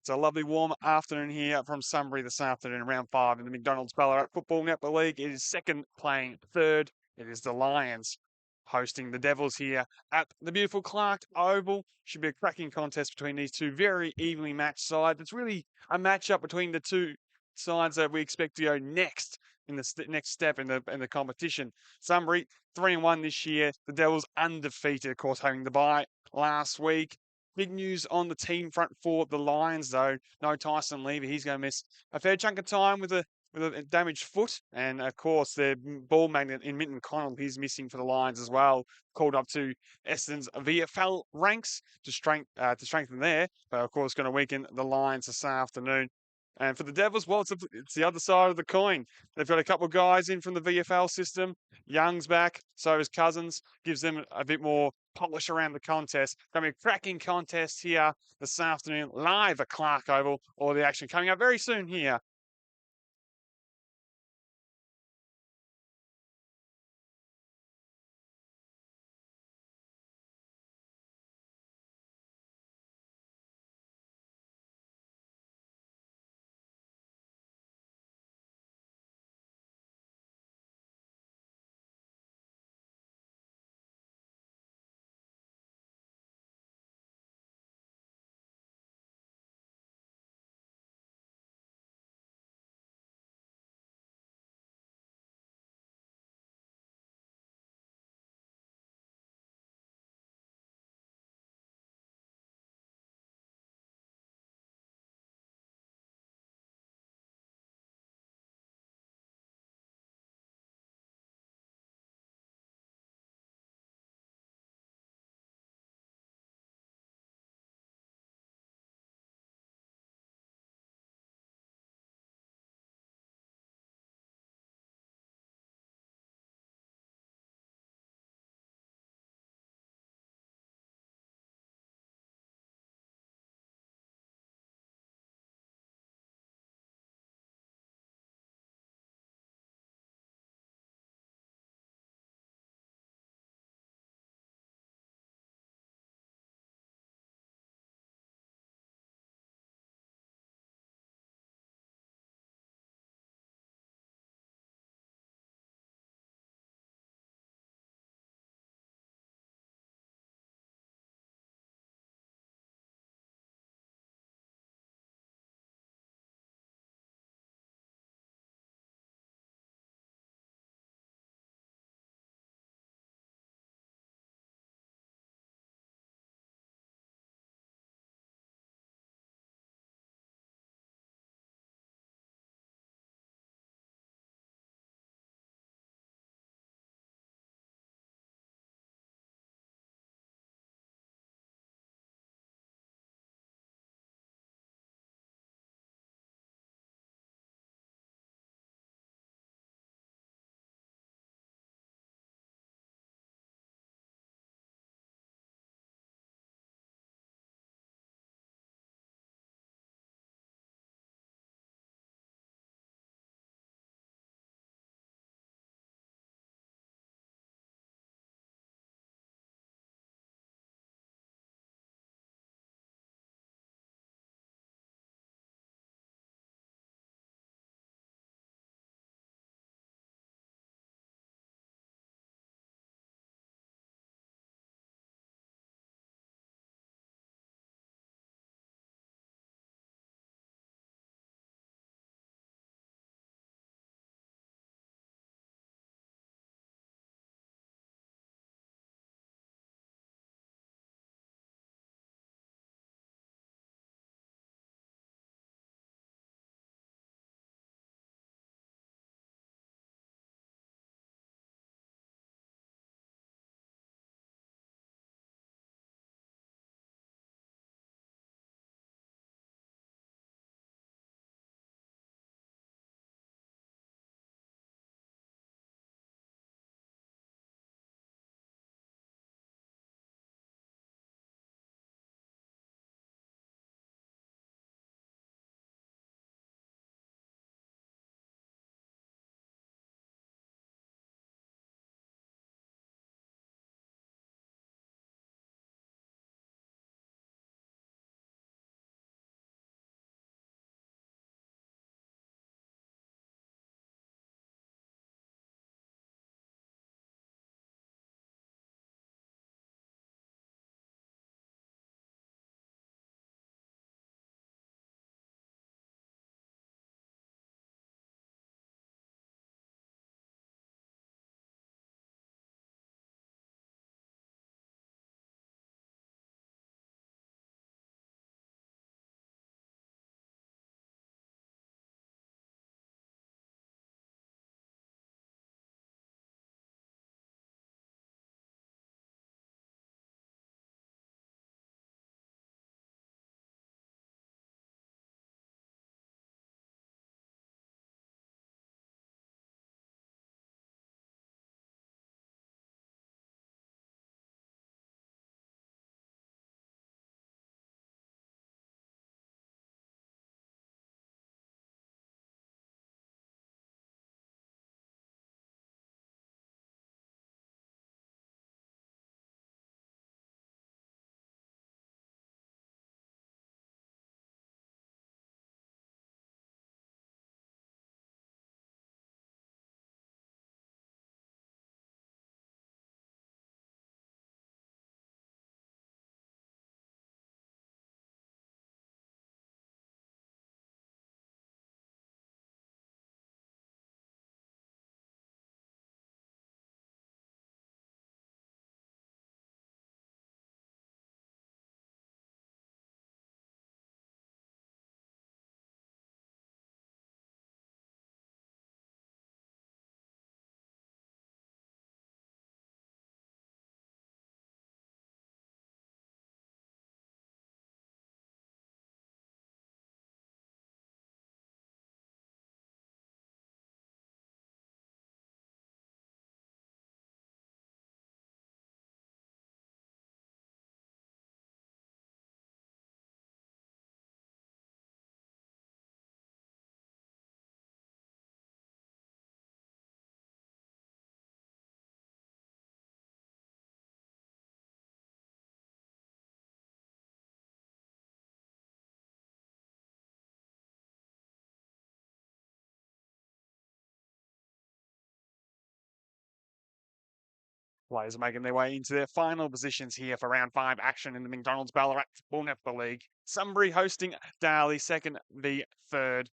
It's a lovely warm afternoon here from Sunbury this afternoon, round 5 in the McDonald's Ballarat Football Netball League. It is second playing third. It is the Lions hosting the Devils here at the beautiful Clark Oval. Should be a cracking contest between these two very evenly matched sides. It's really a matchup between the two sides that we expect to go next in the next step in the competition. Sunbury 3-1 this year. The Devils undefeated, of course, having the bye last week. Big news on the team front for the Lions, though. No Tyson Lever. He's going to miss a fair chunk of time with a damaged foot. And, of course, their ball magnet in Minton Connell, he's missing for the Lions as well. Called up to Essendon's VFL ranks to strengthen there. But, of course, going to weaken the Lions this afternoon. And for the Devils, well, it's the other side of the coin. They've got a couple of guys in from the VFL system. Young's back, so is Cousins. Gives them a bit more polish around the contest. Going to be a cracking contest here this afternoon, live at Clark Oval. All the action coming up very soon here Players are making their way into their final positions here for round 5 action in the McDonald's Ballarat Football Netball League. Sunbury hosting Darley, second v third.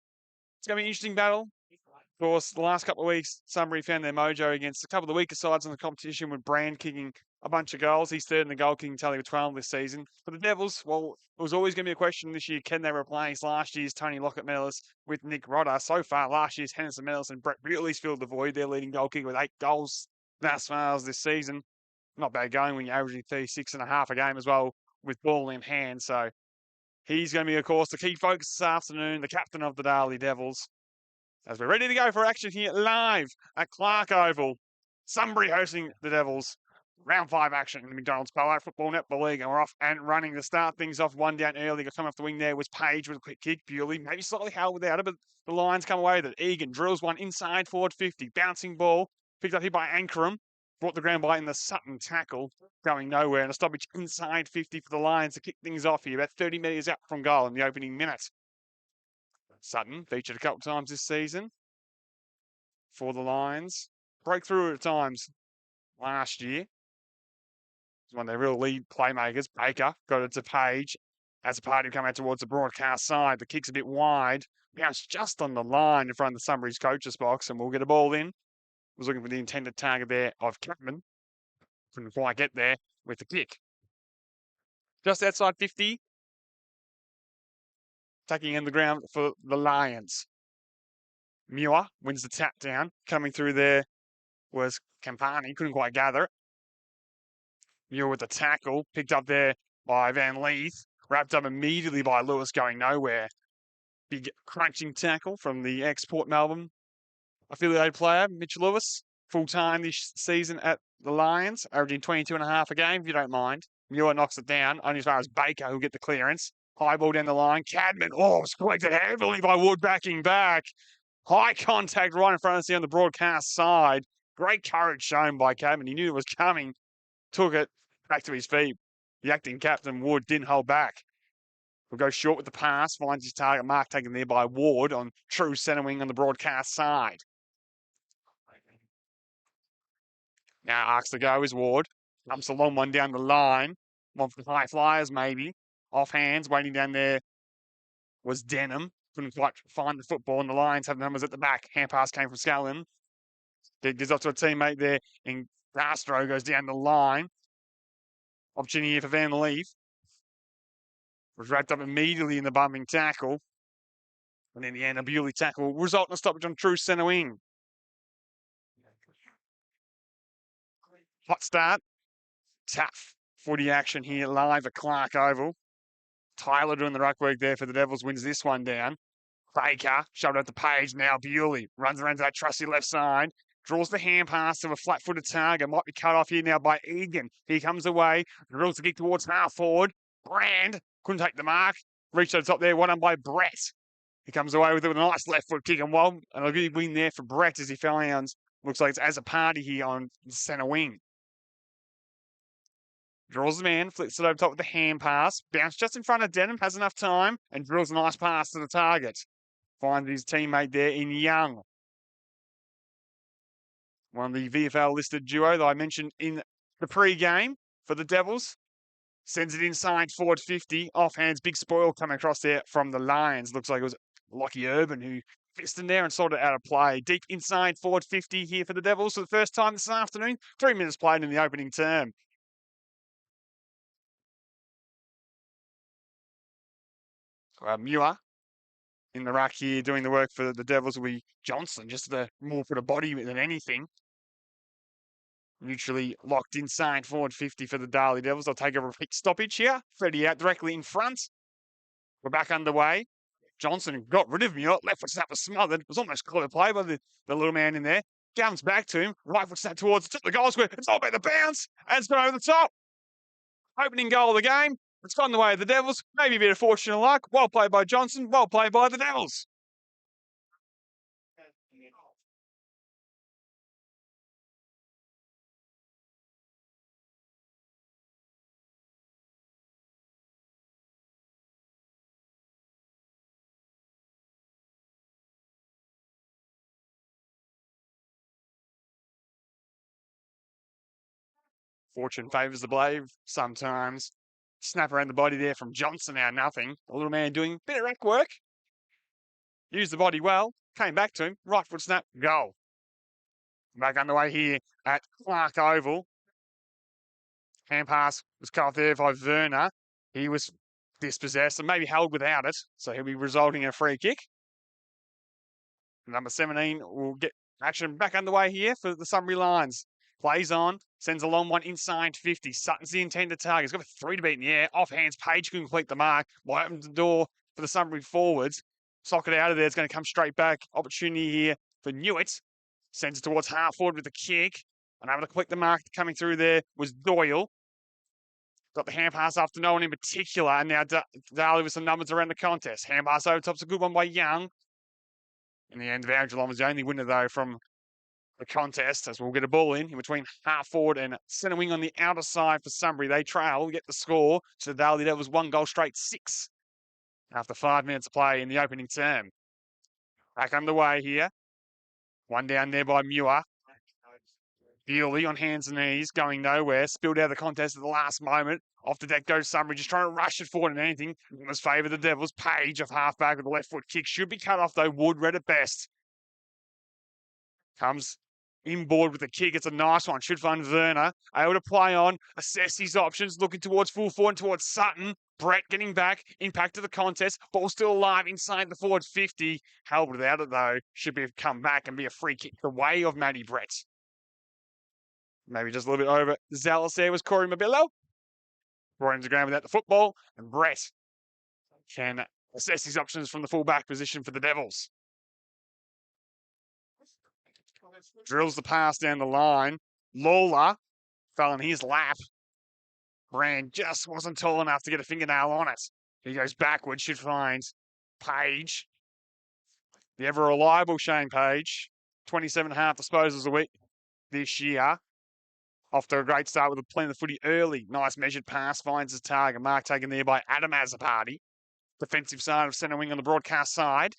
It's going to be an interesting battle. Of course, the last couple of weeks, Sunbury found their mojo against a couple of the weaker sides in the competition with Brand kicking a bunch of goals. He's third in the goal kicking tally with 12 this season. For the Devils, well, it was always going to be a question this year, can they replace last year's Tony Lockett medalist with Nick Rodder? So far, last year's Henderson medalist and Brett Bewley's filled the void. Their leading goal kicker with 8 goals thus far this season. Not bad going when you're averaging 36.5 a game as well with ball in hand. So he's going to be, of course, the key focus this afternoon, the captain of the Darley Devils. As we're ready to go for action here live at Clark Oval, Sunbury hosting the Devils. Round 5 action in the McDonald's Ballarat Football Netball League, and we're off and running to start things off. One down early, coming off the wing there was Page with a quick kick. Bewley maybe slightly held without it, but the Lions come away with it. Egan drills one inside forward 50, bouncing ball, picked up here by Ankram, brought the ground by in the Sutton tackle, going nowhere, and a stoppage inside 50 for the Lions to kick things off here, about 30 metres out from goal in the opening minute. Sutton featured a couple times this season for the Lions. Broke through at times last year. He's one of their real lead playmakers. Baker got it to Page as a party come out towards the broadcast side. The kick's a bit wide. Bounced just on the line in front of the Sunbury's coach's box, and we'll get a ball in. Was looking for the intended target there of Capman. Couldn't quite get there with the kick. Just outside 50. Taking in the ground for the Lions. Muir wins the tap down. Coming through there was Campani. Couldn't quite gather it. Muir with the tackle. Picked up there by Van Leith. Wrapped up immediately by Lewis, going nowhere. Big crunching tackle from the ex-Port Melbourne affiliated player, Mitch Lewis. Full-time this season at the Lions. Averaging 22.5 a game, if you don't mind. Muir knocks it down. Only as far as Baker, who'll get the clearance. High ball down the line. Cadman, was collected heavily by Wood, backing back. High contact right in front of us on the broadcast side. Great courage shown by Cadman. He knew it was coming. Took it back to his feet. The acting captain, Wood, didn't hold back. Will go short with the pass. Finds his target mark taken there by Ward on true centre wing on the broadcast side. Now asks to go is Ward. Dumps a long one down the line. One for the high flyers, maybe. Off hands, waiting down there was Denham. Couldn't quite find the football, and the Lions have the numbers at the back. Hand pass came from Scallon. Gives off to a teammate there, and Castro goes down the line. Opportunity here for Van Leith. Was wrapped up immediately in the bumping tackle. And in the end, a Bewley tackle will result in a stoppage on true centre wing. Hot start. Tough footy action here live at Clark Oval. Tyler doing the ruck work there for the Devils, wins this one down. Baker shoved out the Page. Now Bewley runs around to that trusty left side. Draws the hand pass to a flat-footed target. Might be cut off here now by Egan. He comes away. Drills the kick towards half forward. Brand couldn't take the mark. Reached to the top there. One on by Brett. He comes away with it with a nice left foot kick and one. And a good win there for Brett as he found. Looks like it's as a party here on the centre wing. Draws the man, flips it over top with the hand pass. Bounce just in front of Denham, has enough time, and drills a nice pass to the target. Finds his teammate there in Young. One of the VFL listed duo that I mentioned in the pre-game for the Devils. Sends it inside forward 50. Offhands, big spoil coming across there from the Lions. Looks like it was Lockie Urban who fisted in there and sorted it out of play. Deep inside forward 50 here for the Devils for the first time this afternoon. 3 minutes played in the opening term. Muir in the ruck here doing the work for the Devils will be Johnson, just more for the body than anything. Neutrally locked inside forward 50 for the Darley Devils. They'll take a repeat stoppage here. Freddie out directly in front. We're back underway. Johnson got rid of Muir. Left foot snap was smothered. It was almost clever play by the little man in there. Comes back to him. Right foot snap towards the goal square. It's all about the bounce. And it's gone over the top. Opening goal of the game. It's gone the way of the Devils. Maybe a bit of fortune and luck. Well played by Johnson. Well played by the Devils. Fortune favours the brave sometimes. Snap around the body there from Johnson now, nothing. The little man doing a bit of rack work. Used the body well. Came back to him. Right foot snap. Goal. Back underway here at Clark Oval. Hand pass was cut off there by Werner. He was dispossessed and maybe held without it. So he'll be resulting in a free kick. Number 17 will get action back underway here for the Sunbury Lions. Plays on, sends a long one inside 50. Sutton's the intended target. He's got a 3 to beat in the air. Off hands, Page can complete the mark. Will open the door for the Sunbury forwards. Socket out of there. It's going to come straight back. Opportunity here for Newitt. Sends it towards half forward with the kick. Unable to complete the mark coming through there was Doyle. Got the hand pass after no one in particular. And now Darley with some numbers around the contest. Hand pass over top's a good one by Young. In the end, Vangelon was the only winner, though, from the contest, as we'll get a ball in between half forward and centre wing on the outer side for Sunbury. They trail, get the score to the Darley Devils, 1 goal straight 6 after 5 minutes of play in the opening term. Back underway here. One down there by Muir. Bewley on hands and knees, going nowhere. Spilled out of the contest at the last moment. Off the deck goes Sunbury, just trying to rush it forward and anything. Must favour the Devils. Page off half-back with a left foot kick. Should be cut off, though. Wood read it best. Comes inboard with the kick. It's a nice one. Should find Werner. Able to play on. Assess his options. Looking towards full forward and towards Sutton. Brett getting back. Impact of the contest. Ball still alive inside the forward 50. Held without it, though. Should be come back and be a free kick the way of Matty Brett. Maybe just a little bit over zealous there was Corey Mabillo. Brought him to ground without the football. And Brett can assess his options from the full-back position for the Devils. Drills the pass down the line. Lawler fell in his lap. Brand just wasn't tall enough to get a fingernail on it. He goes backwards, should find Page. The ever-reliable Shane Page. 27.5 disposals a week this year. Off to a great start with a playing the footy early. Nice measured pass, finds his target. Mark taken there by Adam Azzopardi. Defensive side of centre wing on the broadcast side.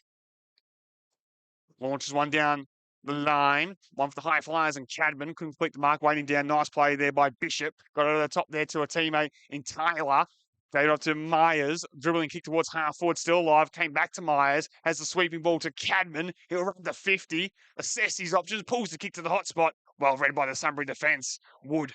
Launches one down the line. One for the high flyers and Cadman. Couldn't complete the mark. Waiting down. Nice play there by Bishop. Got it over the top there to a teammate in Taylor. Gave it off to Myers. Dribbling kick towards half forward. Still alive. Came back to Myers. Has the sweeping ball to Cadman. He'll run to 50. Assess his options. Pulls the kick to the hot spot. Well read by the Sunbury defence. Wood.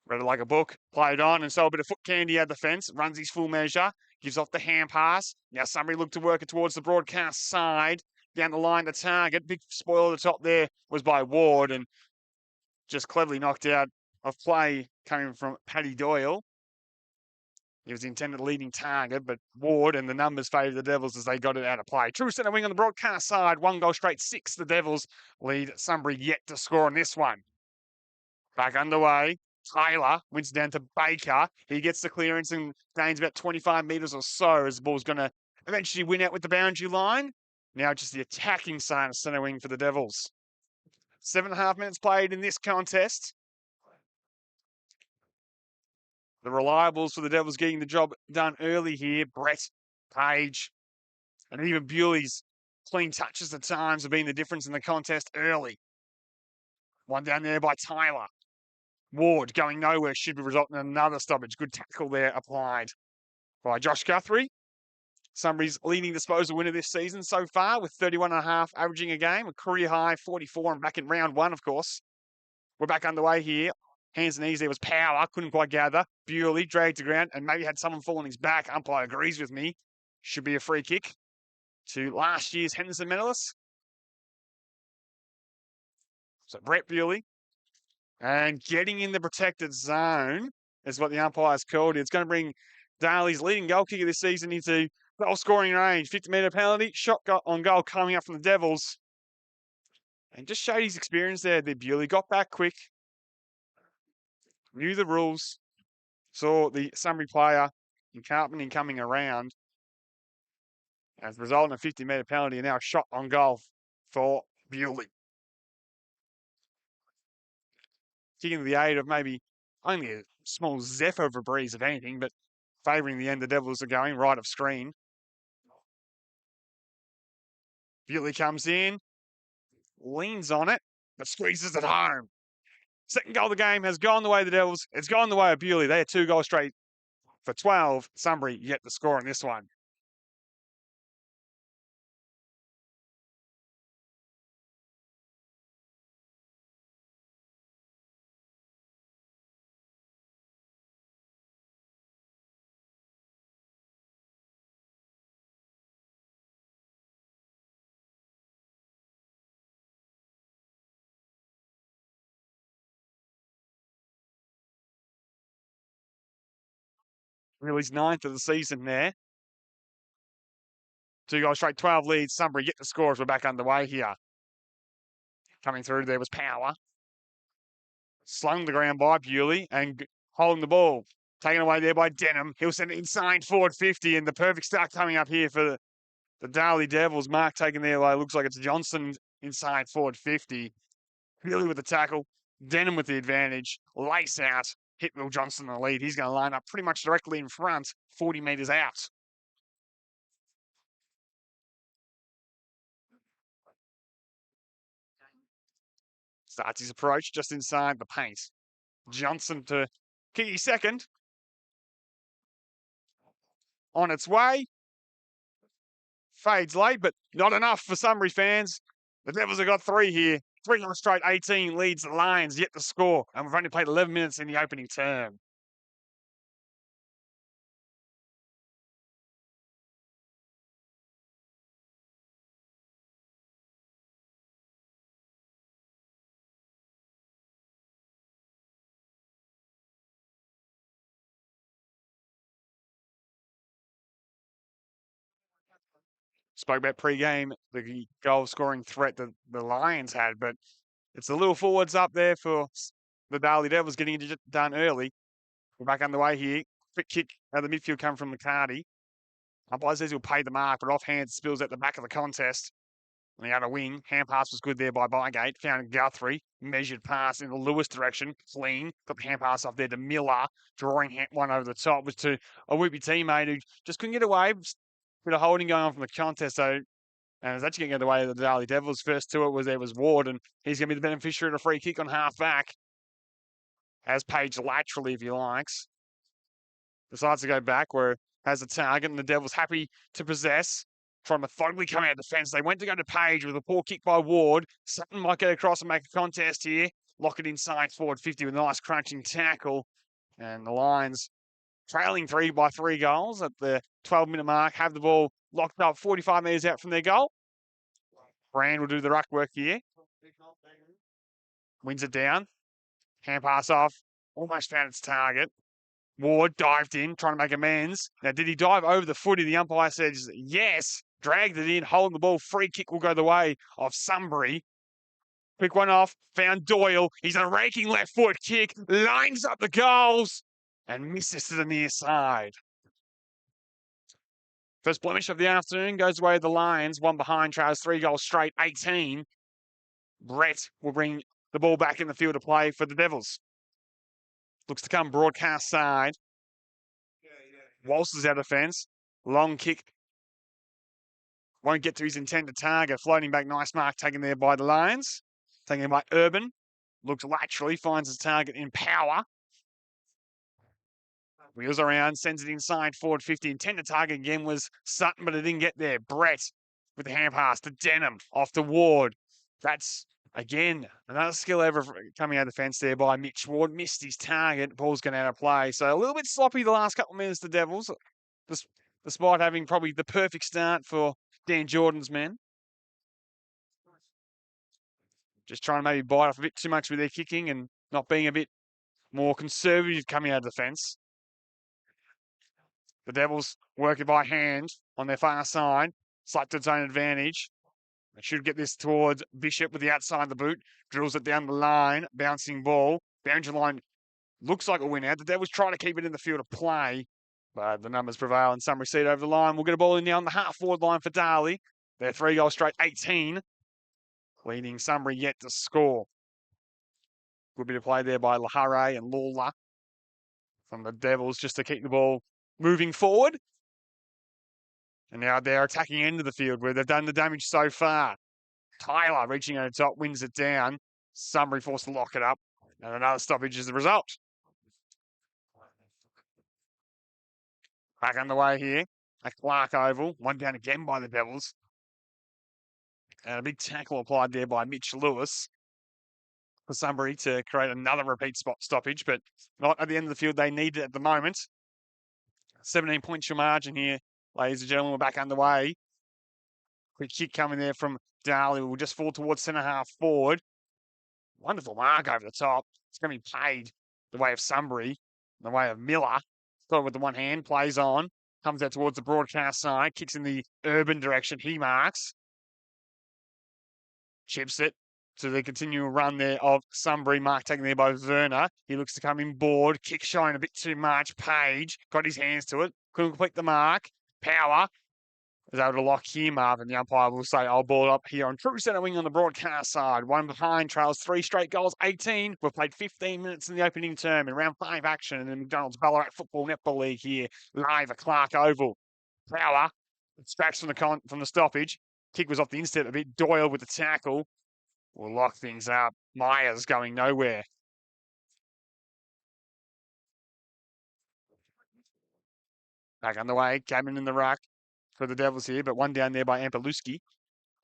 Read it like a book. Played on and so a bit of foot candy at the fence. Runs his full measure. Gives off the hand pass. Now Sunbury look to work it towards the broadcast side. Down the line to target. Big spoil at the top there was by Ward and just cleverly knocked out of play coming from Paddy Doyle. He was the intended leading target, but Ward and the numbers favour the Devils as they got it out of play. True centre wing on the broadcast side. 1 goal straight 6. The Devils lead Sunbury yet to score on this one. Back underway. Taylor wins down to Baker. He gets the clearance and gains about 25 metres or so as the ball's going to eventually win out with the boundary line. Now just the attacking side of centre wing for the Devils. 7.5 minutes played in this contest. The reliables for the Devils getting the job done early here. Brett, Page, and even Bewley's clean touches at times have been the difference in the contest early. One down there by Taylor. Ward going nowhere should be resulting in another stoppage. Good tackle there applied by Josh Guthrie. Sunbury's leading disposal winner this season so far with 31.5 averaging a game. A career high 44 and back in round 1, of course. We're back underway here. Hands and knees, there was power. Couldn't quite gather. Bewley dragged to ground and maybe had someone fall on his back. Umpire agrees with me. Should be a free kick to last year's Henderson medalist. So Brett Bewley. And getting in the protected zone is what the umpire's called. It's going to bring Darley's leading goal kicker this season into goal scoring range. 50-metre penalty. Shot on goal coming up from the Devils. And just showed his experience there. Bewley got back quick. Knew the rules, saw the Sunbury player in Carpenter coming around. As a result in a 50-metre penalty and now a shot on goal for Bewley. Kicking to the aid of maybe only a small zephyr of a breeze, if anything, but favouring the end the Devils are going, right of screen. Bewley comes in, leans on it, but squeezes it home. Second goal of the game has gone the way of the Devils. It's gone the way of Bewley. They are 2 goals straight for 12. Sunbury yet to score on this one. Bewley's 9th of the season there. 2 goals straight, 12 leads. Sunbury yet to score as we're back underway here. Coming through there was Power. Slung the ground by Bewley and holding the ball. Taken away there by Denham. He'll send it inside forward 50, and the perfect start coming up here for the Darley Devils. Mark taken there away. Looks like it's Johnson inside forward 50. Bewley with the tackle. Denham with the advantage. Lace out. Hit Will Johnson the lead. He's going to line up pretty much directly in front, 40 metres out. Starts his approach just inside the paint. Johnson to kick his second. On its way. Fades late, but not enough for Sunbury fans. The Devils have got 3 here. 3 on straight, 18 leads the Lions yet to score. And we've only played 11 minutes in the opening term. Spoke about pre-game, the goal-scoring threat that the Lions had, but it's the little forwards up there for the Darley Devils getting it done early. We're back underway here. Quick kick out of the midfield coming from McCarty. Umpire says he'll pay the mark, but offhand spills at the back of the contest. On the outer wing, hand pass was good there by Bygate. Found Guthrie, measured pass in the Lewis direction, clean. Got the hand pass off there to Miller, drawing one over the top, was to a Whoopie teammate who just couldn't get away. Bit of holding going on from the contest, though. And it's actually going to get the way of the Darley Devils. First to it was Ward, and he's going to be the beneficiary of a free kick on half back. Has Page laterally, if he likes. Decides to go back where it has a target, and the Devils happy to possess. Trying to methodically come out of defence. They went to go to Page with a poor kick by Ward. Sutton might get across and make a contest here. Lock it inside forward 50 with a nice crunching tackle. And the Lions trailing 3 by 3 goals at the 12-minute mark. Have the ball locked up 45 metres out from their goal. Brand will do the ruck work here. Wins it down. Hand pass off. Almost found its target. Ward dived in, trying to make amends. Now, did he dive over the footy? The umpire says yes. Dragged it in, holding the ball. Free kick will go the way of Sunbury. Quick one off. Found Doyle. He's a raking left foot kick. Lines up the goals and misses to the near side. First blemish of the afternoon goes away the Lions. One behind, trails 3 goals straight, 18. Brett will bring the ball back in the field of play for the Devils. Looks to come broadcast side. Walsh is out of fence. Long kick. Won't get to his intended target. Floating back, nice mark taken there by the Lions. Taken by Urban. Looks laterally, finds his target in Power. Wheels around, sends it inside forward 50. Intended target again was Sutton, but it didn't get there. Brett with the hand pass to Denham, off to Ward. That's, again, another skill ever coming out of the fence there by Mitch Ward. Missed his target. Ball's gone out of play. So a little bit sloppy the last couple of minutes, the Devils, despite having probably the perfect start for Dan Jordan's men. Just trying to maybe bite off a bit too much with their kicking and not being a bit more conservative coming out of defence. The Devils work it by hand on their far side. Slight to its own advantage. They should get this towards Bishop with the outside of the boot. Drills it down the line. Bouncing ball. Boundary line looks like a win out. The Devils try to keep it in the field of play. But the numbers prevail and some recede over the line. We'll get a ball in now on the half-forward line for Darley. They're 3 goals straight, 18. Leading Sunbury yet to score. Good bit of play there by Lahare and Lawler from the Devils just to keep the ball moving forward. And now they're attacking end of the field where they've done the damage so far. Tyler reaching over the top, wins it down. Sunbury forced to lock it up. And another stoppage is the result. Back underway here at Clark Oval. One down again by the Devils. And a big tackle applied there by Mitch Lewis for Sunbury to create another repeat spot stoppage, but not at the end of the field. They need it at the moment. 17 points your margin here, ladies and gentlemen. We're back underway. Quick kick coming there from Darley. We'll just fall towards centre half forward. Wonderful mark over the top. It's going to be paid the way of Sunbury, the way of Miller. Got it with the one hand, plays on, comes out towards the broadcast side, kicks in the urban direction. He marks, chips it to the continual run there of Sunbury. Mark taken there by Werner. He looks to come in board, kick showing a bit too much. Page got his hands to it, couldn't complete the mark. Power is able to lock here, Marvin. The umpire will say, I'll ball up here on true centre wing on the broadcast side. One behind, trails 3 straight goals, 18. We've played 15 minutes in the opening term in round 5 action in the McDonald's Ballarat Football Netball League here, live at Clark Oval. Power extracts from the stoppage. Kick was off the instep a bit. Doyle with the tackle will lock things up. Myers going nowhere. Back underway, Cabin in the ruck for the Devils here, but one down there by Ampeluski.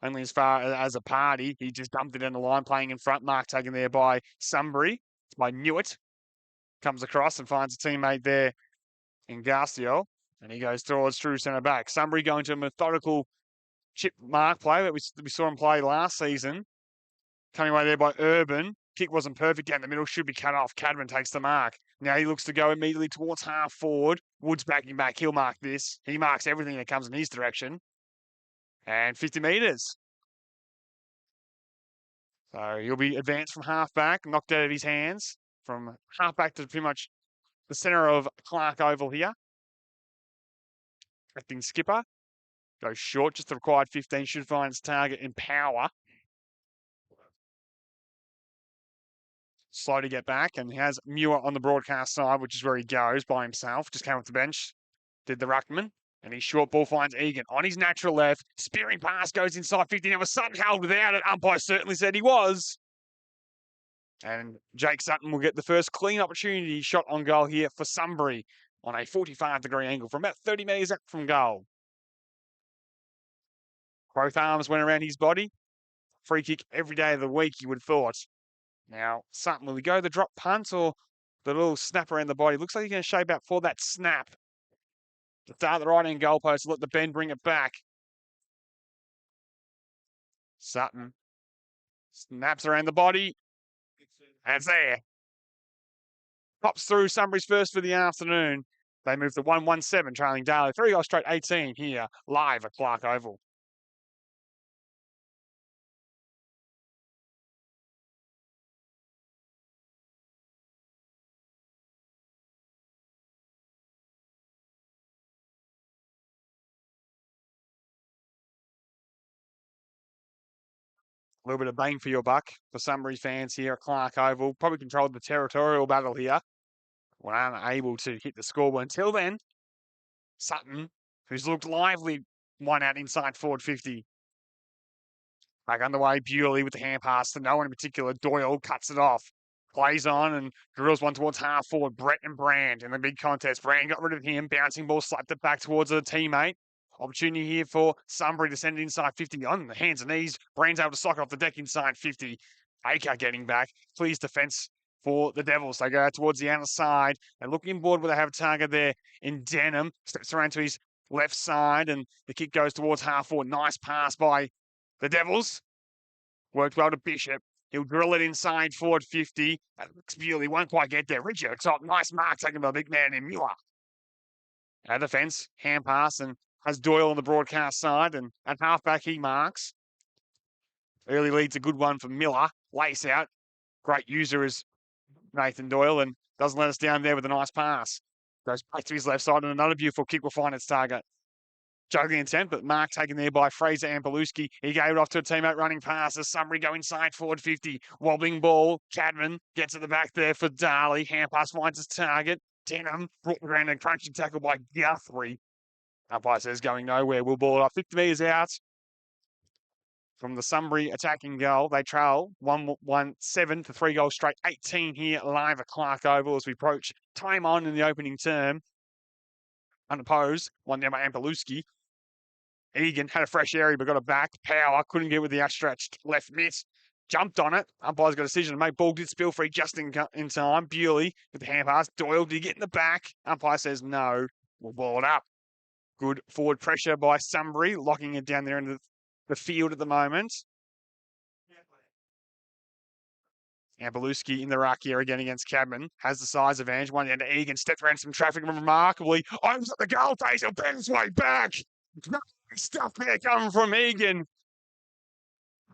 Only as far as a party. He just dumped it in the line, playing in front. Mark taken there by Sunbury. It's by Newitt. Comes across and finds a teammate there in Garciol. And he goes towards true centre back. Sunbury going to a methodical chip mark play that we saw him play last season. Coming away there by Urban. Kick wasn't perfect down the middle. Should be cut off. Cadman takes the mark. Now he looks to go immediately towards half forward. Wood's backing back. He'll mark this. He marks everything that comes in his direction. And 50 metres. So he'll be advanced from half back, knocked out of his hands. From half back to pretty much the centre of Clark Oval here. Acting skipper. Goes short, just the required 15. Should find its target in power. Slow to get back, and he has Muir on the broadcast side, which is where he goes by himself. Just came off the bench, did the ruckman, and his short ball finds Egan on his natural left. Spearing pass goes inside 50. Now was Sutton held without it. Umpire certainly said he was. And Jake Sutton will get the first clean opportunity shot on goal here for Sunbury on a 45-degree angle from about 30 metres up from goal. Both arms went around his body. Free kick every day of the week, you would have thought. Now, Sutton, will he go the drop punt or the little snap around the body? Looks like he's going to shape out for that snap. To start the right-hand goalpost, let the bend bring it back. Sutton snaps around the body. And it's there. Pops through Sunbury's first for the afternoon. They move to 1-1-7, trailing Darley. 3 goals straight, 18 here, live at Clark Oval. A little bit of bang for your buck for Sunbury fans here at Clark Oval. Probably controlled the territorial battle here. Were unable to hit the scoreboard until then. Sutton, who's looked lively, won out inside forward 50. Back underway, Bewley with the hand pass to no one in particular. Doyle cuts it off. Plays on and drills one towards half forward. Brett and Brand in the big contest. Brand got rid of him. Bouncing ball slapped it back towards a teammate. Opportunity here for Sunbury to send it inside 50 on the hands and knees. Brand's able to sock it off the deck inside 50. Baker getting back. Clears defence for the Devils. They go out towards the outer side. They look inboard where they have a target there in Denham. Steps around to his left side and the kick goes towards half forward. Nice pass by the Devils. Worked well to Bishop. He'll drill it inside forward 50. Alex Bewley won't quite get there. Richard at top. Nice mark taken by the big man in Muir. At the fence, hand pass and has Doyle on the broadcast side. And at halfback, he marks. Early lead's a good one for Miller. Lace out. Great user is Nathan Doyle and doesn't let us down there with a nice pass. Goes back to his left side and another beautiful kick will find its target. Juggling attempt, but mark taken there by Fraser Ampeluski. He gave it off to a teammate running past as Sunbury go inside forward 50. Wobbling ball. Cadman gets at the back there for Darley. Hand pass finds his target. Denham brought around a crunching tackle by Guthrie. Umpire says going nowhere. We'll ball it up 50 metres out. from the Sunbury attacking goal. They trail 1-7 to 3 goals straight. 18 here live at Clark Oval as we approach time on in the opening term. Unopposed, one down by Ampeluski. Egan had a fresh area but got it back. Power couldn't get with the outstretched left mitt. Jumped on it. Umpire's got a decision to make. Ball did spill free just in time. Bewley with the hand pass. Doyle, did he get in the back? Umpire says no. We'll ball it up. Good forward pressure by Sunbury, locking it down there in the field at the moment. Ampeluski in the ruck here again against Cadman. Has the size advantage. One down to Egan. Stepped around some traffic remarkably. Opens up the goal face. He'll bend his way back. Stuff there coming from Egan.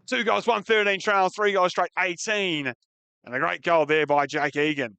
2 goals, 1-13 trails, 3 goals straight, 18. And a great goal there by Jake Egan.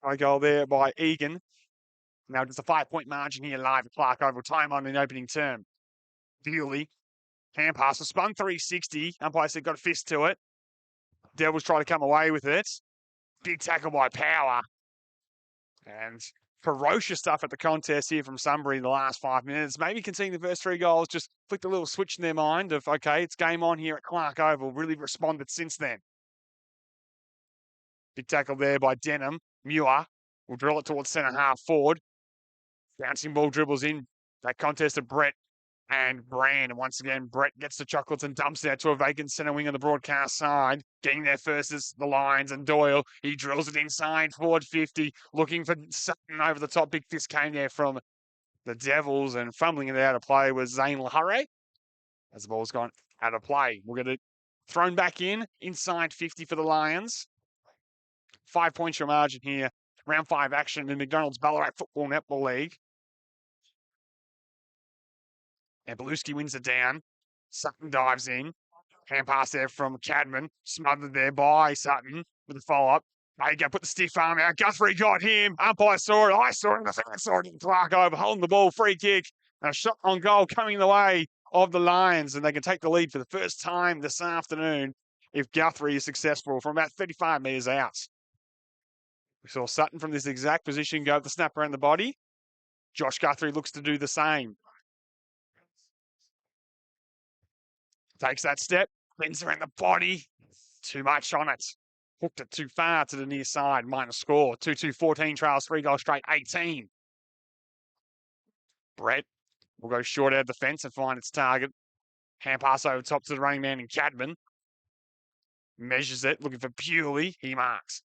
A goal there by Egan. Now just a 5-point margin here live at Clark Oval. Time on in opening term. Bewley. Hand pass. Spun 360. Umpire said got a fist to it. Devils try to come away with it. Big tackle by Power. And ferocious stuff at the contest here from Sunbury in the last 5 minutes. Maybe conceding the first 3 goals, just flicked a little switch in their mind of, okay, it's game on here at Clark Oval. Really responded since then. Big tackle there by Denham. Muir will drill it towards centre half forward. Bouncing ball dribbles in. That contest of Brett and Brand. And once again, Brett gets the chocolates and dumps it out to a vacant centre wing on the broadcast side. Getting there first is the Lions and Doyle. He drills it inside forward 50. Looking for something over the top. Big fist came there from the Devils and fumbling it out of play was Zane Lahare. As the ball's gone out of play. We'll get it thrown back in. Inside 50 for the Lions. 5 points your margin here. Round 5 action in McDonald's Ballarat Football Netball League. And Beluski wins it down. Sutton dives in. Hand pass there from Cadman. Smothered there by Sutton with a follow-up. Baker put the stiff arm out. Guthrie got him. Umpire saw it. I saw it. The fans saw it. Clark over holding the ball. Free kick. And a shot on goal coming the way of the Lions. And they can take the lead for the first time this afternoon if Guthrie is successful from about 35 metres out. We saw Sutton from this exact position go the snap around the body. Josh Guthrie looks to do the same. Takes that step, bends around the body. Too much on it. Hooked it too far to the near side. Minor score. 2-2-14 trails, 3 goals straight, 18. Brett will go short out of the fence and find its target. Hand pass over top to the running man in Cadman. Measures it, looking for Bewley. He marks.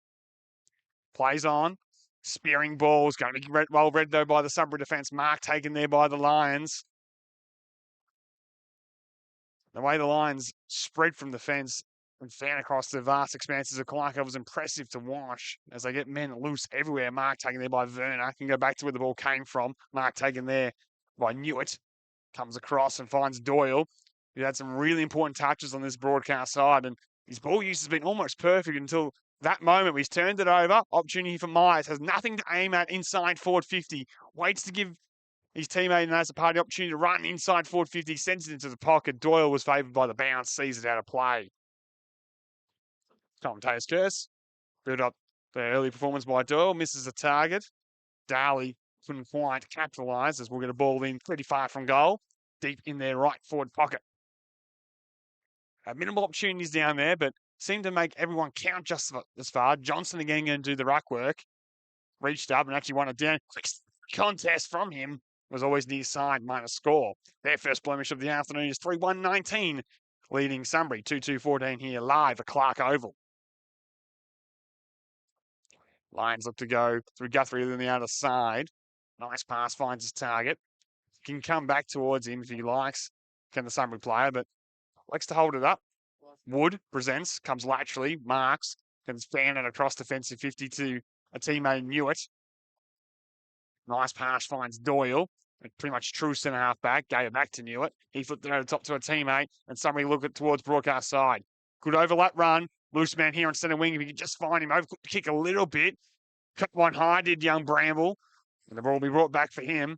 Plays on. Spearing balls. Going to be well read, though, by the Sunbury defence. Mark taken there by the Lions. The way the Lions spread from the fence and fan across the vast expanses of Clark was impressive to watch as they get men loose everywhere. Mark taken there by Werner. Can go back to where the ball came from. Mark taken there by Newitt. Comes across and finds Doyle. He had some really important touches on this broadcast side, and his ball use has been almost perfect until that moment. He's turned it over. Opportunity for Myers. Has nothing to aim at inside forward 50. Waits to give his teammate and a party opportunity to run inside forward 50. Sends it into the pocket. Doyle was favoured by the bounce. Sees it out of play. Commentator's curse. Build up the early performance by Doyle. Misses the target. Darley couldn't quite capitalise as we'll get a ball in pretty far from goal. Deep in their right forward pocket. Minimal opportunities down there, but seemed to make everyone count just as far. Johnson again going to do the ruck work. Reached up and actually won it down. Quick contest from him was always near side minus score. Their first blemish of the afternoon is 3-1-19, leading Sunbury 2-2-14 here live at Clark Oval. Lions look to go through Guthrie on the other side. Nice pass, finds his target. Can come back towards him if he likes. Can the Sunbury player, but likes to hold it up. Wood presents, comes laterally, marks, can fan it across defensive 50 to a teammate Newitt. Nice pass finds Doyle. pretty much true centre half back, gave it back to Newitt. He flipped it over the top to a teammate, and somebody looked it towards broadcast side. Good overlap run. Loose man here on centre wing. If you could just find him, overcooked the kick a little bit. Cut one high, did young Bramble. And the ball will be brought back for him.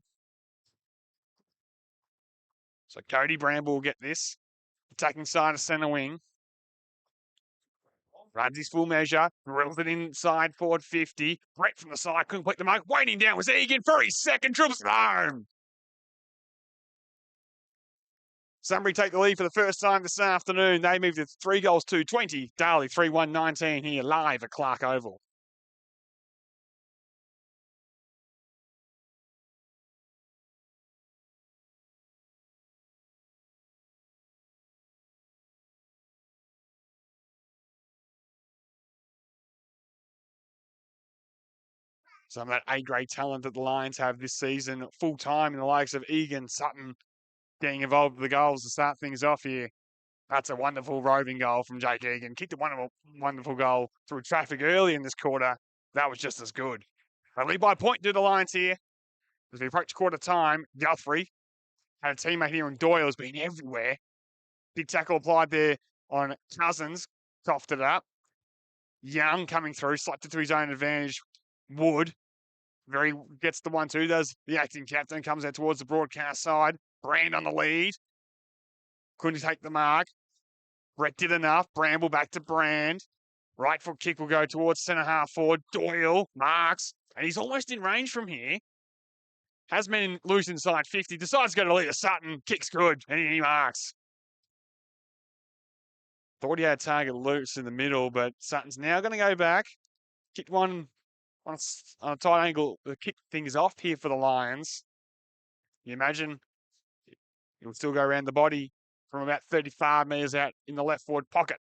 So Cody Bramble will get this. Attacking side of centre wing. Runs his full measure. Drills it inside forward 50. Brett from the side couldn't complete the mark. Waiting down was Egan for his second. Dribbles it home. Sunbury take the lead for the first time this afternoon. They moved to 3 goals to 20. Darley 3-1-19 here live at Clark Oval. Some of that A-grade talent that the Lions have this season full-time in the likes of Egan, Sutton getting involved with the goals to start things off here. That's a wonderful roving goal from Jake Egan. Kicked a wonderful goal through traffic early in this quarter. That was just as good. They lead by a point to the Lions here. As we approach quarter time, Guthrie had a teammate here in Doyle has been everywhere. Big tackle applied there on Cousins. Coughed it up. Young coming through, slapped it to his own advantage. Wood gets the 1-2, does the acting captain, comes out towards the broadcast side. Brand on the lead. Couldn't take the mark. Brett did enough. Bramble back to Brand. Right foot kick will go towards centre half forward. Doyle marks. And he's almost in range from here. Has been loose inside 50. Decides to go to lead a Sutton. Kicks good. And he marks. Thought he had target loose in the middle, but Sutton's now going to go back. Kicked one on a tight angle to kick things off here for the Lions. You imagine it will still go around the body from about 35 metres out in the left forward pocket.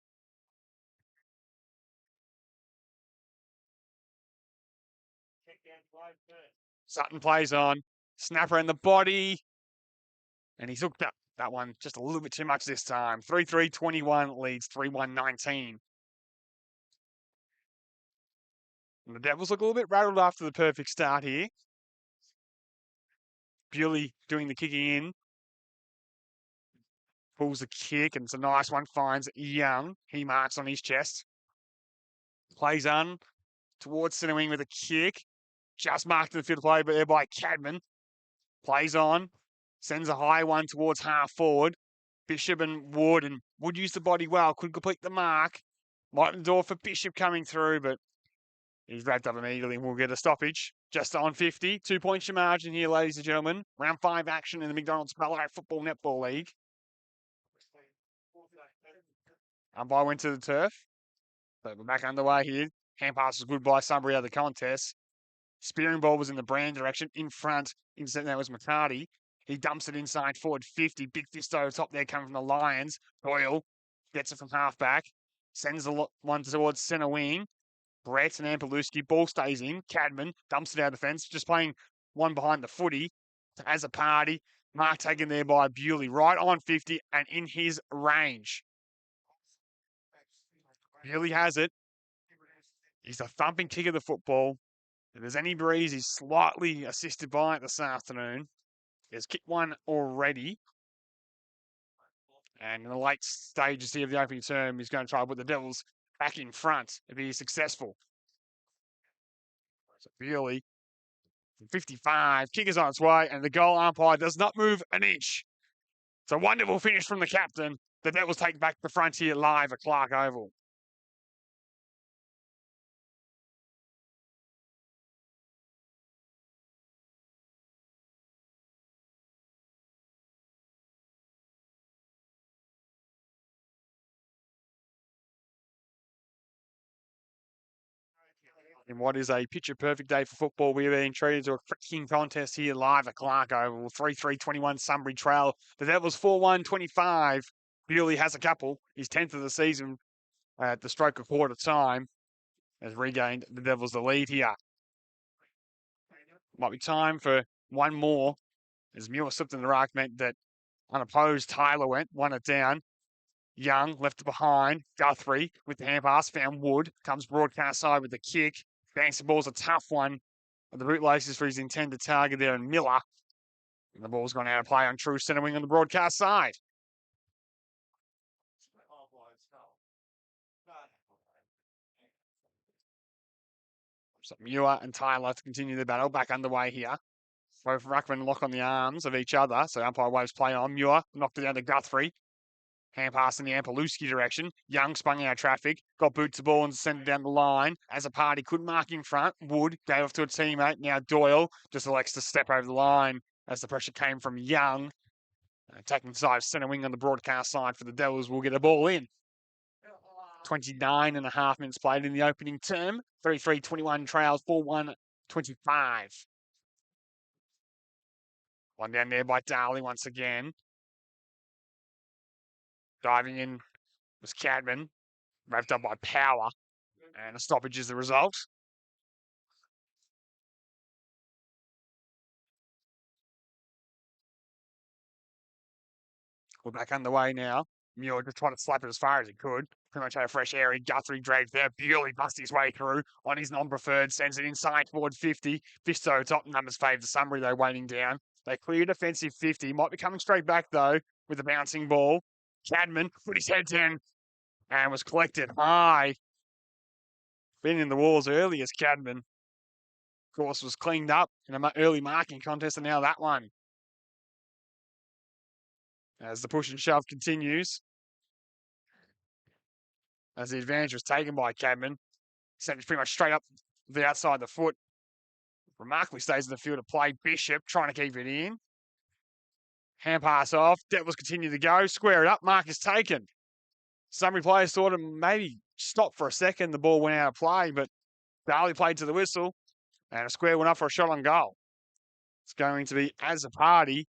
Sutton plays on. Snapper in the body. And he's hooked up that one just a little bit too much this time. 3-3-21 leads 3-1-19. And the Devils look a little bit rattled after the perfect start here. Bewley doing the kicking in. Pulls the kick, and it's a nice one. Finds Young. He marks on his chest. Plays on towards centre wing with a kick. Just marked in the field of play, but there by Cadman. Plays on. Sends a high one towards half forward. Bishop and Wood used the body well. Couldn't complete the mark. Light the door for Bishop coming through, but he's wrapped up immediately and we'll get a stoppage. Just on 50. 2 points your margin here, ladies and gentlemen. Round 5 action in the McDonald's Ballarat Football Netball League. Umpire went to the turf. But we're back underway here. Hand pass was good by Sunbury out of the contest. Spearing ball was in the Brand direction. In front, that was McCarty. He dumps it inside forward 50. Big fist over top there coming from the Lions. Doyle gets it from half back. Sends the one towards centre wing. Brett and Ampalewski. Ball stays in. Cadman dumps it out of the fence. Just playing one behind the footy. As a party. Mark taken there by Bewley. Right on 50 and in his range. Bewley has it. He's a thumping kick of the football. If there's any breeze, he's slightly assisted by it this afternoon. He's kicked one already. And in the late stages here of the opening term, he's going to try to put the Devils back in front if he's successful. So Bewley, 55, kick is on its way, and the goal umpire does not move an inch. It's a wonderful finish from the captain. The Devils take back the front here live at Clark Oval. In what is a picture-perfect day for football, we're being treated to a cracking contest here live at Clark Oval. 3-3-21 Sunbury Trail. The Devils 4-1-25. Bewley has a couple. His 10th of the season at the stroke of quarter time. Has regained the Devils the lead here. Might be time for one more. As Muir slipped in the rack meant that unopposed Tyler won it down. Young left it behind. Guthrie with the hand pass found Wood. Comes broadcast side with the kick. Banks the ball's a tough one. The bootlaces for his intended target there, and Miller And the ball's gone out of play on true centre wing on the broadcast side. So Muir and Tyler to continue the battle. Back underway here. Both ruckmen lock on the arms of each other. So umpire waves play on. Muir knocked it down to Guthrie. Hand pass in the Ampalewski direction. Young spun out traffic. Got boot to ball and sent it down the line. As a party couldn't mark in front. Wood gave off to a teammate. Now Doyle just elects to step over the line as the pressure came from Young. Taking side centre wing on the broadcast side for the Devils will get a ball in. 29 and a half minutes played in the opening term. 3-3-21 trails, 4-1-25. One down there by Darley once again. Diving in was Cadman, wrapped up by Power, and a stoppage is the result. We're back underway now. Muir just tried to slap it as far as he could. Pretty much had a fresh area. Guthrie dragged there, beautifully bust his way through on his non-preferred, sends it inside toward 50. Fisto top numbers favour the Sunbury, though, waiting down. They cleared offensive 50. Might be coming straight back, though, with the bouncing ball. Cadman put his head down and was collected high. Been in the walls early as Cadman. Of course, was cleaned up in an early marking contest, and now that one. As the push and shove continues. As the advantage was taken by Cadman. Sent it pretty much straight up the outside of the foot. Remarkably stays in the field of play. Bishop trying to keep it in. Hand pass off. Devils continue to go. Square it up. Mark is taken. Sunbury players thought it maybe stopped for a second. The ball went out of play, but Darley played to the whistle. And a square went up for a shot on goal. It's going to be as a party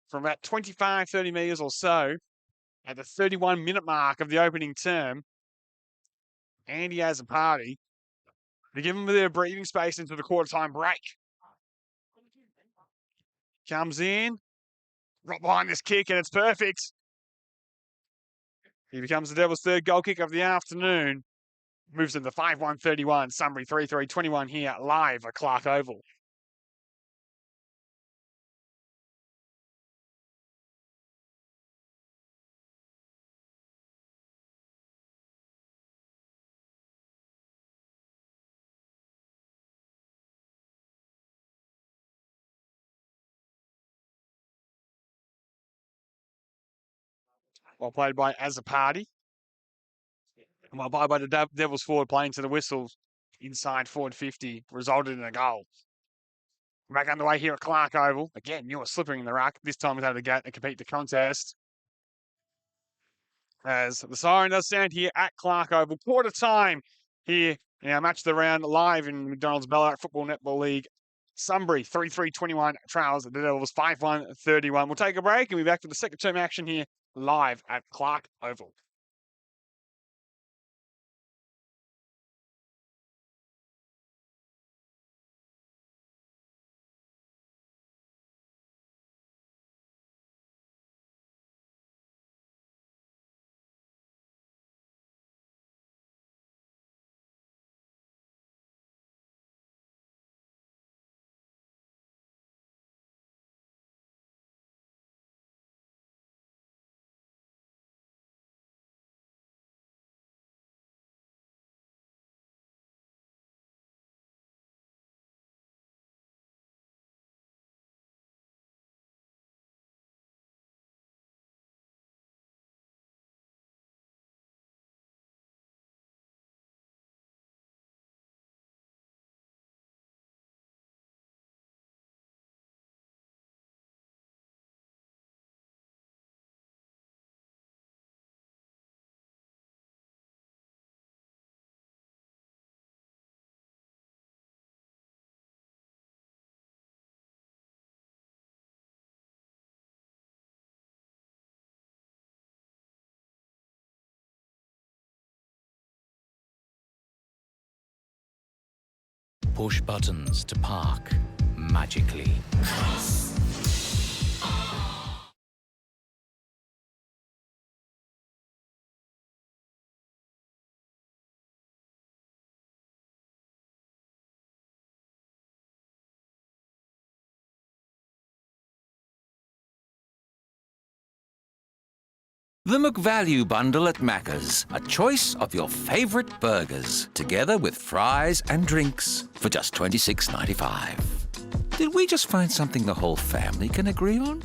from about 25, 30 metres or so at the 31-minute mark of the opening term. Andy has a party to give them a bit of breathing space into the quarter-time break. Comes in, right behind this kick, and it's perfect. He becomes the Devils' third goal kick of the afternoon. Moves into 5-1-31. Sunbury 3-3-21 here, live at Clark Oval. Well played by Azapati. And well played by the Devils forward playing to the whistle inside forward 50, resulted in a goal. Back underway here at Clark Oval. Again, Muir slipping in the ruck. This time without a gate to compete the contest. As the siren does sound here at Clark Oval. Quarter time here in our match of the round live in McDonald's Ballarat Football Netball League. Sunbury 3-3-21 trails at the Devils 5-1-31. We'll take a break and we'll be back for the second term action here live at Clark Oval. Push buttons to park magically. The McValue Bundle at Macca's. A choice of your favourite burgers, together with fries and drinks for just $26.95. Did we just find something the whole family can agree on?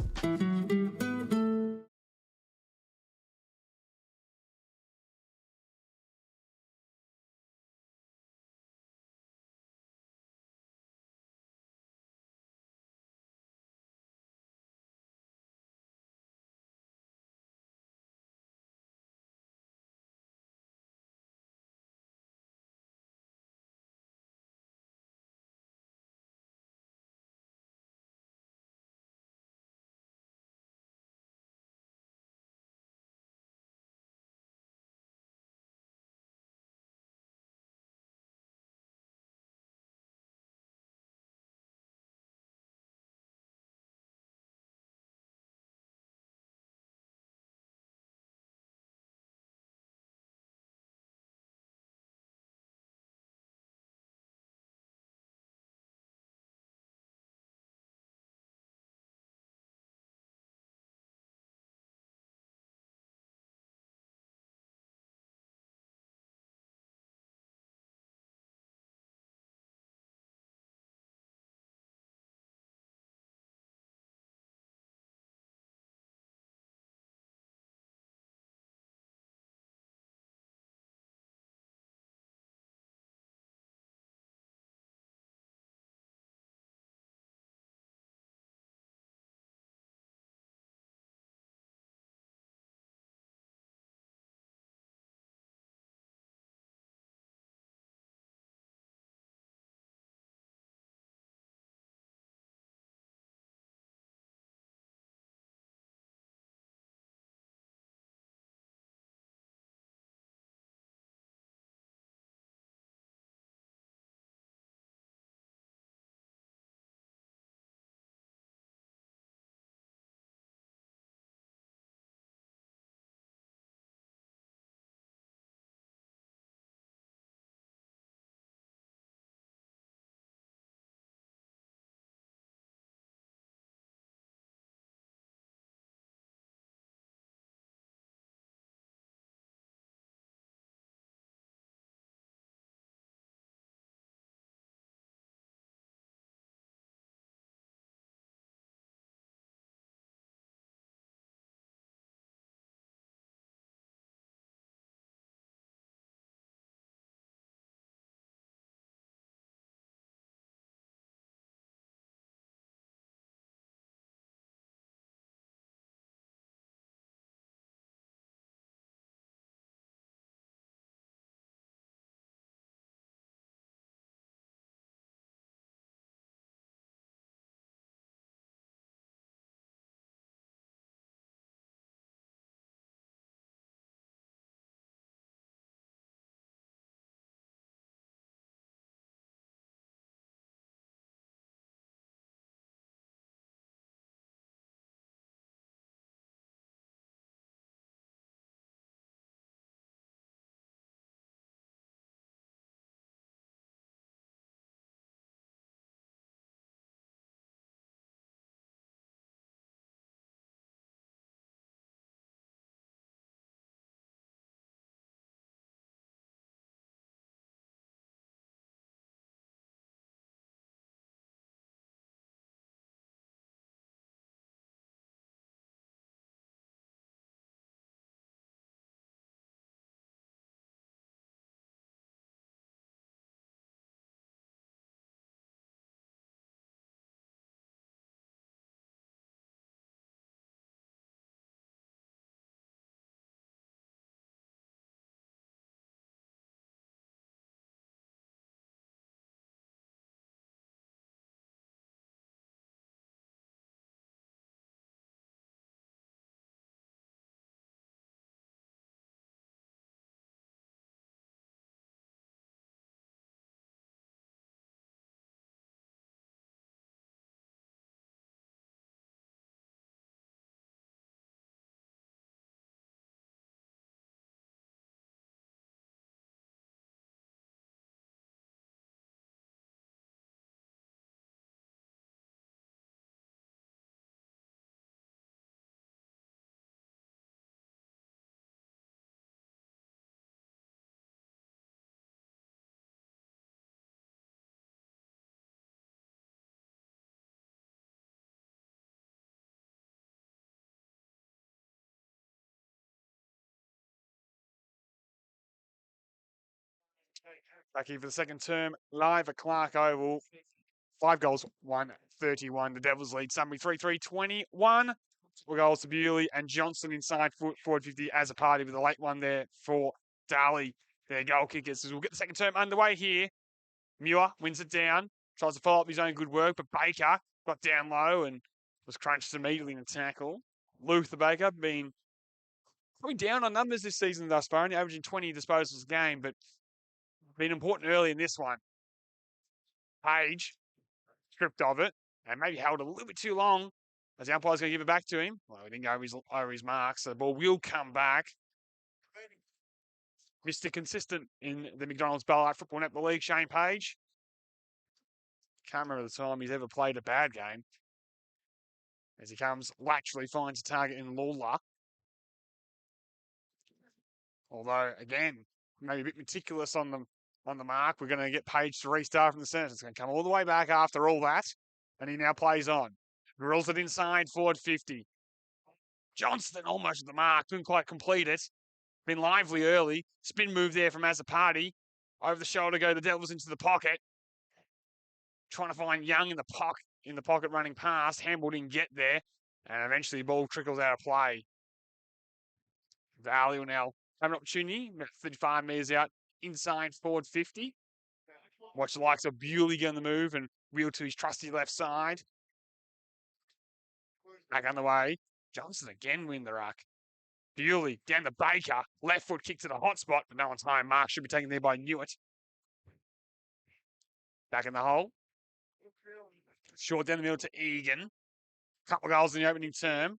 Back here for the second term, live at Clark Oval. 5 goals, 131. The Devils lead Sunbury 3-3-21. 4 goals to Bewley and Johnson inside forward 50 as a party with a late one there for Darley, their goal kickers. As we'll get the second term underway here. Muir wins it down, tries to follow up his own good work, but Baker got down low and was crunched immediately in the tackle. Luther Baker been probably down on numbers this season thus far, only averaging 20 disposals a game, but been important early in this one. Page stripped of it and maybe held a little bit too long as the umpire's going to give it back to him. Well, he didn't go over his mark, so the ball will come back. Mr. Consistent in the McDonald's Ballarat Football Netball League, Shane Page. Can't remember the time he's ever played a bad game. As he comes laterally, finds a target in Lawler. Although, again, maybe a bit meticulous on the mark. We're going to get Page to restart from the centre. It's going to come all the way back after all that. And he now plays on. Drills it inside, forward 50. Johnston almost at the mark. Couldn't quite complete it. Been lively early. Spin move there from Azzopardi. Over the shoulder go the Devils into the pocket. Trying to find Young in the pocket running past. Hamble didn't get there. And eventually the ball trickles out of play. Valley will now have an opportunity. 35 metres out. Inside forward 50. Watch the likes of Bewley get on the move and wheel to his trusty left side. Back on the way. Johnson again win the ruck. Bewley down to Baker. Left foot kick to the hot spot, but no one's high. Mark should be taken there by Newitt. Back in the hole. Short down the middle to Egan. Couple of goals in the opening term.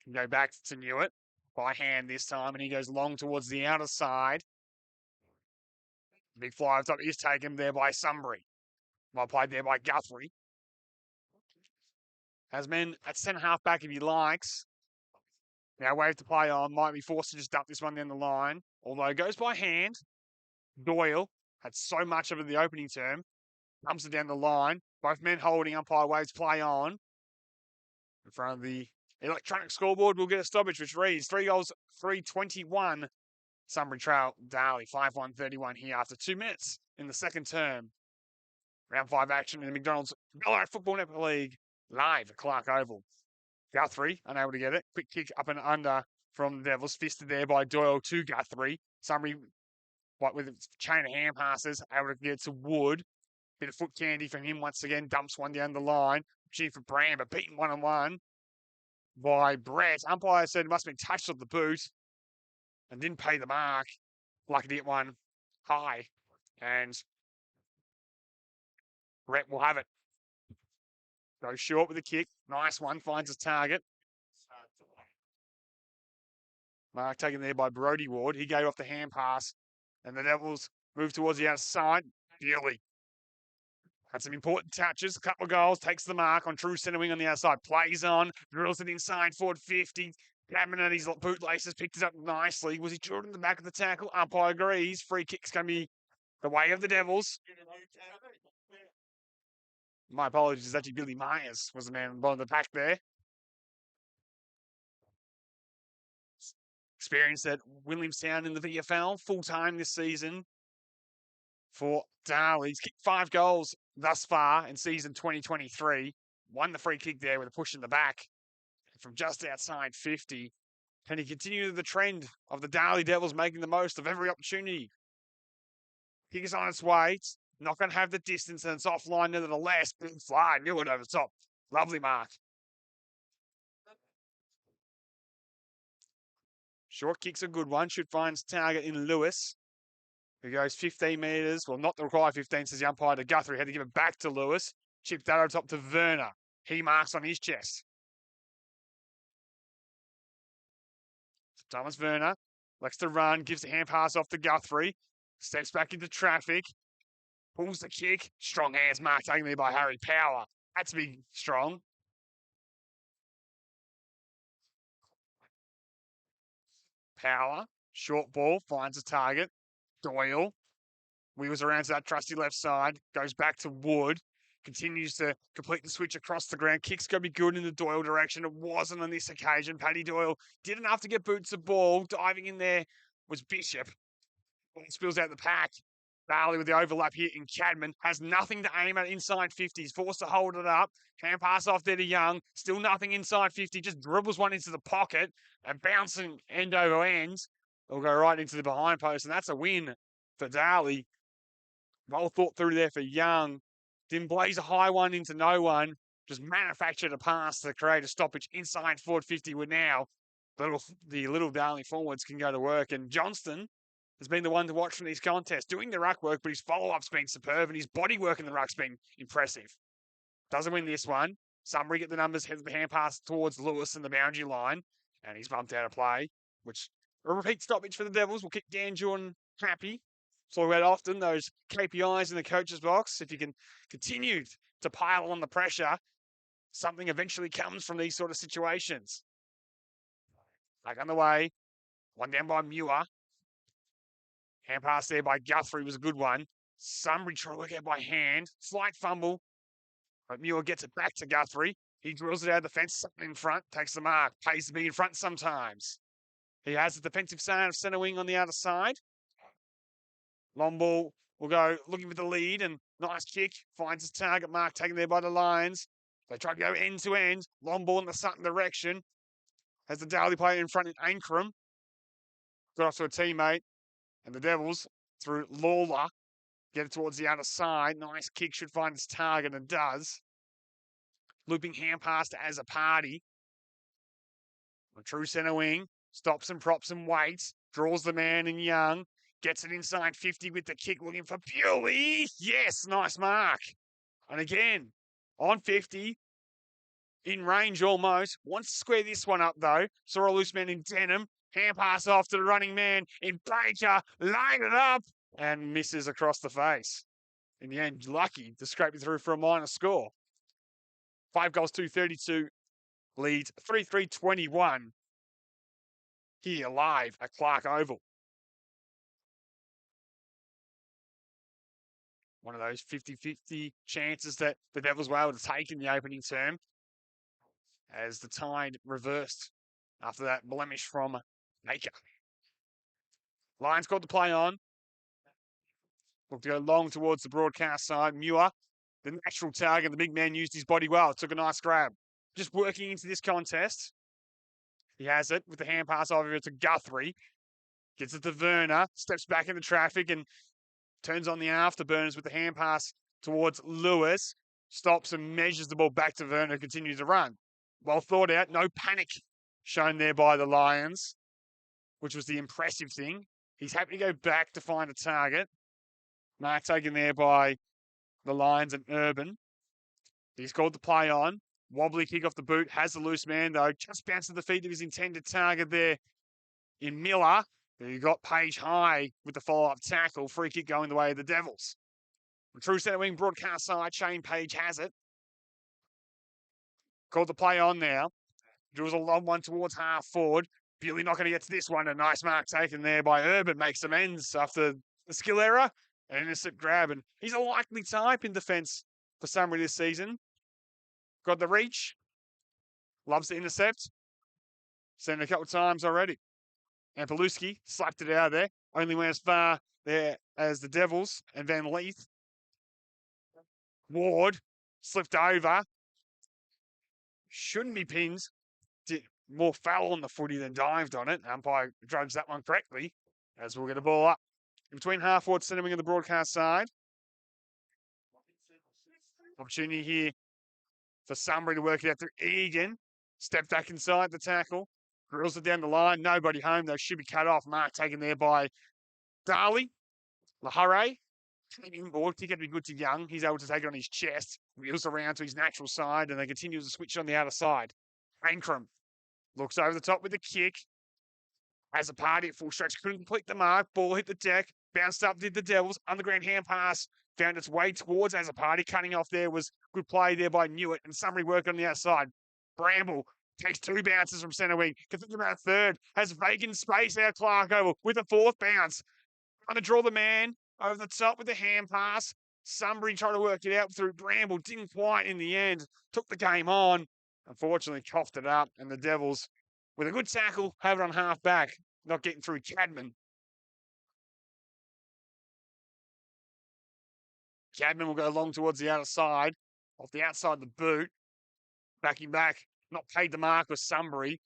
Can go back to Newitt by hand this time, and he goes long towards the outer side. Big fly up top is taken there by Sunbury. Well played there by Guthrie. Has men at centre half back if he likes. Now wave to play on. Might be forced to just dump this one down the line. Although it goes by hand. Doyle had so much of it in the opening term. Dumps it down the line. Both men holding. Umpire waves play on. In front of the electronic scoreboard, we'll get a stoppage, which reads 3 goals, 3-21. Sunbury trail Darley, 5-1-31 here after 2 minutes in the second term. Round 5 action in the McDonald's Ballarat Football Netball League, live at Clark Oval. Guthrie, unable to get it. Quick kick up and under from the Devils, fisted there by Doyle to Guthrie. Sunbury, with a chain of hand passes, able to get to Wood. Bit of foot candy from him once again, dumps one down the line. Shooting for Brand, but beaten 1-on-1 by Brett. Umpire said it must have been touched on the boot and didn't pay the mark. Lucky to get one high. And Brett will have it. Goes short with a kick. Nice one. Finds his target. Mark taken there by Brodie Ward. He gave off the hand pass. And the Devils move towards the outside. Bewley had some important touches. A couple of goals. Takes the mark on true centre wing on the outside. Plays on. Drills it inside forward 50. Gabbing at his bootlaces. Picked it up nicely. Was he drilled in the back of the tackle? Umpire agrees. Free kick's going to be the way of the Devils. My apologies, it's actually Billy Myers was the man on the bottom of the pack there. Experienced at Williamstown in the VFL, full-time this season for Darley. He's kicked 5 goals thus far in season 2023. Won the free kick there with a push in the back from just outside 50. Can he continue the trend of the Darley Devils making the most of every opportunity? Kick is on its way. It's not going to have the distance, and it's offline nevertheless. Big fly, knew it over the top. Lovely mark. Short kick's a good one. Should find target in Lewis, who goes 15 metres. Well, not the required 15, says the umpire to Guthrie. Had to give it back to Lewis. Chipped that over top to Werner. He marks on his chest. Thomas Werner likes to run, gives the hand pass off to Guthrie. Steps back into traffic. Pulls the kick. Strong hands mark taken there by Harry Power. That's big, strong. Power. Short ball. Finds a target. Doyle. Wheels around to that trusty left side. Goes back to Wood. continues to complete the switch across the ground. Kick's going to be good in the Doyle direction. It wasn't on this occasion. Paddy Doyle did enough to get boots the ball. Diving in there was Bishop. Ball spills out the pack. Darley with the overlap here in Cadman. Has nothing to aim at inside 50. He's forced to hold it up. Hand pass off there to Young. Still nothing inside 50. Just dribbles one into the pocket and bouncing end over end. It'll go right into the behind post, and that's a win for Darley. Well thought through there for Young. Didn't blaze a high one into no one. Just manufactured a pass to create a stoppage inside forward 50 with now. The little Darley forwards can go to work. And Johnston has been the one to watch from these contests, doing the ruck work, but his follow-up's been superb and his body work in the ruck's been impressive. Doesn't win this one. Sunbury get the numbers, heads the hand pass towards Lewis in the boundary line, and he's bumped out of play, which a repeat stoppage for the Devils will keep Dan Jordan happy. So about often those KPIs in the coach's box, if you can continue to pile on the pressure, something eventually comes from these sort of situations. Back on the way, one down by Muir. Hand pass there by Guthrie was a good one. Sunbury trying to work out by hand. Slight fumble, but Muir gets it back to Guthrie. He drills it out of the fence, something in front, takes the mark, pays to be in front sometimes. He has the defensive side of centre wing on the other side. Long ball will go looking for the lead, and nice kick. Finds his target mark taken there by the Lions. They try to go end to end. Long ball in the Sutton direction. Has the Darley player in front in Ankrum. Got off to a teammate. And the Devils, through Lawler, get it towards the other side. Nice kick, should find its target, and does. Looping hand pass to As a Party. A true centre wing. Stops and props and waits. Draws the man in Young. Gets it inside 50 with the kick, looking for Bewley. Yes, nice mark. And again, on 50, in range almost. Wants to square this one up, though. Saw a loose man in Denham. Hand pass off to the running man in Baker. Line it up and misses across the face. In the end, lucky to scrape it through for a minor score. 5 goals, 232. Leads 3-3-21. Here live at Clark Oval. One of those 50-50 chances that the Devils were able to take in the opening term as the tide reversed after that blemish from Baker. Lions got the play on. Looked to go long towards the broadcast side. Muir, the natural target. The big man used his body well. Took a nice grab. Just working into this contest. He has it with the hand pass over to Guthrie. Gets it to Werner. Steps back into traffic and turns on the afterburners with the hand pass towards Lewis. Stops and measures the ball back to Werner. Continues to run. Well thought out. No panic shown there by the Lions, which was the impressive thing. He's happy to go back to find a target. Mark taken there by the Lions and Urban. He's called the play on. Wobbly kick off the boot. Has the loose man, though. Just bounced to the feet of his intended target there in Miller. He got Page high with the follow-up tackle. Free kick going the way of the Devils. The true centre wing broadcast side. Shane Page has it. Called the play on now. Drills a long one towards half forward. Bewley not going to get to this one. A nice mark taken there by Urban. Makes amends after the skill error. An innocent grab. And he's a likely type in defence for Sunbury this season. Got the reach. Loves to intercept. Seen it a couple of times already. And Paluski slapped it out of there. Only went as far there as the Devils and Van Leith. Ward slipped over. Shouldn't be pinned. Did more foul on the footy than dived on it. Umpire drugs that one correctly as we'll get a ball up. In between half forward, centre wing of the broadcast side. Opportunity here for Sunbury to work it out through Egan. Step back inside the tackle. Drills it down the line. Nobody home, though. Should be cut off. Mark taken there by Darley. Lahare. Inboard. Ticket to be good to Young. He's able to take it on his chest. Wheels around to his natural side, and they continue to switch on the outer side. Ankrum looks over the top with the kick. As a party at full stretch, couldn't complete the mark. Ball hit the deck. Bounced up, did the Devils. Underground hand pass. Found its way towards As a Party. Cutting off there was good play there by Newitt. And Sunbury work on the outside. Bramble takes 2 bounces from centre wing. Can think about a third. Has vacant space out Clark Oval with a 4th bounce. Trying to draw the man over the top with the hand pass. Sunbury trying to work it out through Bramble. Didn't quite in the end. Took the game on. Unfortunately, coughed it up. And the Devils, with a good tackle, have it on half back. Not getting through Cadman. Cadman will go long towards the outer side. Off the outside, the boot. Backing back. Not paid the mark with Sunbury.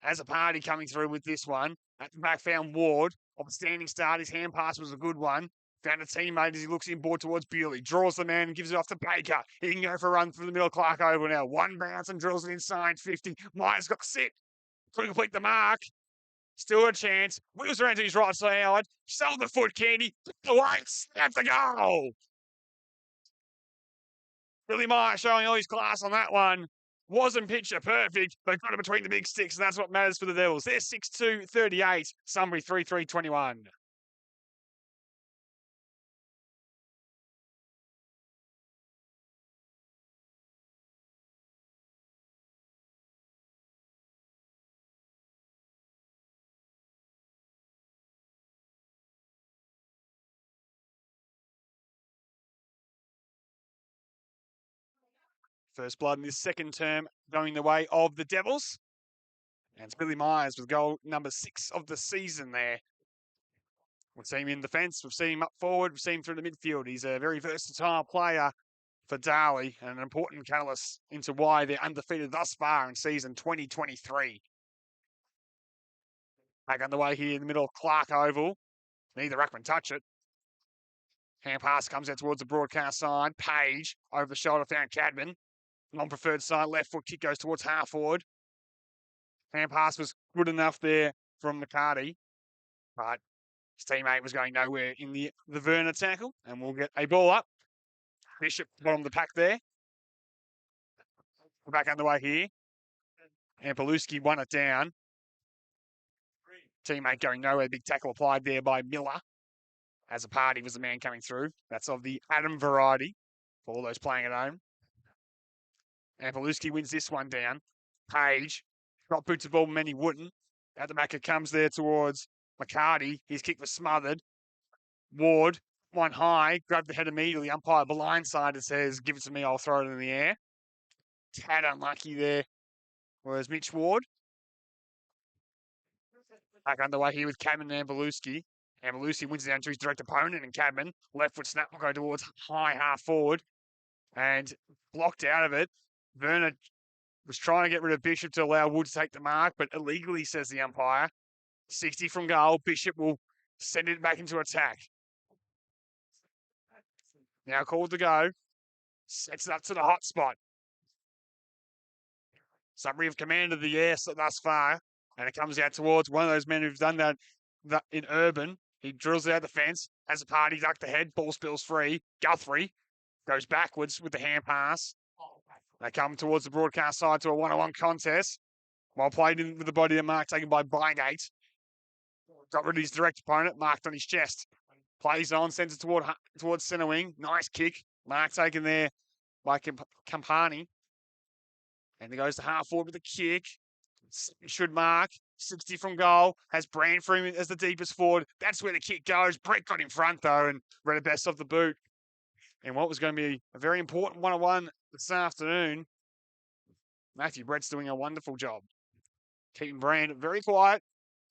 As a party coming through with this one. At the back found Ward. Off a standing start. His hand pass was a good one. Found a teammate as he looks inboard towards Bewley. Draws the man and gives it off to Baker. He can go for a run through the middle. Clark over now. One bounce and drills it inside 50. Myers got sit. Couldn't complete the mark. Still a chance. Wheels around to his right side. Sold the foot candy. Away. Snap the goal. Billy Myers showing all his class on that one. Wasn't picture perfect, but got it between the big sticks, and that's what matters for the Devils. They're 6-2-38. Sunbury 3-3-21. First blood in this second term going the way of the Devils. And it's Billy Myers with goal number 6 of the season there. We've seen him in defence, we've seen him up forward, we've seen him through the midfield. He's a very versatile player for Darley and an important catalyst into why they're undefeated thus far in season 2023. Back underway here in the middle of Clark Oval. Neither ruckman touch it. Hand pass comes out towards the broadcast side. Page over the shoulder found Cadman. Non-preferred side, left foot kick goes towards half forward. Hand pass was good enough there from McCarty, but his teammate was going nowhere in the Werner tackle, and we'll get a ball up. Bishop bottom of the pack there. We're back underway here. And Paluski won it down. Teammate going nowhere. Big tackle applied there by Miller. As a party was the man coming through. That's of the Adam variety for all those playing at home. And Paluski wins this one down. Page got boots of ball, many wouldn't. At the back it comes there towards McCarty. His kick was smothered. Ward, one high, grabbed the head immediately. Umpire blindside says, give it to me, I'll throw it in the air. Tad unlucky there was Mitch Ward. Back underway here with Cadman and Ambeluski. Ambeluski wins it down to his direct opponent and Cadman. Left foot snap will go towards high half forward. And blocked out of it. Werner was trying to get rid of Bishop to allow Wood to take the mark, but illegally, says the umpire. 60 from goal. Bishop will send it back into attack. Now called to go. Sets it up to the hot spot. Sunbury have commanded the air thus far, and it comes out towards one of those men who've done that in Urban. He drills out the fence, has a party ducked ahead, ball spills free. Guthrie goes backwards with the hand pass. They come towards the broadcast side to a one-on-one contest. While played in with the body of mark taken by Bygate. Got rid of his direct opponent, marked on his chest. Plays on, sends it towards centre wing. Nice kick. Mark taken there by Campani. And he goes to half forward with a kick. Should mark. 60 from goal. Has Branford as the deepest forward. That's where the kick goes. Brett got in front, though, and read it best off the boot. And what was going to be a very important one-on-one this afternoon, Matthew Brett's doing a wonderful job. Keeping Brand very quiet,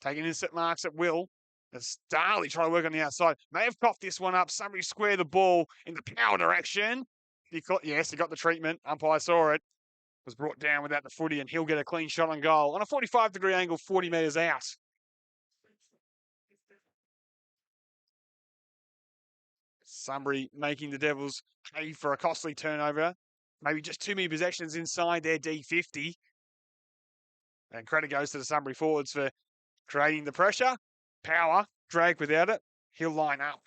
taking instant marks at will. As Darley trying to work on the outside. May have coughed this one up. Somebody square the ball in the power direction. He got the treatment. Umpire saw it. Was brought down without the footy, and he'll get a clean shot on goal on a 45-degree angle, 40 metres out. Sunbury making the Devils pay for a costly turnover. Maybe just too many possessions inside their D50. And credit goes to the Sunbury forwards for creating the pressure. Power, drag without it. He'll line up.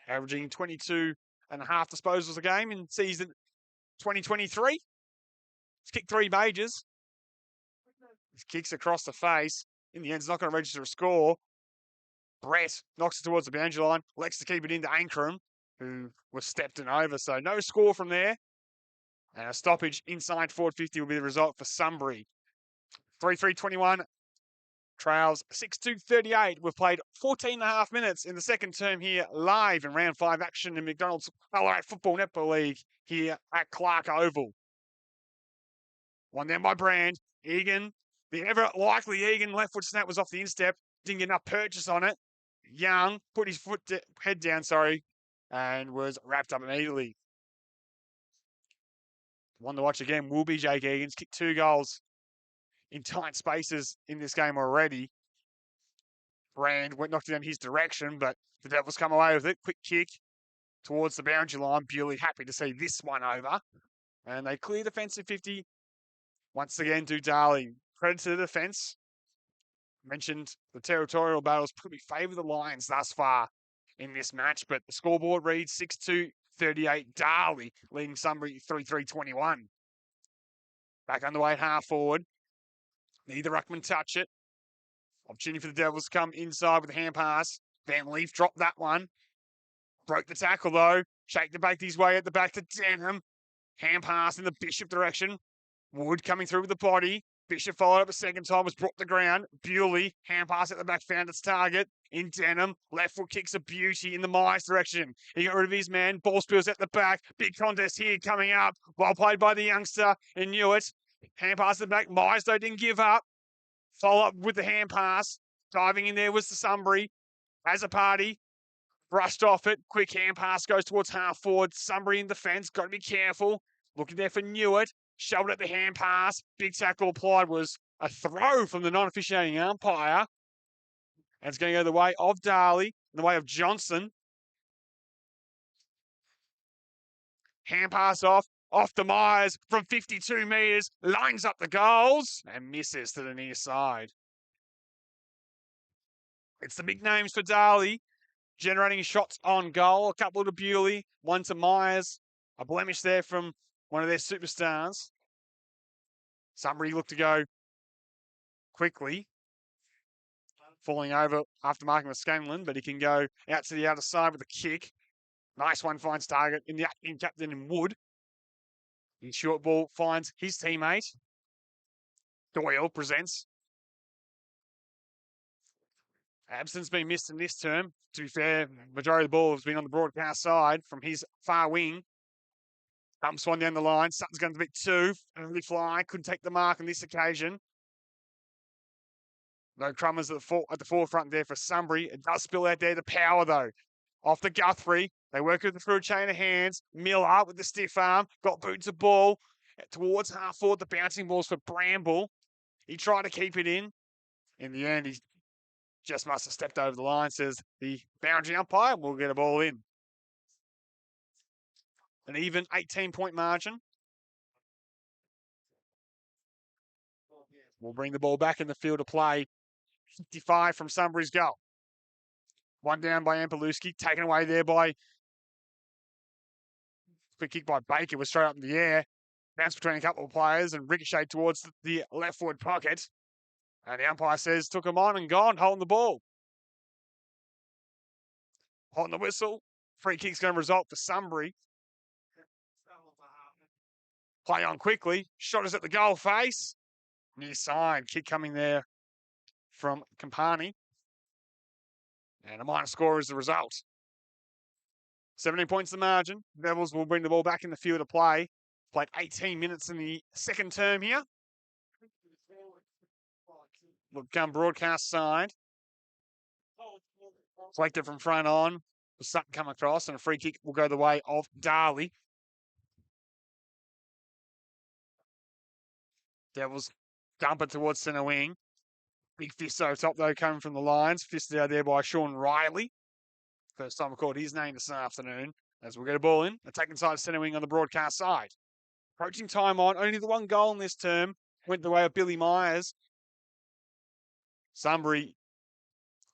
Averaging 22 and a half disposals a game in season 2023. He's kicked 3 majors. His kicks across the face. In the end, it's not going to register a score. Brett knocks it towards the boundary line. Elects to keep it into Ankrum, who was stepped in over. So no score from there. And a stoppage inside forward 50 will be the result for Sunbury. 3-3-21. trails 6-2-38. We've played 14 and a half minutes in the second term here live in round 5 action in McDonald's Ballarat Football Netball League here at Clark Oval. One down by Brand. Egan, the ever likely Egan left foot snap was off the instep. Didn't get enough purchase on it. Young put his head down, and was wrapped up immediately. One to watch again will be Jake Egan's kicked 2 goals in tight spaces in this game already. Brand went knocked it down his direction, but the Devils come away with it. Quick kick towards the boundary line. Bewley happy to see this one over. And they clear defensive 50. Once again, do Darley. Credit to the defence. Mentioned the territorial battles probably favour the Lions thus far in this match, but the scoreboard reads 6-2-38 Darley, leading Sunbury 3-3-21. Back underway at half forward. Neither ruckman touch it. Opportunity for the Devils to come inside with a hand pass. Van Leaf dropped that one. Broke the tackle though. Shake the bake his way at the back to Denham. Hand pass in the Bishop direction. Wood coming through with the body. Bishop followed up a second time, was brought to the ground. Bewley, hand pass at the back, found its target. In Denham, left foot kicks a beauty in the Myers direction. He got rid of his man. Ball spills at the back. Big contest here coming up. Well played by the youngster in Newitt. Hand pass at the back. Myers, though, didn't give up. Follow up with the hand pass. Diving in there was the Sunbury. As a party, brushed off it. Quick hand pass goes towards half forward. Sunbury in defence. Got to be careful. Looking there for Newitt. Shoved at the hand pass. Big tackle applied was a throw from the non-officiating umpire. And it's going to go the way of Darley, the way of Johnson. Hand pass off to Myers from 52 metres. Lines up the goals and misses to the near side. It's the big names for Darley, generating shots on goal. A couple to Bewley, one to Myers. A blemish there from one of their superstars. Sunbury looked to go quickly, falling over after marking with Scanlon, but he can go out to the outer side with a kick. Nice one, finds target in the acting captain in Wood. His short ball finds his teammate. Doyle presents. Absence been missed in this term. To be fair, majority of the ball has been on the broadcast side from his far wing. Dumps one down the line. Sutton's going to beat 2. Early fly. Couldn't take the mark on this occasion. No Crummers at the forefront there for Sunbury. It does spill out there to Power, though. Off to Guthrie. They work it through a chain of hands. Miller with the stiff arm. Got boots of ball. Towards half forward. The bouncing balls for Bramble. He tried to keep it in. In the end, he just must have stepped over the line, says the boundary umpire. We'll get a ball in. An even 18-point margin. We'll bring the ball back in the field of play. 55 from Sunbury's goal. One down by Ampalewski, taken away there by quick kick by Baker, was straight up in the air. Bounce between a couple of players and ricocheted towards the left forward pocket. And the umpire says, took him on and gone, holding the ball. Hot on the whistle. Free kick's going to result for Sunbury. Play on quickly. Shot is at the goal face. Near side. Kick coming there from Campani. And a minor score is the result. 17 points the margin. Devils will bring the ball back in the field of play. Played 18 minutes in the second term here. Will come broadcast side. Collected from front on. Will Sutton come across and a free kick will go the way of Darley. Devils dump it towards centre wing. Big fist over top, though, coming from the Lions. Fisted out there by Sean Riley. First time I called his name this afternoon. As we'll get a ball in. Attacking side centre wing on the broadcast side. Approaching time on. Only the one goal in this term. Went the way of Billy Myers. Sunbury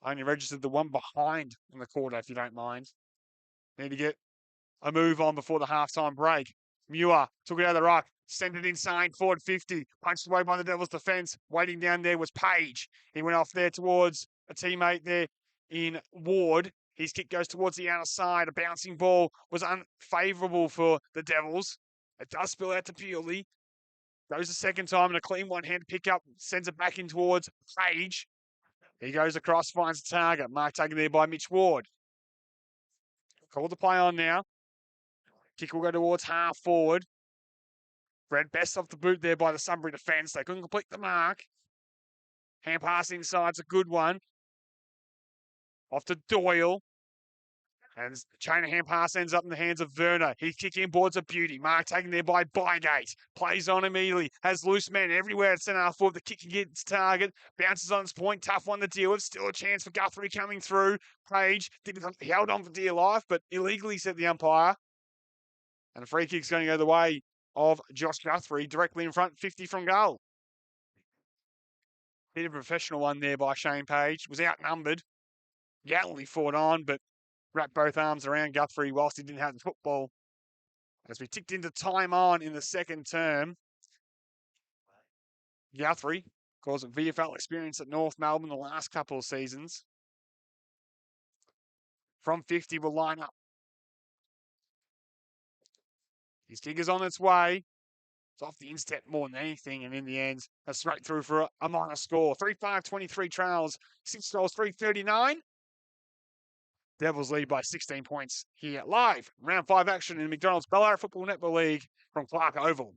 only registered the one behind in the quarter, if you don't mind. Need to get a move on before the halftime break. Muir took it out of the ruck. Sent it inside, forward 50. Punched away by the Devils' defence. Waiting down there was Page. He went off there towards a teammate there in Ward. His kick goes towards the outer side. A bouncing ball was unfavourable for the Devils. It does spill out to Bewley. Goes the second time and a clean one-hand pick up. Sends it back in towards Page. He goes across, finds the target. Mark taken there by Mitch Ward. Called the play on now. Kick will go towards half forward. Red best off the boot there by the Sunbury defence. They couldn't complete the mark. Hand pass inside's a good one. Off to Doyle. And the chain of hand pass ends up in the hands of Werner. He's kicking boards a beauty. Mark taken there by Bygate. Plays on immediately. Has loose men everywhere at centre half forward. The kick gets target. Bounces on its point. Tough one to deal with. Still a chance for Guthrie coming through. Page held on for dear life, but illegally set the umpire. And the free kick's going to go the way of Josh Guthrie, directly in front, 50 from goal. Bit of a professional one there by Shane Page. Was outnumbered. Gallantly fought on, but wrapped both arms around Guthrie whilst he didn't have the football. As we ticked into time on in the second term, Guthrie, of course, VFL experience at North Melbourne the last couple of seasons. From 50 will line up. His kick is on its way. It's off the instep more than anything, and in the end, a straight through for a minor score. 3-5-23 trails, 6 goals, 339. Devils lead by 16 points here live. Round 5 action in the McDonald's Ballarat Football Netball League from Clark Oval.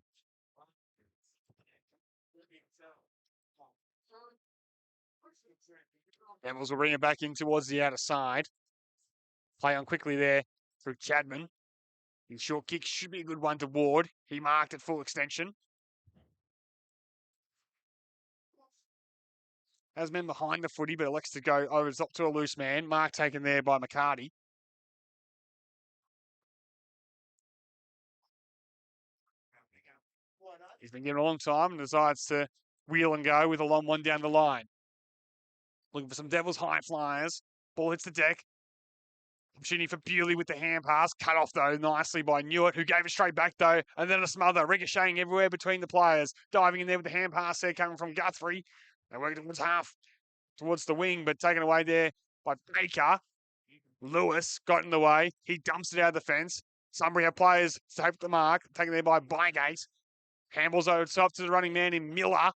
Devils will bring it back in towards the outer side. Play on quickly there through Chadman. His short kick should be a good one to Ward. He marked at full extension. Has men behind the footy, but elects to go over the top to a loose man. Mark taken there by McCarty. He's been given a long time and decides to wheel and go with a long one down the line. Looking for some Devils high flyers. Ball hits the deck. Opportunity for Bewley with the hand pass. Cut off, though, nicely by Newitt, who gave it straight back, though. And then a smother, ricocheting everywhere between the players. Diving in there with the hand pass there coming from Guthrie. They work towards half, towards the wing, but taken away there by Baker. Lewis got in the way. He dumps it out of the fence. Sunbury have players to hope the mark. Taken there by Bygate. Handballs over top to the running man in Miller.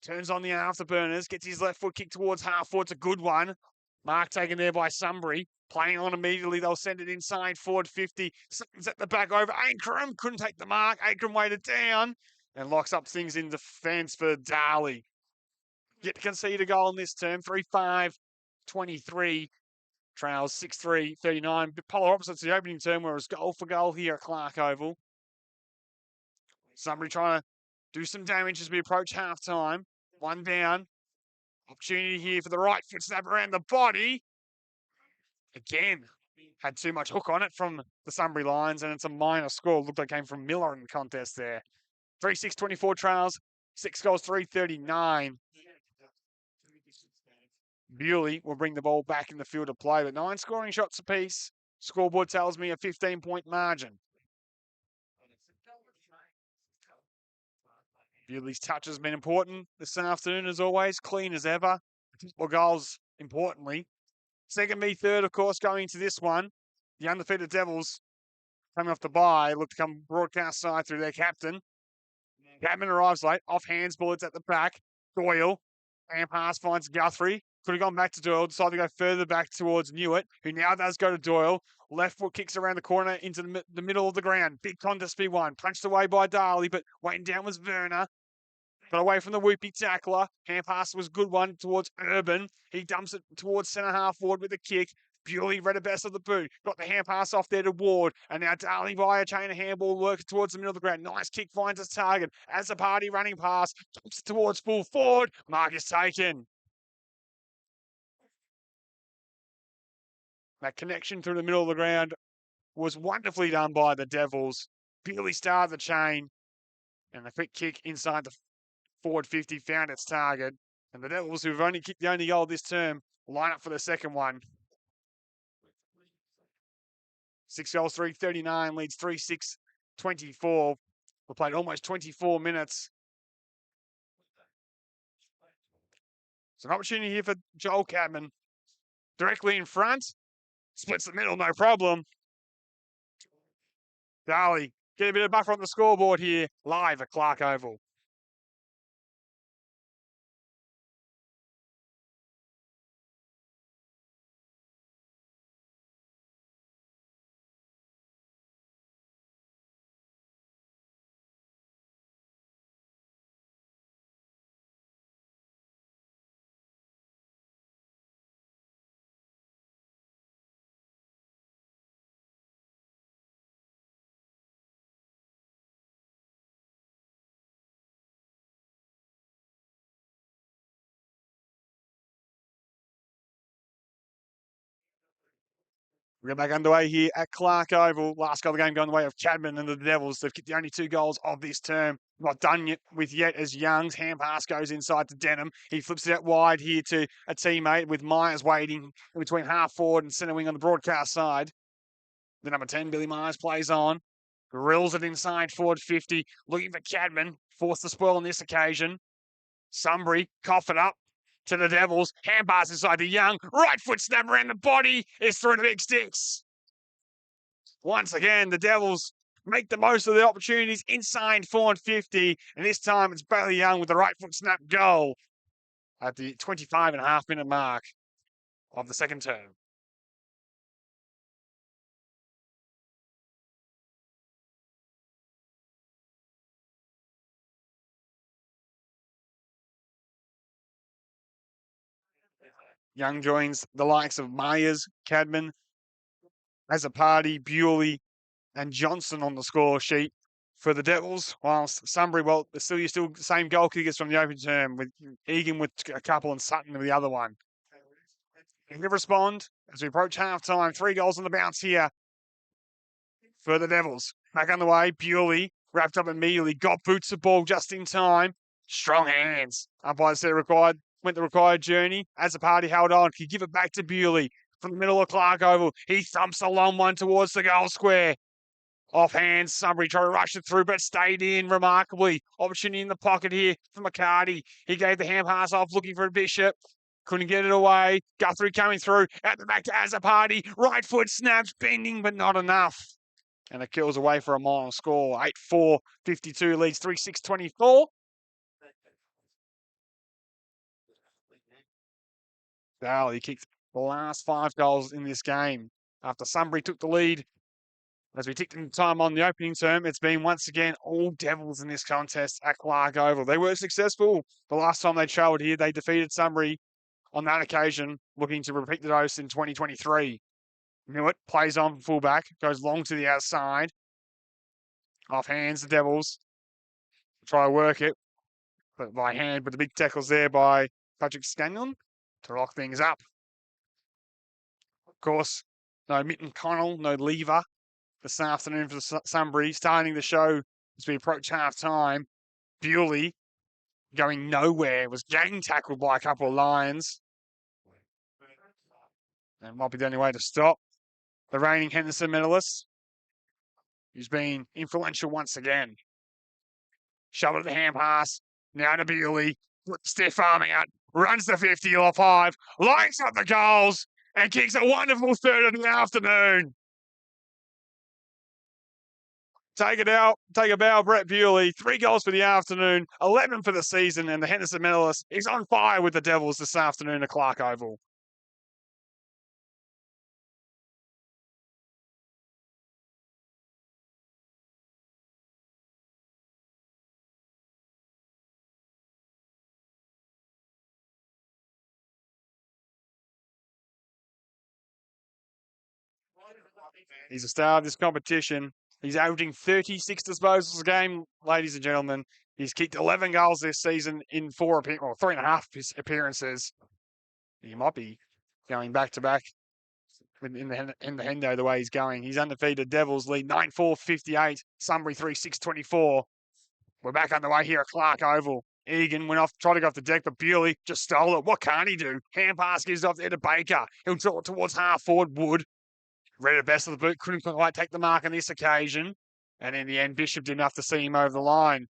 Turns on the afterburners. Gets his left foot kicked towards half forward. It's a good one. Mark taken there by Sunbury. Playing on immediately. They'll send it inside forward 50. Something's at the back over. Ankrum couldn't take the mark. Ankrum weighted down and locks up things in defence for Darley. Yet to concede a goal in this term. 3-5-23. Trails 6-3-39. Polar opposites the opening term, where it was goal for goal here at Clark Oval. Sunbury trying to do some damage as we approach half time. One down. Opportunity here for the right foot snap around the body. Again, had too much hook on it from the Sunbury Lions, and it's a minor score. Looked like it came from Miller in the contest there. 3-6-24 trails, 6 goals, 339. Bewley will bring the ball back in the field of play, but 9 scoring shots apiece. Scoreboard tells me a 15-point margin. Bewley's touch has been important this afternoon, as always. Clean as ever. Well, goals, importantly. Second v third, of course, going into this one. The undefeated Devils, coming off the bye, look to come broadcast side through their captain. Chapman arrives late. Off hands, bullets at the back. Doyle. Hand pass finds Guthrie. Could have gone back to Doyle. Decided to go further back towards Newitt, who now does go to Doyle. Left foot kicks around the corner into the middle of the ground. Big contest B1. Punched away by Darley, but waiting down was Werner. Got away from the whoopie tackler. Hand pass was a good one towards Urban. He dumps it towards centre half forward with a kick. Bewley read a best of the boot. Got the hand pass off there to Ward. And now Darley via chain of handball works towards the middle of the ground. Nice kick finds its target. As the party running past, dumps it towards full forward. Mark is taken. That connection through the middle of the ground was wonderfully done by the Devils. Bewley started the chain. And the quick kick inside the forward 50 found its target. And the Devils, who've only kicked the only goal this term, line up for the second one. 6 goals, 339, leads 3-6-24. We played almost 24 minutes. It's an opportunity here for Joel Cadman. Directly in front. Splits the middle, no problem. Darley, get a bit of buffer on the scoreboard here, live at Clark Oval. We're back underway here at Clark Oval. Last goal of the game going the way of Cadman and the Devils. They've kicked the only 2 goals of this term. Not done yet as Young's hand pass goes inside to Denham. He flips it out wide here to a teammate with Myers waiting in between half forward and centre wing on the broadcast side. The number 10, Billy Myers, plays on. Grills it inside forward 50. Looking for Cadman. Forced the spoil on this occasion. Sunbury, cough it up to the Devils. Hand pass inside to Young. Right foot snap around the body. It's through the big sticks. Once again, the Devils make the most of the opportunities inside forward 50. And this time it's Bailey Young with the right foot snap goal at the 25.5-minute mark of the second term. Young joins the likes of Myers, Cadman, Azzopardi, Bewley, and Johnson on the score sheet for the Devils, whilst Sunbury, well, still the same goal kickers from the open term, with Egan with a couple and Sutton with the other one. They respond as we approach half-time. 3 goals on the bounce here for the Devils. Back on the way, Bewley wrapped up immediately, got boots the ball just in time. Strong hands. Umpire said required, went the required journey. As the party held on, he give it back to Bewley from the middle of Clark Oval. He thumps a long one towards the goal square. Off hands, Sunbury tried to rush it through, but stayed in remarkably. Opportunity in the pocket here for McCarty. He gave the hand pass off, looking for a Bishop. Couldn't get it away. Guthrie coming through. At the back to Azzopardi. Right foot snaps, bending, but not enough. And it kills away for a mile score. 8-4, 52 leads 3-6, 24. Darley kicked the last 5 goals in this game after Sunbury took the lead. As we ticked in time on the opening term, it's been once again all Devils in this contest at Clark Oval. They were successful the last time they travelled here. They defeated Sunbury on that occasion, looking to repeat the dose in 2023. Newitt plays on fullback, goes long to the outside. Off hands, the Devils try to work it, but by hand. But the big tackle's there by Patrick Scanlon to lock things up. Of course, no Mitten Connell, no Lever this afternoon for Sunbury. Starting the show as we approach half-time. Bewley going nowhere, was gang tackled by a couple of Lions. And might be the only way to stop the reigning Henderson medalist, who's been influential once again. Shove it at the hand pass. Now to Bewley. Stiff arming it. Runs the 50 or 5. Lines up the goals. And kicks a wonderful third of the afternoon. Take a bow, Brett Bewley. 3 goals for the afternoon, 11 for the season, and the Henderson medalist is on fire with the Devils this afternoon at Clark Oval. He's a star of this competition. He's averaging 36 disposals a game, ladies and gentlemen. He's kicked 11 goals this season in 3.5 appearances. He might be going back-to-back in the Hendo the way he's going. He's undefeated. Devils lead 9-4, 58. Sunbury 3-6, 24. We're back underway here at Clark Oval. Egan went off, tried to go off the deck, but Bewley just stole it. What can't he do? Hand pass gives off there to Baker. He'll draw it towards half forward. Wood. Read it best of the boot, couldn't quite take the mark on this occasion. And in the end, Bishop didn't have to see him over the line.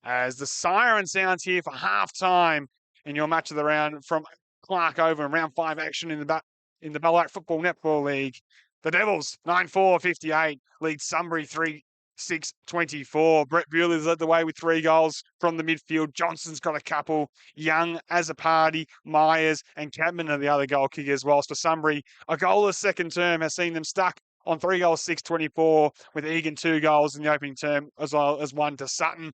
As the siren sounds here for half-time in your match of the round from Clark Oval in round 5 action in the Ballarat Football Netball League. The Devils, 9-4, 58, lead Sunbury 3-6, 24. Brett Bewley's led the way with 3 goals from the midfield. Johnson's got a couple. Young, Azzopardi, Myers, and Cadman are the other goal kickers. Whilst for Sunbury, a goalless second term has seen them stuck on 3 goals, 6-24, with Egan 2 goals in the opening term, as well as 1 to Sutton.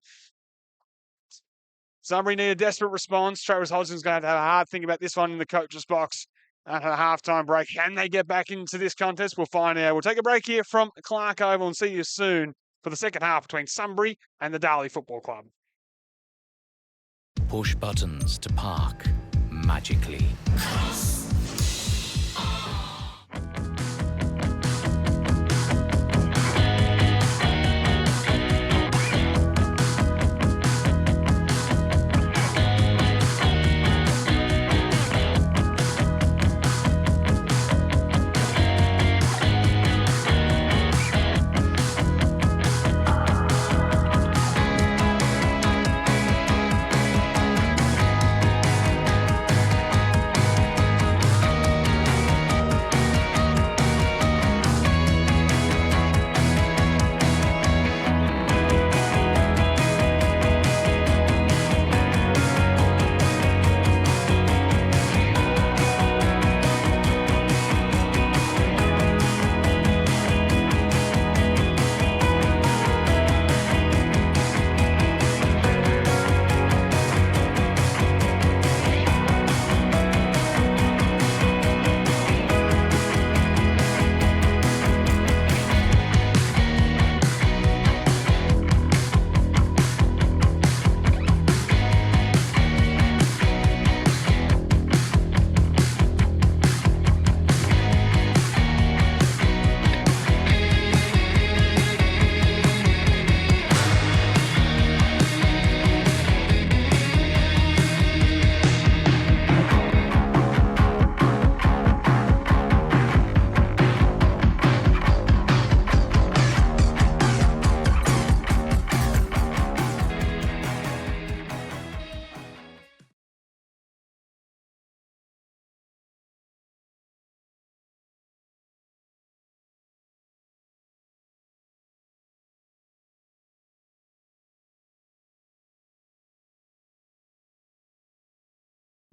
Sunbury need a desperate response. Travis Hodgson's going to have a hard think about this one in the coach's box at a half-time break. Can they get back into this contest? We'll find out. We'll take a break here from Clark Oval and see you soon for the second half between Sunbury and the Darley Football Club. Push buttons to park magically.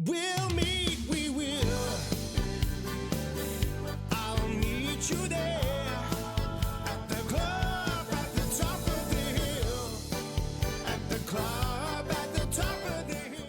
We'll meet, we will. I'll meet you there at the club at the top of the hill. At the club at the top of the hill.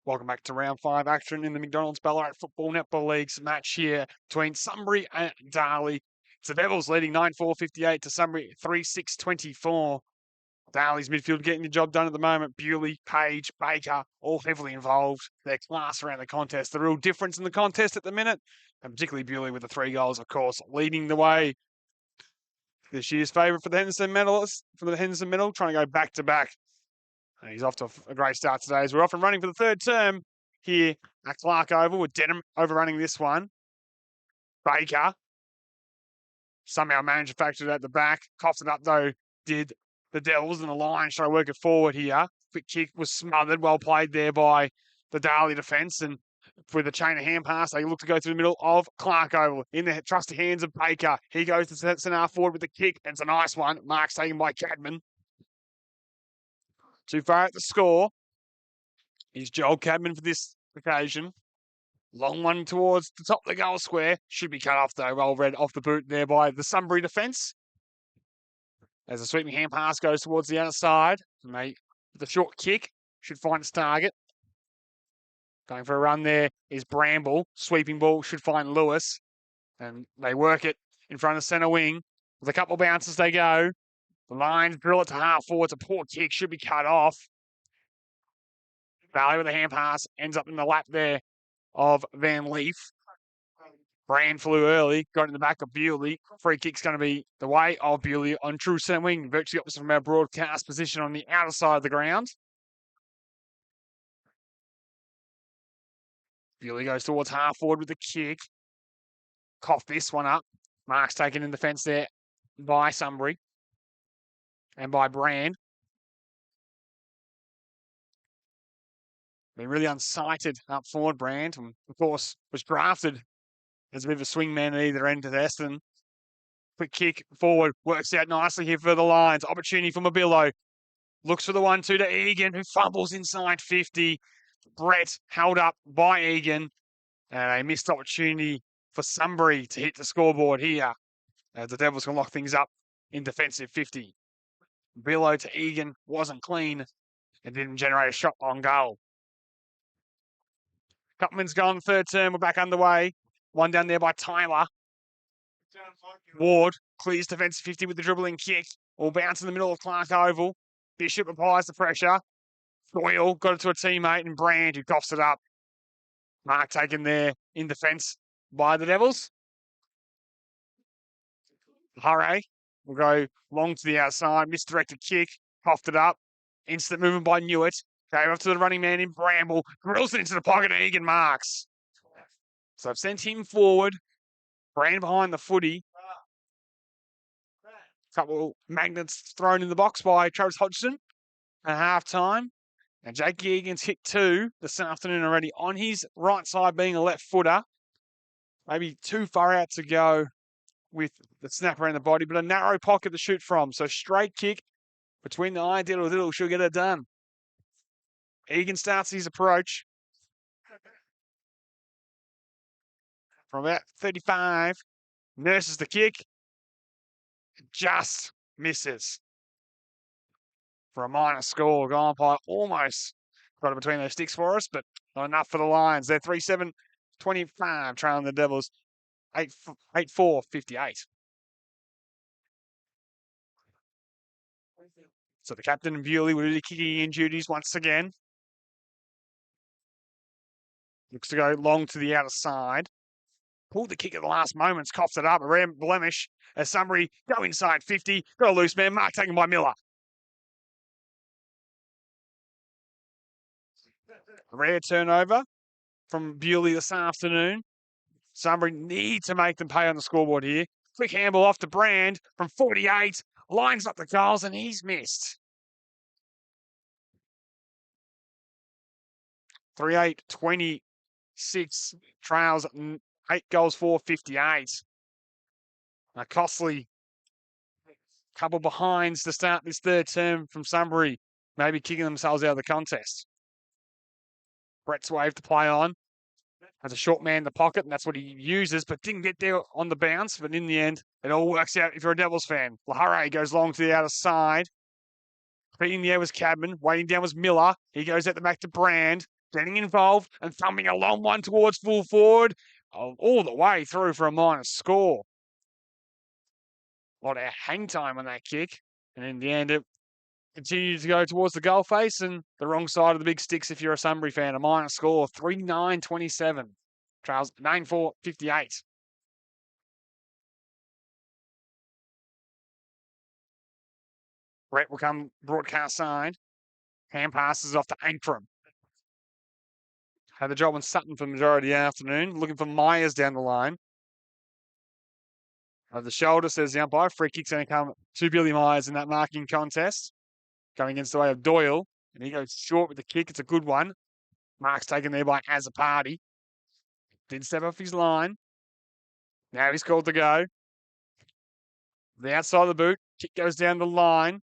Welcome back to round 5 action in the McDonald's Ballarat Football Netball League's match here between Sunbury and Darley. It's the Devils leading 9-4-58 to Sunbury 3-6-24. Darley's midfield getting the job done at the moment. Bewley, Page, Baker, all heavily involved. Their class around the contest. The real difference in the contest at the minute, and particularly Bewley with the 3 goals, of course, leading the way. This year's favourite for the Henderson medalists, from the Henderson medal, trying to go back-to-back. And he's off to a great start today as we're off and running for the third term here at Clark Oval with Denham overrunning this one. Baker somehow managed to factor it at the back. Coughed it up though, did the Devils, and the Lions try to work it forward here. Quick kick was smothered, well played there by the Darley defence, and with a chain of hand pass, they look to go through the middle of Clark Oval in the trusty hands of Baker. He goes to centre forward with the kick, and it's a nice one. Mark's taken by Cadman. Too far at the score is Joel Cadman for this occasion. Long one towards the top of the goal square. Should be cut off though. Well read off the boot there by the Sunbury defence. As a sweeping hand pass goes towards the outside. The short kick should find its target. Going for a run there is Bramble. Sweeping ball should find Lewis. And they work it in front of centre wing. With a couple of bounces they go. The Lions drill it to half forward. It's a poor kick. Should be cut off. Valley with a hand pass. Ends up in the lap there of Van Leaf. Brand flew early. Got in the back of Bewley. Free kick's going to be the way of Bewley on true centre wing. Virtually opposite from our broadcast position on the outer side of the ground. Bewley goes towards half forward with the kick. Coughed this one up. Mark's taken in defence there by Sunbury. And by Brand. Been really unsighted up forward, Brand. And of course, was drafted as a bit of a swingman at either end of Eston. Quick kick forward. Works out nicely here for the Lions. Opportunity for Mobilo. Looks for the 1-2 to Egan, who fumbles inside 50. Brett held up by Egan. And a missed opportunity for Sunbury to hit the scoreboard here. As the Devils can lock things up in defensive 50. Billow to Egan wasn't clean and didn't generate a shot on goal. Cupman's gone third term. We're back underway. One down there by Tyler. Ward clears defensive 50 with the dribbling kick. All bounce in the middle of Clark Oval. Bishop applies the pressure. Doyle got it to a teammate and Brand who coughs it up. Mark taken there in defence by the Devils. Hurray will go long to the outside. Misdirected kick. Coughed it up. Instant movement by Newitt. Gave off to the running man in Bramble. Drills it into the pocket and Egan marks. So I've sent him forward. Brand behind the footy. Couple magnets thrown in the box by Travis Hodgson at half time. And Jake Egan's hit 2 this afternoon already on his right side, being a left footer. Maybe too far out to go with the snap around the body, but a narrow pocket to shoot from. So straight kick between the eye, diddle, she'll get it done. Egan starts his approach from about 35. Nurses the kick. Just misses. For a minor score, gone by almost got it between those sticks for us, but not enough for the Lions. They're 3-7-25, trailing the Devils 8-4-58. So the captain and Bewley will do the kicking in duties once again. Looks to go long to the outer side. Pulled the kick at the last moments, coughs it up. A rare blemish as Sunbury go inside 50. Got a loose man. Mark taken by Miller. A rare turnover from Bewley this afternoon. Sunbury need to make them pay on the scoreboard here. Quick handball off to Brand from 48. Lines up the goals and he's missed. 3-8-26 trails 8 goals for 58. A costly couple behinds to start this third term from Sunbury, maybe kicking themselves out of the contest. Brett's wave to play on. Has a short man in the pocket, and that's what he uses, but didn't get there on the bounce. But in the end, it all works out if you're a Devils fan. Lahare goes long to the outer side. Feeding the air was Cadman. Waiting down was Miller. He goes at the back to Brand. getting involved and thumping a long one towards full forward, all the way through for a minus score. A lot of hang time on that kick, and in the end, it continued to go towards the goal face and the wrong side of the big sticks if you're a Sunbury fan. A minus score, 39-27. Trails 9-4-58. Brett will come broadcast side. Hand passes off to Ankrum. Had the job on Sutton for the majority of the afternoon. Looking for Myers down the line. Over the shoulder, says the umpire. Free kick's going to come to Billy Myers in that marking contest. Going against the way of Doyle. And he goes short with the kick. It's a good one. Mark's taken there by As a Party. Did step off his line. Now he's called to go. The outside of the boot. Kick goes down the line.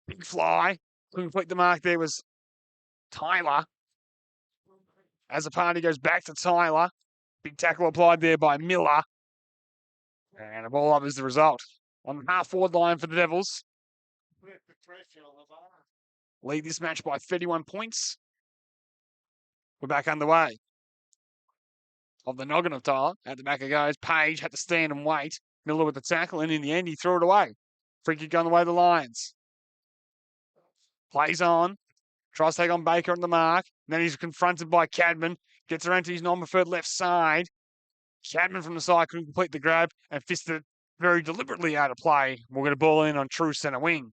Big fly. Couldn't complete the mark there was Tyler. As a Party goes back to Tyler. Big tackle applied there by Miller. And a ball up is the result. On the half-forward line for the Devils. Lead this match by 31 points. We're back underway. Of the noggin of Tyler. At the back it goes. Page had to stand and wait. Miller with the tackle, and in the end, he threw it away. Free kick on the way to the Lions. Plays on. Tries to take on Baker on the mark. Then he's confronted by Cadman. Gets around to his non-preferred left side. Cadman from the side couldn't complete the grab and fisted it very deliberately out of play. We'll get a ball in on true centre wing.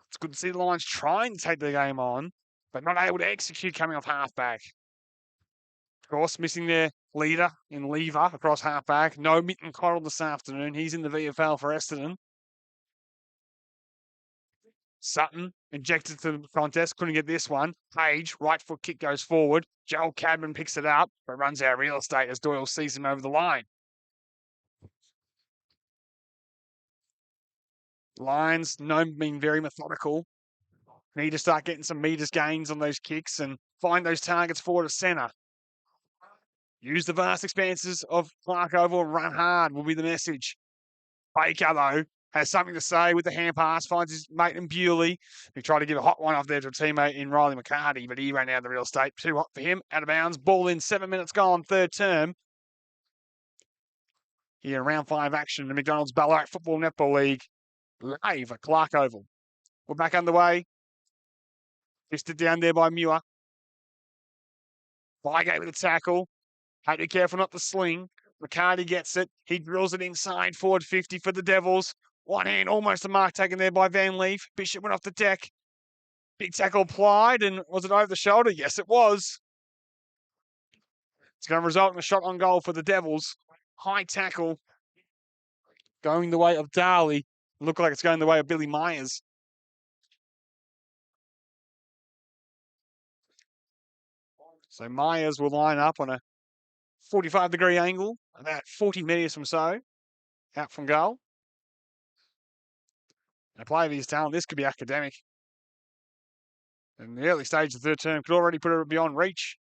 It's good to see the Lions trying to take the game on, but not able to execute coming off halfback. Of course, missing their leader in Lever across halfback. No Mitten Coral this afternoon. He's in the VFL for Essendon. Sutton injected to the contest. Couldn't get this one. Page, right foot kick goes forward. Joel Cadman picks it up, but runs out of real estate as Doyle sees him over the line. Lions, known being very methodical, need to start getting some metres gains on those kicks and find those targets forward to centre. Use the vast expanses of Clark Oval and run hard will be the message. Baker, though, has something to say with the hand pass, finds his mate in Bewley, who tried to give a hot one off there to a teammate in Riley McCarty, but he ran out of the real estate. Too hot for him. Out of bounds. Ball in, 7 minutes gone, third term. Here, round 5 action, the McDonald's Ballarat Football Netball League, live at Clark Oval. We're back underway. Fisted down there by Muir. Flygate with a tackle. Had to be careful not to sling. McCarty gets it. He drills it inside, forward 50 for the Devils. One hand, almost a mark taken there by Van Leaf. Bishop went off the deck. Big tackle applied, and was it over the shoulder? Yes, it was. It's going to result in a shot on goal for the Devils. High tackle going the way of Darley. Look like it's going the way of Billy Myers. So Myers will line up on a 45-degree angle, about 40 metres from so, out from goal. A player of his talent, this could be academic. In the early stage of the third term, could already put it beyond reach.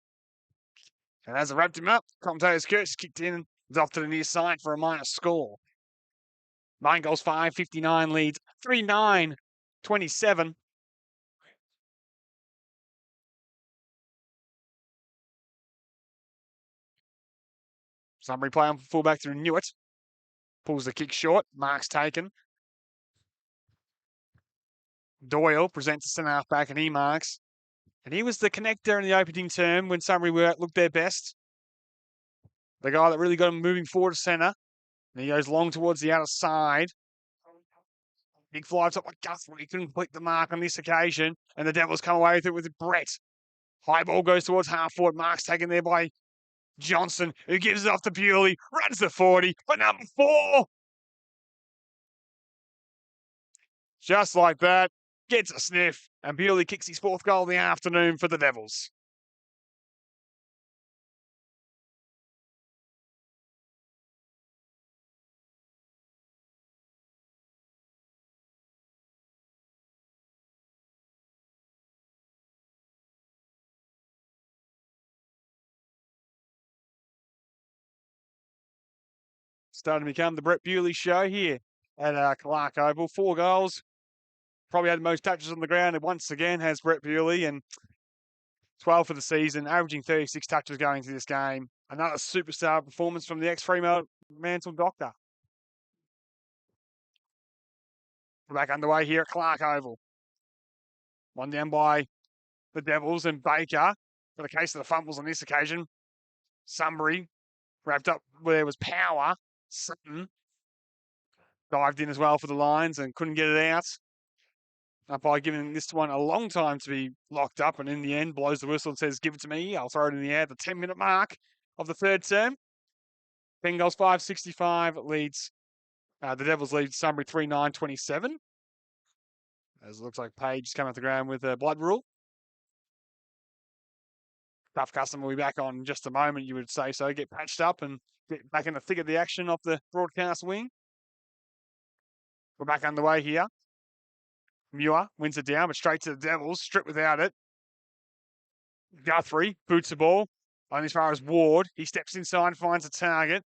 And as it wrapped him up, commentator's curse kicked in, is off to the near side for a minus score. 9 goals, 5-59 leads, 39-27. Sunbury play on fullback through Newitt. Pulls the kick short. Mark's taken. Doyle presents a centre half back and he marks. And he was the connector in the opening term when Sunbury looked their best. The guy that really got him moving forward to centre. And he goes long towards the outer side. Big fly top by Guthrie. He couldn't complete the mark on this occasion. And the Devils come away with it with Brett. High ball goes towards half forward. Mark's taken there by Johnson, who gives it off to Bewley. Runs the 40 for number 4. Just like that. Gets a sniff, and Bewley kicks his 4th goal of the afternoon for the Devils. Starting to become the Brett Bewley show here at Clark Oval. 4 goals. Probably had the most touches on the ground, and once again has Brett Bewley. And 12 for the season, averaging 36 touches going into this game. Another superstar performance from the ex-Fremantle Doctor. We're back underway here at Clark Oval. One down by the Devils and Baker for the case of the fumbles on this occasion. Sunbury wrapped up where there was power. Sutton dived in as well for the Lions and couldn't get it out. By giving this one a long time to be locked up, and in the end blows the whistle and says, give it to me, I'll throw it in the air at the 10-minute mark of the third term. Bengals 5-65 leads, the Devils lead Sunbury 3-9-27. As it looks like Page is coming off the ground with a blood rule. Tough customer will be back on in just a moment, you would say so. Get patched up and get back in the thick of the action off the broadcast wing. We're back underway here. Muir wins it down, but straight to the Devils, stripped without it. Guthrie boots the ball, only as far as Ward. He steps inside, finds a target.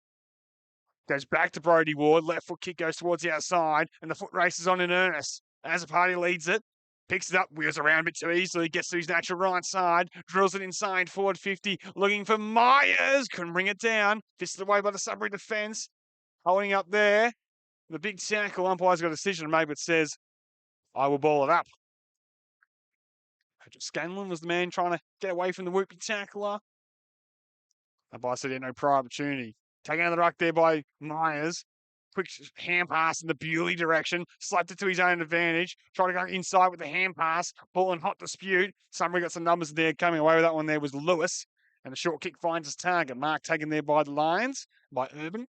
Goes back to Brodie Ward. Left foot kick goes towards the outside, and the foot race is on in earnest. As a party leads it, picks it up, wheels around a bit too easily, gets to his natural right side, drills it inside forward 50, looking for Myers. Couldn't bring it down. Fisted away by the Sunbury defence. Holding up there. The big tackle. Umpire's got a decision to make, but says, I will ball it up. Scanlon was the man trying to get away from the whoopie tackler. Umpire said he had no prior opportunity. Taken out of the ruck there by Myers. Quick hand pass in the Bewley direction. Slapped it to his own advantage. Tried to go inside with the hand pass. Ball and hot dispute. Sunbury got some numbers there. Coming away with that one there was Lewis. And the short kick finds his target. Mark taken there by the Lions, by Urban.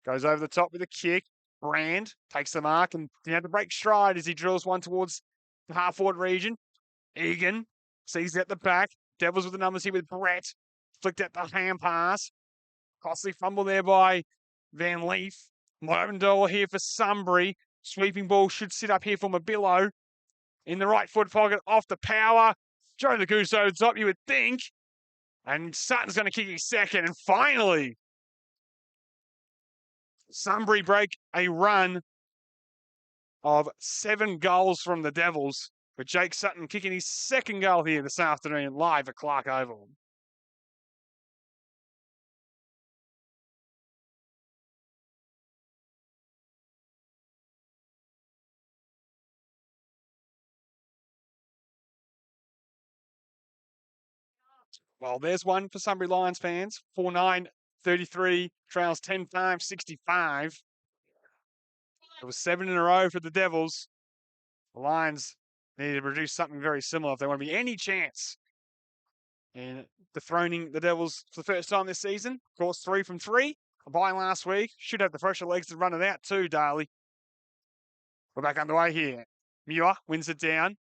Goes over the top with a kick. Brand takes the mark and he had to break stride as he drills one towards the half-forward region. Egan sees it at the back. Devils with the numbers here with Brett. Flicked at the hand pass. Costly fumble there by Van Leaf. Open door here for Sunbury. Sweeping ball should sit up here for Mabillo. In the right foot pocket, off the power. Joe the Goose over the top, you would think. And Sutton's going to kick his second. And finally, Sunbury break a run of 7 goals from the Devils, with Jake Sutton kicking his second goal here this afternoon live at Clark Oval. Well, there's one for Sunbury Lions fans. 4-9-33, trails 10-5-65. It was 7 in a row for the Devils. The Lions need to produce something very similar if they want to be any chance in dethroning the Devils for the first time this season. Of course, 3 from 3. A bye last week. Should have the fresher legs to run it out too, Darley. We're back underway here. Muir wins it down.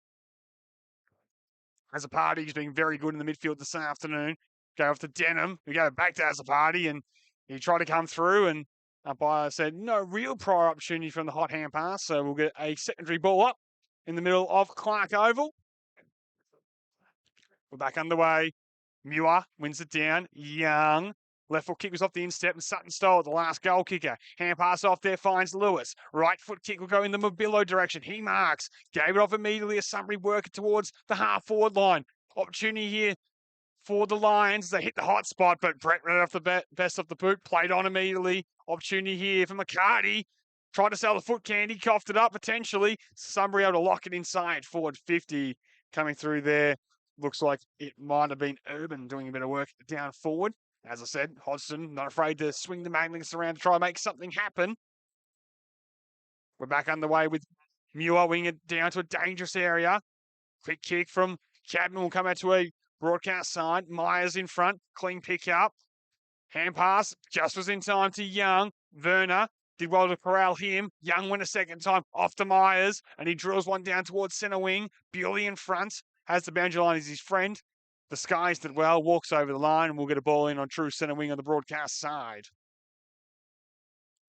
Azzopardi, he's been very good in the midfield this afternoon. Go off to Denham. We go back to Azzopardi, and he tried to come through, and umpire said no real prior opportunity from the hot hand pass, so we'll get a secondary ball up in the middle of Clark Oval. We're back underway. Muir wins it down. Young. Left foot kick was off the instep, and Sutton stole it, the last goal kicker. Hand pass off there finds Lewis. Right foot kick will go in the Mabillo direction. He marks. Gave it off immediately as Sunbury work it towards the half-forward line. Opportunity here for the Lions. They hit the hot spot, but Brett ran off the best of the boot. Played on immediately. Opportunity here for McCarty. Tried to sell the foot candy. Coughed it up potentially. Sunbury able to lock it inside. Forward 50 coming through there. Looks like it might have been Urban doing a bit of work down forward. As I said, Hodgson not afraid to swing the magnets around to try and make something happen. We're back underway with Muir winging it down to a dangerous area. Quick kick from Cadman will come out to a broadcast side. Myers in front. Clean pick up. Hand pass just was in time to Young. Werner did well to corral him. Young went a second time off to Myers, and he drills one down towards centre wing. Bewley in front. Has the boundary line as his friend. Disguised it well, walks over the line, and we'll get a ball in on true centre wing on the broadcast side.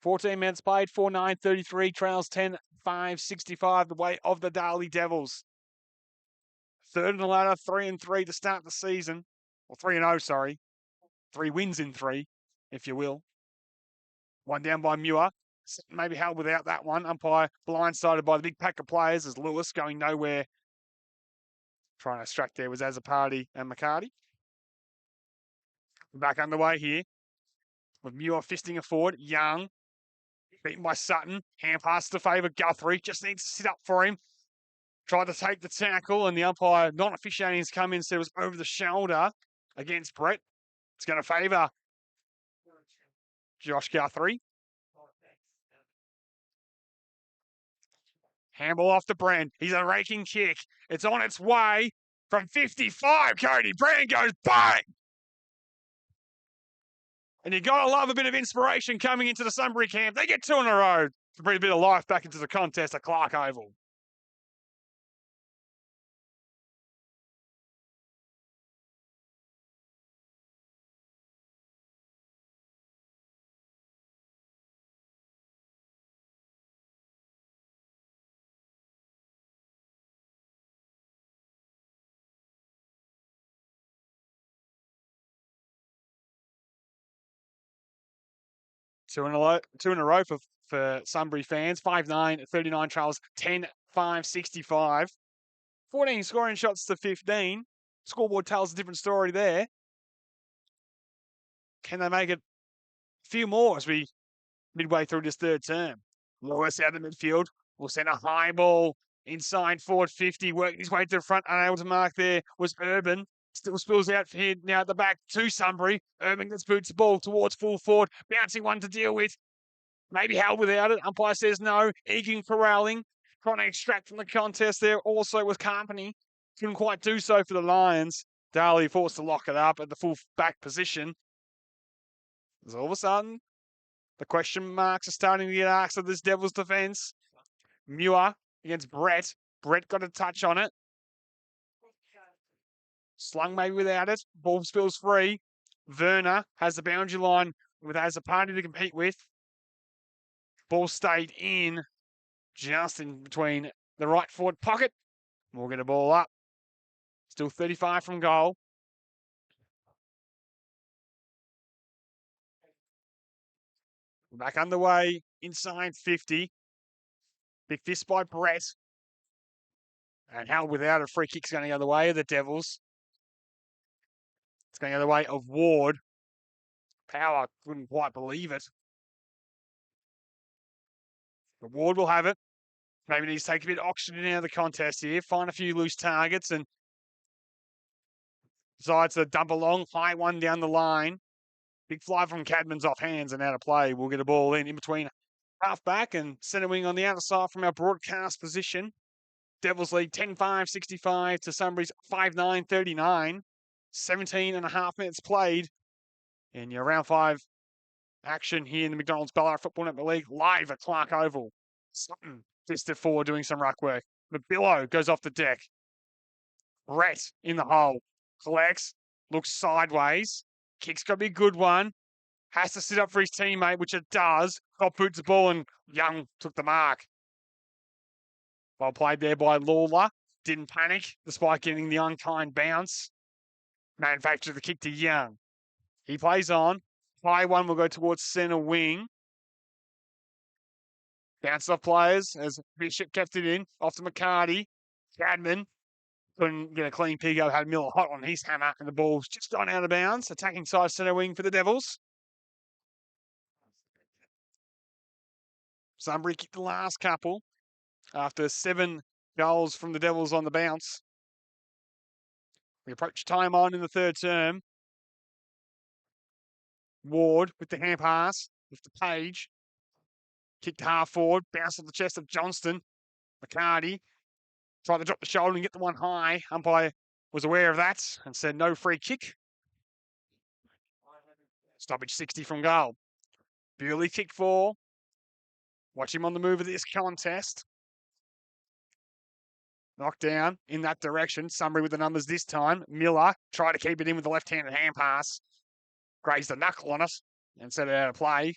14 minutes played, 4-9-33, trails 10-5-65, the way of the Darley Devils. Third in the ladder, 3-3 to start the season. Or 3-0, sorry. 3 wins in 3, if you will. One down by Muir. Maybe held without that one. Umpire blindsided by the big pack of players as Lewis going nowhere Trying to extract there was Azzopardi and McCarty. Back underway here with Muir fisting it forward. Young, beaten by Sutton. Hand pass to favour Guthrie. Just needs to sit up for him. Tried to take the tackle, and the umpire, not officiating, has come in, said it was over the shoulder against Brett. It's going to favour Josh Guthrie. Handball off to Brand. He's a raking kick. It's on its way from 55. Cody Brand goes bang! And you got to love a bit of inspiration coming into the Sunbury camp. They get 2 in a row to bring a bit of life back into the contest at Clark Oval. Two in a row for Sunbury fans. 5-9, 39 trails, 10-5, 65. 14 scoring shots to 15. Scoreboard tells a different story there. Can they make it a few more as we midway through this third term? Lewis out of the midfield will send a high ball inside forward 50, working his way to the front, unable to mark there was Urban. Still spills out for here now at the back to Sunbury. Urban gets boots the ball towards full forward, bouncing one to deal with. Maybe held without it. Umpire says no. Egan corralling, trying to extract from the contest there. Also with Company. Couldn't quite do so for the Lions. Darley forced to lock it up at the full back position. As all of a sudden, the question marks are starting to get asked of this Devils defence. Muir against Brett. Brett got a touch on it. Slung maybe without it. Ball spills free. Werner has the boundary line with Azzopardi to compete with. Ball stayed in just in between the right forward pocket. We'll get a ball up. Still 35 from goal. Back underway inside 50. Big fist by Brett. And held without a free kick's going the other way of the Devils. It's going the other way of Ward. Power couldn't quite believe it. But Ward will have it. Maybe needs to take a bit of oxygen out of the contest here. Find a few loose targets and decides to dump a long, high one down the line. Big fly from Cadman's off hands and out of play. We'll get a ball in between half back and centre wing on the outer side from our broadcast position. Devils lead 10-5, 65 to Sunbury's 5-9, 39. 17 and a half minutes played in your round 5 action here in the McDonald's Ballarat Football Netball League live at Clark Oval. Sutton fisted forward doing some ruck work. McBillow goes off the deck. Brett in the hole. Collects, looks sideways. Kick's got to be a good one. Has to sit up for his teammate, which it does. Got boots the ball and Young took the mark. Well played there by Lawler. Didn't panic despite getting the unkind bounce. Manufactured the kick to Young. He plays on. High one will go towards centre wing. Bounced off players as Bishop kept it in. Off to McCarty. Cadman couldn't get a clean pick up. Had Miller hot on his hammer and the ball's just gone out of bounds. Attacking side centre wing for the Devils. Sunbury kicked the last couple after 7 goals from the Devils on the bounce. We approach time on in the third term. Ward with the hand pass, with the Page. Kicked half forward, bounced off the chest of Johnston. McCarty tried to drop the shoulder and get the one high. Umpire was aware of that and said no free kick. Stoppage 60 from goal. Bewley kick 4. Watch him on the move of this contest. Knocked down in that direction. Sunbury with the numbers this time. Miller tried to keep it in with the left-handed hand pass. Grazed the knuckle on it and set it out of play.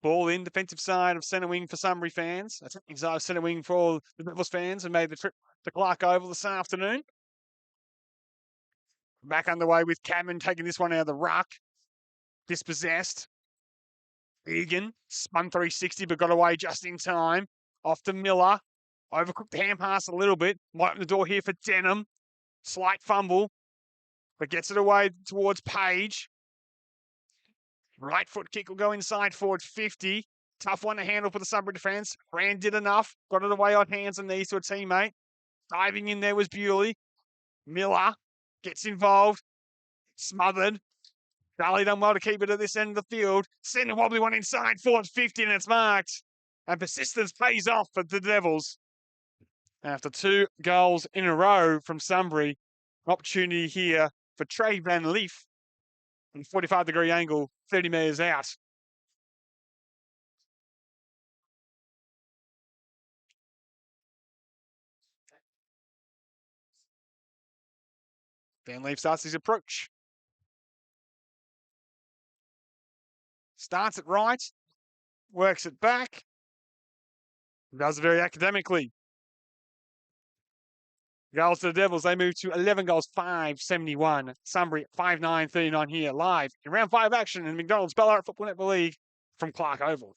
Ball in, defensive side of centre wing for Sunbury fans. Attacking side of centre wing for all the Devils fans who made the trip to Clark Oval this afternoon. Back underway with Cadman taking this one out of the ruck. Dispossessed. Egan spun 360 but got away just in time. Off to Miller. Overcooked the hand pass a little bit. Might open the door here for Denham. Slight fumble, but gets it away towards Page. Right foot kick will go inside forward 50. Tough one to handle for the Sunbury defence. Brand did enough. Got it away on hands and knees to a teammate. Diving in there was Bewley. Miller gets involved. Smothered. Darley done well to keep it at this end of the field. Send a wobbly one inside forward 50 and it's marked. And persistence pays off for the Devils. After 2 goals in a row from Sunbury, opportunity here for Trey Van Leaf from 45-degree angle, 30 metres out. Van Leaf starts his approach. Starts it right, works it back, does it very academically. Goals to the Devils, they move to 11 goals, 571. Sunbury 5-9-39 here, live in round 5 action in McDonald's Ballarat Football Netball League from Clark Oval.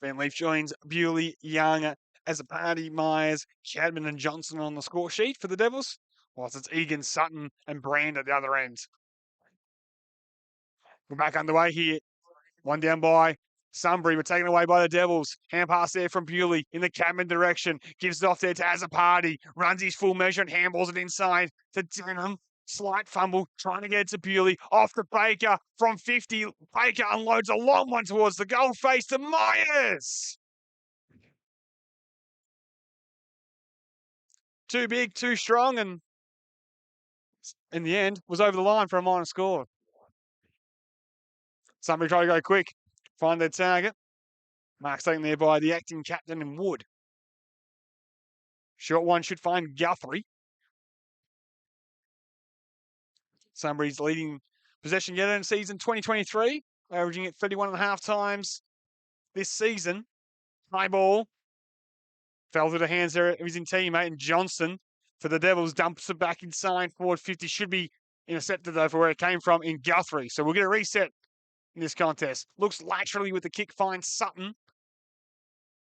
Van Leaf joins Bewley, Young, as a party, Myers, Chadman and Johnson on the score sheet for the Devils, whilst it's Egan, Sutton and Brand at the other end. We're back underway here. One down by Sunbury. We're taken away by the Devils. Hand pass there from Bewley in the Cadman direction. Gives it off there to Azzopardi. Runs his full measure and handballs it inside to Denham. Slight fumble, trying to get it to Bewley. Off to Baker from 50. Baker unloads a long one towards the goal face to Myers. Too big, too strong, and in the end was over the line for a minor score. Somebody try to go quick, find their target. Mark's taken there by the acting captain and Wood. Short one should find Guthrie. Sunbury's leading possession getter in season 2023, averaging it 31.5 times this season. High ball. Fell through the hands there of his teammate, and Johnson for the Devils dumps it back inside forward 50. Should be intercepted though for where it came from in Guthrie. So we'll get a reset in this contest. Looks laterally with the kick, finds Sutton.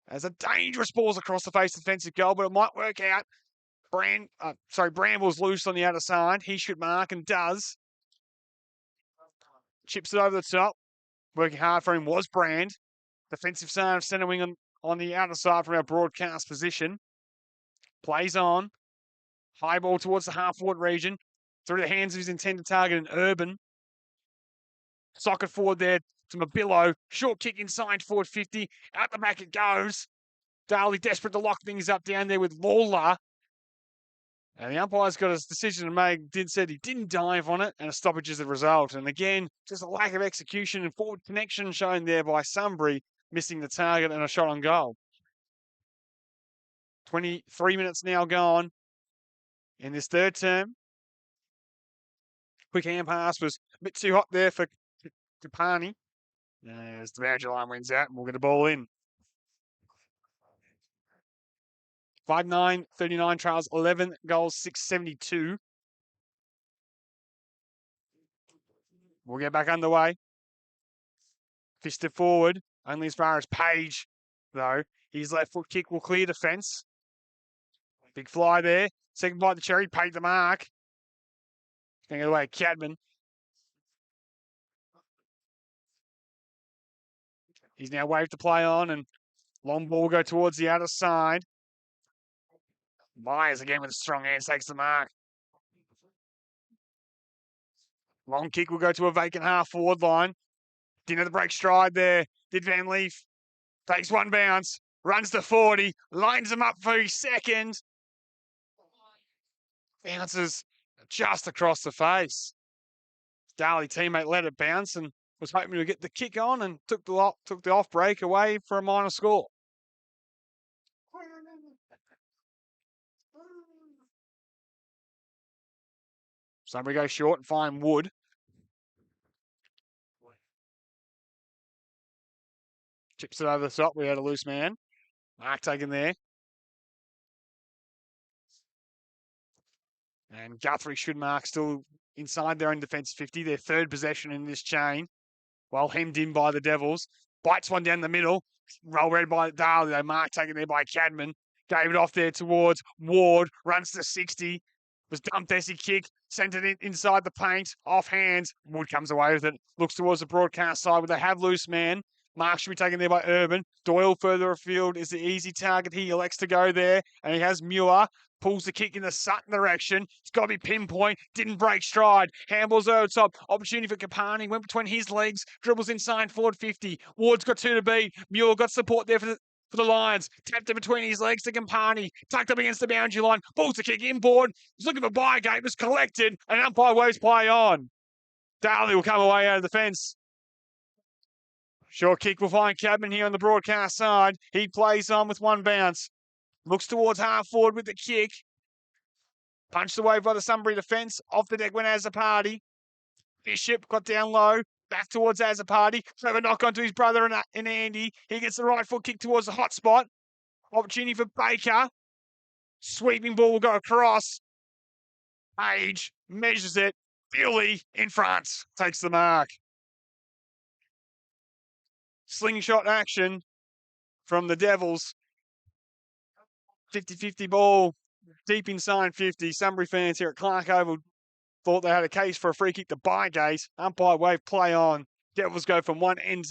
As a dangerous ball's across the face defensive goal, but it might work out. Bramble's loose on the outer side. He should mark and does. Chips it over the top. Working hard for him was Brand. Defensive side of centre wing on the outer side from our broadcast position. Plays on. High ball towards the half-forward region. Through the hands of his intended target in Urban. Socket forward there to Mabillo. Short kick inside forward 50. Out the back it goes. Darley desperate to lock things up down there with Lawler. And the umpire's got his decision to make. Said he didn't dive on it, and a stoppage is the result. And again, just a lack of execution and forward connection shown there by Sunbury, missing the target and a shot on goal. 23 minutes now gone in this third term. Quick hand pass was a bit too hot there for Kapani. As the boundary line wins out, and we'll get a ball in. 5-9-39 trials, 11 goals, 672. We'll get back underway. Fisted forward, only as far as Page, though. His left foot kick will clear defence. Big fly there. Second bite the cherry, paid the mark. Going away, Cadman. He's now waved to play on, and long ball will go towards the outer side. Myers again with a strong hands takes the mark. Long kick will go to a vacant half forward line. Didn't have the break stride there. Did Van Leaf. Takes one bounce. Runs to 40. Lines him up for his second. Bounces just across the face. Darley teammate let it bounce and was hoping to get the kick on and took the off break away for a minor score. Somebody go short and find Wood. Chips it over the top. We had a loose man. Mark taken there. And Guthrie should mark still inside their own defence 50, their third possession in this chain. Well hemmed in by the Devils. Bites one down the middle. Roll read by Darley. They mark taken there by Cadman. Gave it off there towards Ward. Runs to 60. Was dumped as he kicked. Sent it inside the paint. Off hands. Wood comes away with it. Looks towards the broadcast side where they have loose man. Mark should be taken there by Urban. Doyle further afield is the easy target. He elects to go there. And he has Muir. Pulls the kick in the Sutton direction. It's got to be pinpoint. Didn't break stride. Handballs over top. Opportunity for Kapani. Went between his legs. Dribbles inside forward 50. Ward's got 2 to beat. Muir got support there for the Lions. Tapped it between his legs to Campani. Tucked up against the boundary line. Pulls the kick inboard. He's looking for Bygate. Was collected. And umpire waves play on. Darley will come away out of the fence. Short kick will find Cadman here on the broadcast side. He plays on with 1 bounce. Looks towards half forward with the kick. Punched away by the Sunbury defence. Off the deck went Azzopardi. Bishop got down low. Back towards Azzopardi. Clever knock onto his brother and Andy. He gets the right foot kick towards the hot spot. Opportunity for Baker. Sweeping ball will go across. Page measures it. Billy in front. Takes the mark. Slingshot action from the Devils. 50-50 ball deep inside 50. Sunbury fans here at Clark Oval thought they had a case for a free kick to Bygate. Umpire wave play on. Devils go from one end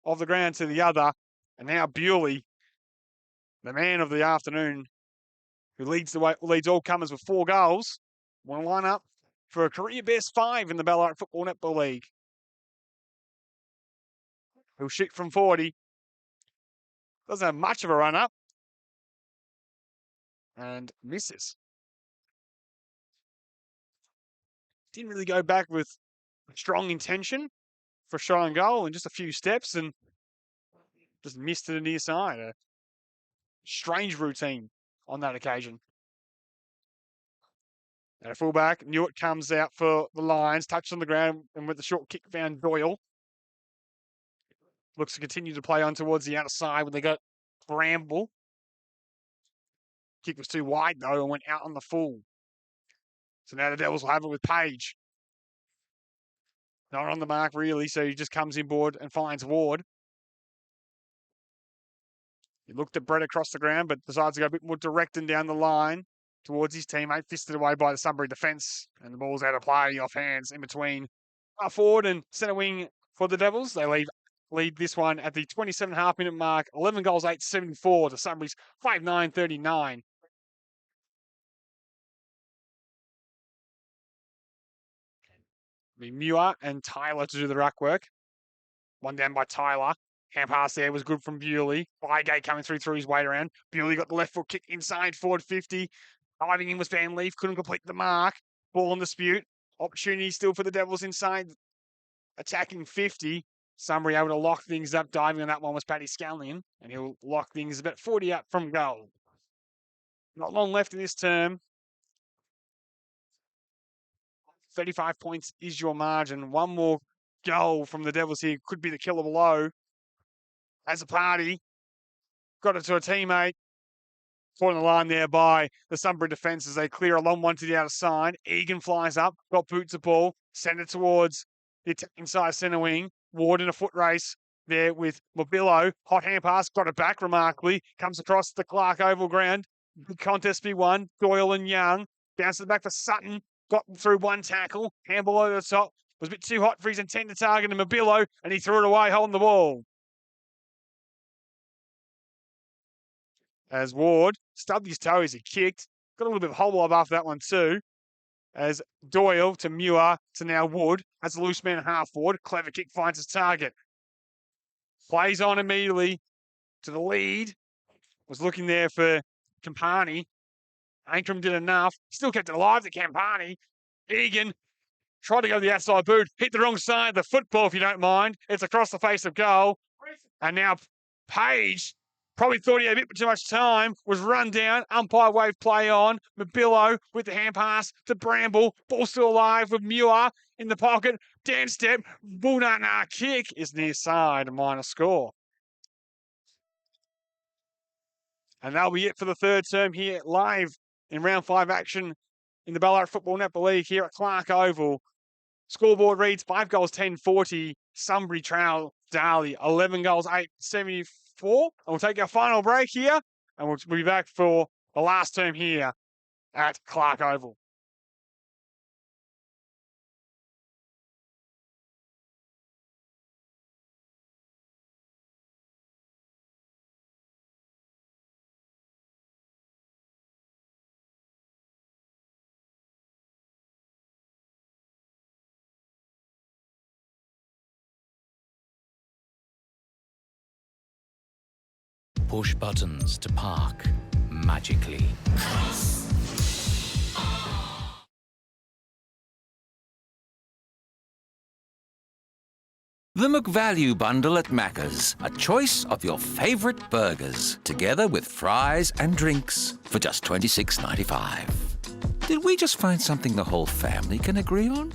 of the ground to the other. And now Bewley, the man of the afternoon, who leads all comers with 4 goals, will line up for a career best 5 in the Ballarat Football Netball League. He'll shoot from 40. Doesn't have much of a run up. And misses. Didn't really go back with strong intention for shot and goal in just a few steps and just missed to the near side. A strange routine on that occasion. And a fullback, Newitt comes out for the Lions, touched on the ground and with the short kick found Doyle. Looks to continue to play on towards the outside when they got Bramble. Kick was too wide, though, and went out on the full. So now the Devils will have it with Page. Not on the mark, really, so he just comes inboard and finds Ward. He looked at Brett across the ground, but decides to go a bit more direct and down the line towards his teammate, fisted away by the Sunbury defence. And the ball's out of play, off hands, in between forward and centre wing for the Devils. They lead this one at the 27.5 minute mark. 11 goals, 8-74 to Sunbury's 5-9-39. Be Muir and Tyler to do the ruck work. One down by Tyler. Hand pass there was good from Bewley. Bygate coming through his weight around. Bewley got the left foot kick inside forward 50. Diving in was Van Leaf. Couldn't complete the mark. Ball on dispute. Opportunity still for the Devils inside. Attacking 50. Sunbury able to lock things up. Diving on that one was Paddy Scallion. And he'll lock things about 40 up from goal. Not long left in this term. 35 points is your margin. One more goal from the Devils here could be the killer blow. Azzopardi got it to a teammate. Caught on the line there by the Sunbury defence as they clear a long one to the outside. Egan flies up, got boots the ball, send it towards the inside centre wing. Ward in a foot race there with Mobillo. Hot hand pass, got it back remarkably. Comes across the Clark Oval ground. Big contest be won. Doyle and Young. Bounces back for Sutton. Got through one tackle. Handball over the top. Was a bit too hot for his intended target in Mobillo, and he threw it away holding the ball. As Ward stubbed his toe as he kicked. Got a little bit of hole up after that one too. As Doyle to Muir to now Wood. Has a loose man half forward. Clever kick finds his target. Plays on immediately to the lead. Was looking there for Campani. Ankrum did enough. Still kept it alive to Campani. Egan tried to go to the outside boot. Hit the wrong side of the football, if you don't mind. It's across the face of goal. And now Page probably thought he had a bit too much time. Was run down. Umpire wave play on. Mobillo with the hand pass to Bramble. Ball still alive with Muir in the pocket. Dan step. Bunana kick is near side. Minor score. And that'll be it for the third term here live in round 5 action in the Ballarat Football Netball League here at Clark Oval. Scoreboard reads 5 goals, 10-40. Sunbury trail Darley, 11 goals, 8-74. And we'll take our final break here, and we'll be back for the last term here at Clark Oval. Push buttons to park magically. The McValue Bundle at Macca's. A choice of your favourite burgers, together with fries and drinks for just $26.95. Did we just find something the whole family can agree on?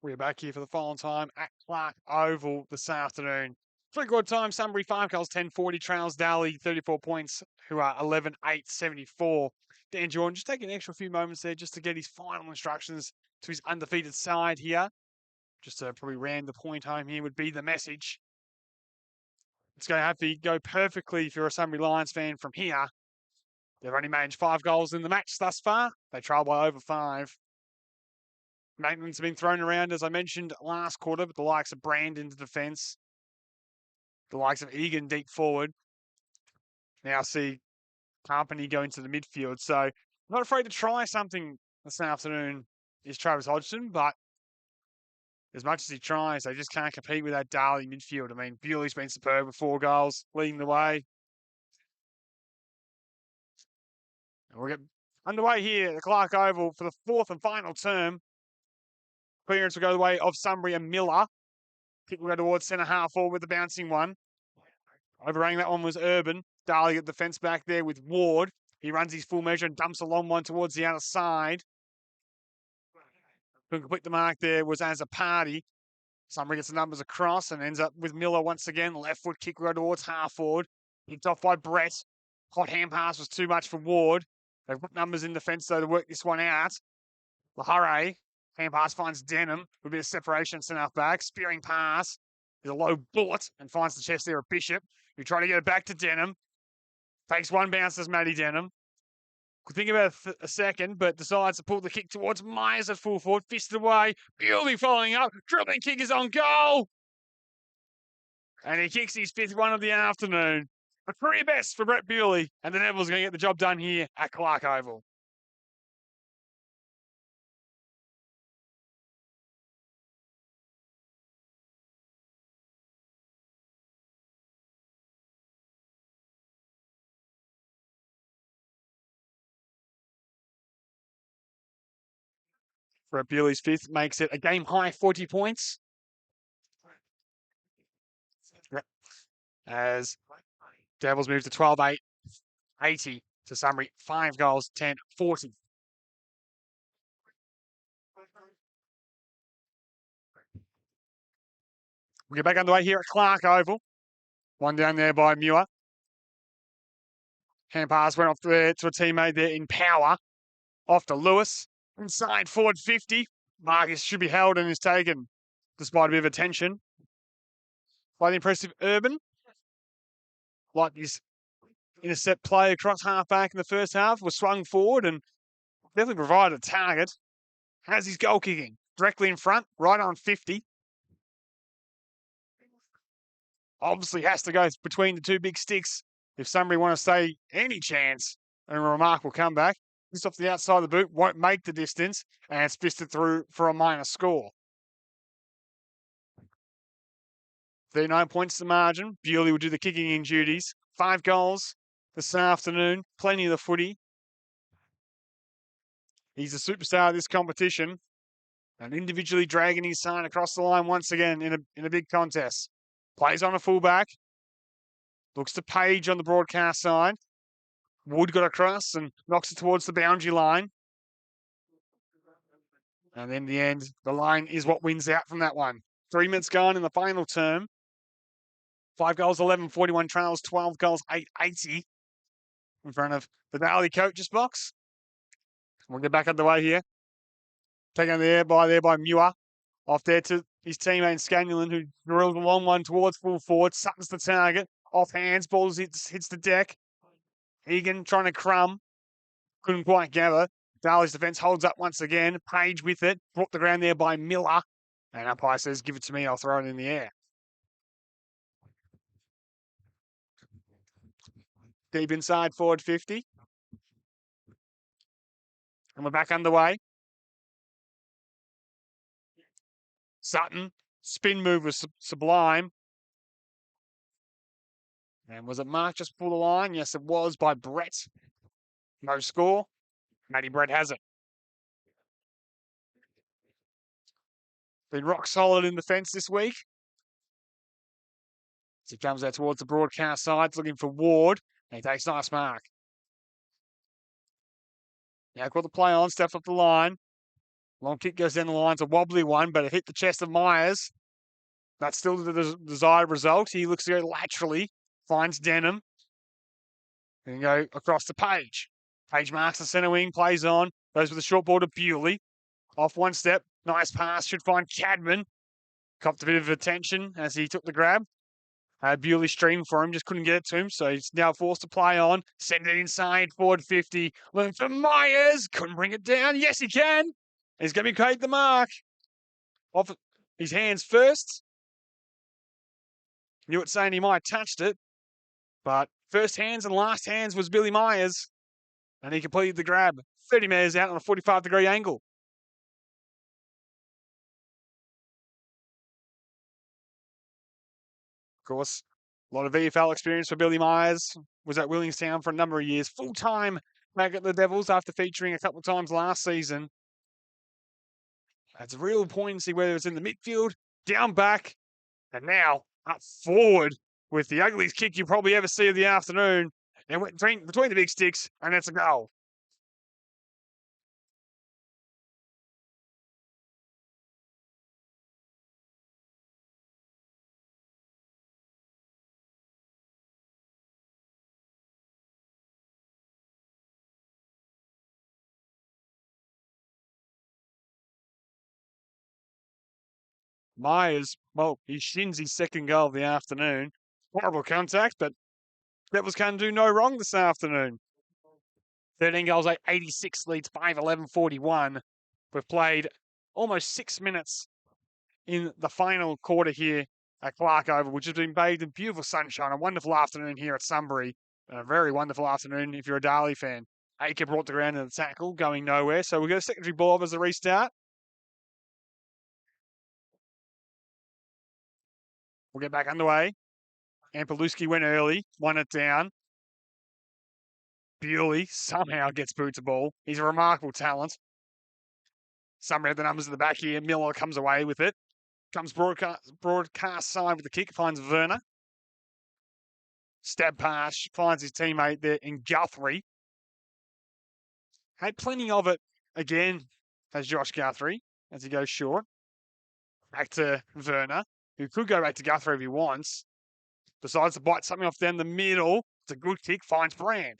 We're back here for the final time at Clark Oval this afternoon. Three-quarter time, Sunbury 5 goals, 10-40, trails Darley 34 points, who are 11-8-74. Dan Jordan just taking an extra few moments there just to get his final instructions to his undefeated side here. Just to probably ram the point home here would be the message. It's going to have to go perfectly if you're a Sunbury Lions fan from here. They've only managed 5 goals in the match thus far. They trail by over 5. Maintenance have been thrown around, as I mentioned last quarter, but the likes of Brand into defence, the likes of Egan deep forward. Now see Company go into the midfield. So not afraid to try something this afternoon is Travis Hodgson, but as much as he tries, they just can't compete with that Darley midfield. I mean, Bewley's been superb with 4 goals, leading the way. And we'll get underway here at the Clark Oval for the 4th and final term. Clearance will go the way of Sunbury and Miller. Kick will go towards centre half forward with the bouncing one. Overrunning that one was Urban. Darley at the fence back there with Ward. He runs his full measure and dumps a long one towards the outer side. To complete the mark there was as a party. Sunbury gets the numbers across and ends up with Miller once again. Left foot kick will go towards half forward. Picked off by Brett. Hot hand pass was too much for Ward. They've got numbers in defence though to work this one out. Lahare. Hand pass finds Denham. A bit of separation, centre half back. Spearing pass is a low bullet and finds the chest there of Bishop, who trying to get it back to Denham. Takes one bounce as Matty Denham. Could think about a second, but decides to pull the kick towards Myers at full forward. Fisted away. Bewley following up. Dribbling kick is on goal. And he kicks his 5th one of the afternoon. A career best for Brett Bewley. And the Devils are going to get the job done here at Clark Oval. Brett Bewley's 5th makes it a game high 40 points. As Devils move to 12-8-80 to Sunbury. 5 goals, 10-40. We get back underway here at Clark Oval. One down there by Muir. Hand pass went off there to a teammate there in power. Off to Lewis. Inside forward 50. Marcus should be held and is taken despite a bit of attention by the impressive Urban. Like his intercept play across half back in the first half, was swung forward and definitely provided a target. Has his goal kicking directly in front, right on 50. Obviously has to go between the 2 big sticks if somebody want to say any chance and a remarkable comeback. Just off the outside of the boot, won't make the distance, and it's fisted through for a minor score. 39 points the margin. Bewley will do the kicking in duties. 5 goals this afternoon. Plenty of the footy. He's a superstar of this competition. And individually dragging his side across the line once again in a big contest. Plays on a fullback. Looks to Page on the broadcast side. Wood got across and knocks it towards the boundary line. And in the end, the line is what wins out from that one. 3 minutes gone in the final term. 5 goals, 11-41 trails, 12 goals, 8-80 in front of the Darley coaches box. We'll get back underway here. Taken there by Muir. Off there to his teammate Scanulin, who drills a long one towards full forward. Sutton's the target. Off hands, balls hits the deck. Egan trying to crumb. Couldn't quite gather. Darley's defence holds up once again. Page with it. Brought the ground there by Miller. And umpire says, give it to me, I'll throw it in the air. Deep inside forward 50. And we're back underway. Sutton. Spin move was sublime. And was it marked just before the line? Yes, it was by Brett. No score. Matty Brett has it. Been rock solid in defence this week. As he comes out towards the broadcast side, looking for Ward. And he takes a nice mark. Now got the play on, steps up the line. Long kick goes down the line. It's a wobbly one, but it hit the chest of Myers. That's still the desired result. He looks to go laterally, finds Denham, and go across to Page. Page marks the centre wing, plays on, goes with the short ball to Bewley. Off one step, nice pass, should find Cadman. Copped a bit of attention as he took the grab. Bewley streamed for him, just couldn't get it to him, so he's now forced to play on. Send it inside, forward 50. Looking for Myers, couldn't bring it down. Yes, he can. He's going to be paid the mark. Off his hands first. Knew it saying he might have touched it, but first hands and last hands was Billy Myers, and he completed the grab. 30 metres out on a 45-degree angle. Of course, a lot of VFL experience for Billy Myers. Was at Williamstown for a number of years. Full-time back at the Devils after featuring a couple of times last season. It's a real poignancy whether it's in the midfield, down back, and now up forward with the ugliest kick you probably ever see of the afternoon. And went between the big sticks, and it's a goal. Myers, well, he shins his second goal of the afternoon. Horrible contact, but Devils can do no wrong this afternoon. 13 goals, 86 leads 5-11-41. We've played almost 6 minutes in the final quarter here at Clark Oval, which has been bathed in beautiful sunshine. A wonderful afternoon here at Sunbury. And a very wonderful afternoon if you're a Darley fan. Aker brought the ground in the tackle, going nowhere. So we'll get a secondary ball up as a restart. We'll get back underway. Ampelowski went early, won it down. Bewley somehow gets boot to ball. He's a remarkable talent. Sunbury have the numbers at the back here. Miller comes away with it. Comes broadcast side with the kick, finds Werner. Stab pass, finds his teammate there in Guthrie. Had plenty of it again as Josh Guthrie as he goes short. Back to Werner, who could go back to Guthrie if he wants. Decides to bite something off down the middle. It's a good kick, finds Brand.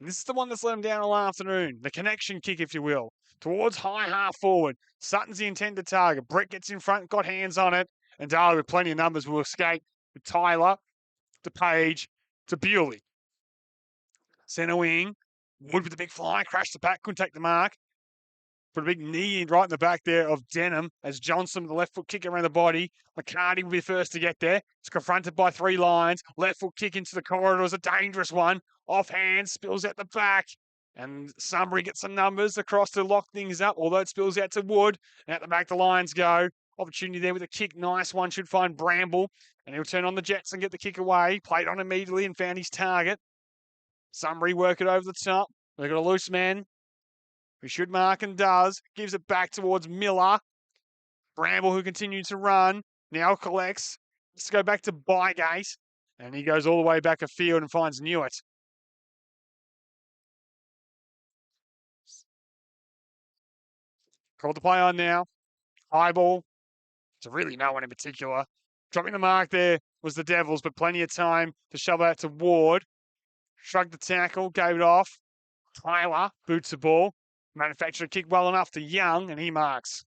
And this is the one that's let him down all afternoon. The connection kick, if you will. Towards high half forward. Sutton's the intended target. Brett gets in front, got hands on it. And Darley, with plenty of numbers, will escape with Tyler to Page to Bewley. Centre wing. Wood with the big fly. Crashed the back. Couldn't take the mark. Put a big knee in right in the back there of Denham as Johnson with the left foot kick around the body. McCarty will be first to get there. It's confronted by 3 lines. Left foot kick into the corridor is a dangerous one. Offhand, spills out the back. And Sunbury gets some numbers across to lock things up, although it spills out to Wood. And at the back, the Lions go. Opportunity there with a kick. Nice one. Should find Bramble. And he'll turn on the Jets and get the kick away. Played on immediately and found his target. Sunbury work it over the top. They've got a loose man. Who should mark and does. Gives it back towards Miller. Bramble, who continues to run. Now collects. Let's go back to Bygate. And he goes all the way back a field and finds Newitt. Called the play on now. High ball. To really no one in particular. Dropping the mark there was the Devils, but plenty of time to shove that to Ward. Shrugged the tackle, gave it off. Tyler boots the ball. Manufactured a kick well enough to Young, and he marks.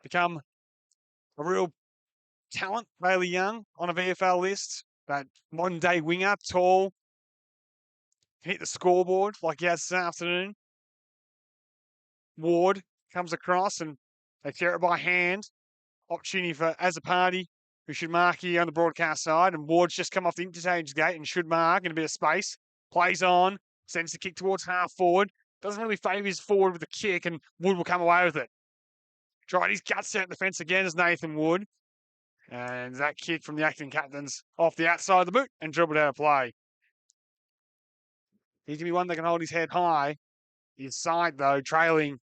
Become a real talent, Bailey Young, on a VFL list. That modern-day winger, tall. Hit the scoreboard like he has this afternoon. Ward comes across, and they tear it by hand. Opportunity for Azzopardi, who should mark here on the broadcast side. And Ward's just come off the interchange gate and should mark in a bit of space. Plays on. Sends the kick towards half forward. Doesn't really favour his forward with the kick, and Wood will come away with it. Tried his guts out the fence again as Nathan Wood. And that kick from the acting captains off the outside of the boot and dribbled out of play. He's going to be one that can hold his head high. His side, though, trailing